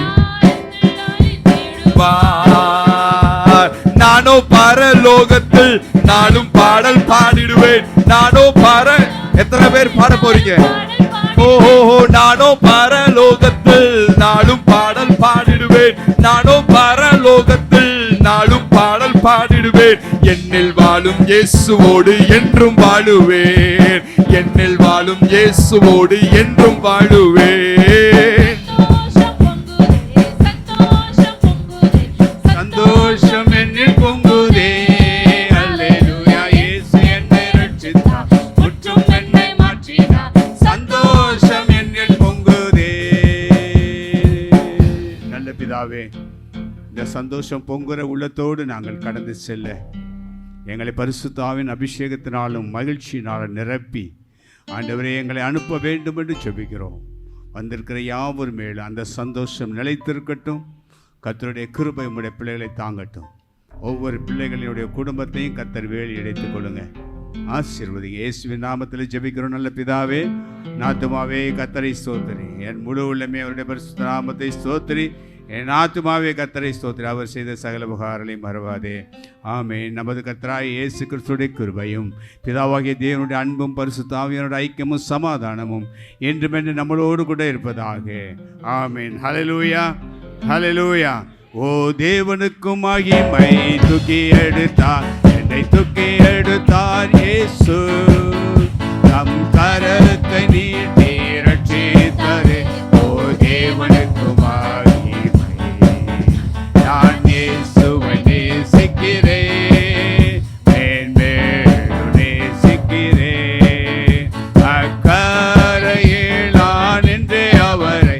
நானோ பரலோகத்தில் நானும் பாடல் பாடிடுவேன். நானோ எத்தனை பேர் பாட போறீங்க? ஓஹோ, நானோ பரலோகத்தில் நானும் பாடல் பாடிடுவேன். நானோ பரலோகத்தில் நாளும் பாடல் பாடிடுவேன். என்னில் வாழும் இயேசுவோடு என்றும் வாழுவேன். என்னில் வாழும் இயேசுவோடு என்றும் வாழுவேன். சந்தோஷம் என்னில் பொங்குதே. அல்லேலூயா, இயேசு என்னை ரட்சித்தார், முற்றும் என்னை மாற்றினார். சந்தோஷம் என்னில் பொங்குதே. நல்ல பிதாவே, இந்த சந்தோஷம் பொங்குற உள்ளத்தோடு நாங்கள் கடந்து செல்ல எங்களை பரிசுத்த ஆவியின் அபிஷேகத்தினாலும் மகிழ்ச்சியினாலும் நிரப்பி ஆண்டவரே எங்களை அனுப்ப வேண்டும் என்று ஜெபிக்கிறோம். வந்திருக்கிற யாவர் மேல் அந்த சந்தோஷம் நிலைத்திருக்கட்டும். கர்த்தருடைய கிருபை உம்முடைய பிள்ளைகளை தாங்கட்டும். ஒவ்வொரு பிள்ளைகளினுடைய குடும்பத்தையும் கர்த்தர் வேலி இணைத்துக் கொள்ளுங்க, ஆசீர்வதிங்க. இயேசுவின் நாமத்தில் ஜெபிக்கிறோம் நல்ல பிதாவே. நாத்துமாவே கர்த்தரை ஸ்தோத்திரி, என் முழு உள்ளமே அவருடைய பரிசுத்த நாமத்தை ஸ்தோத்திரி. என் ஆத்துமாவே கர்த்தரை ஸ்தோத்திரி, அவர் செய்த சகல உபகாரங்களையும் மறவாதே. ஆமென். நமது கர்த்தராகிய இயேசு கிறிஸ்துவின் கிருபையும் பிதாவாகிய தேவனுடைய அன்பும் பரிசுத்த ஆவியானவருடைய ஐக்கியமும் சமாதானமும் என்றுமென்று நம்மளோடு கூட இருப்பதாக. ஆமென். ஹல்லேலூயா, ஹல்லேலூயா. ஓ தேவனுக்கு மகிமை, தூக்கி எடுத்தார் என்னை, தூக்கி எடுத்தார் இயேசு. நம் கரத்தை நீட்டி ரட்சித்தாரே. ஓ தேவனுக்கு மகிமை, நான் இயேசுவை நேசிக்கிறேன், மேன்மேலும் நேசிக்கிறேன். அக்கரையில் நான் என்று அவரை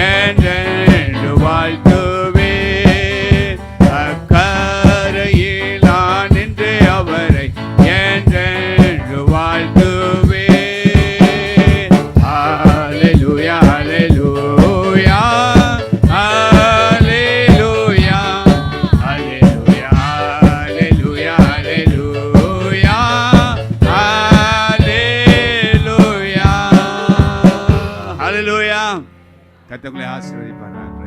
என்றென்று வாழ்த்துவேன். அக்கரையில் நான் என்று அவரை என்றென்று வாழ்த்துவேன். ஹல்லேலூயா, ஹல்லேலூயா, ஹல்லேலூயா, ஹல்லேலூயா, ஹல்லேலூயா, ஹல்லேலூயா, ஹல்லேலூயா, ஹல்லேலூயா. கர்த்தர் உங்களை ஆசீர்வதிப்பாராக.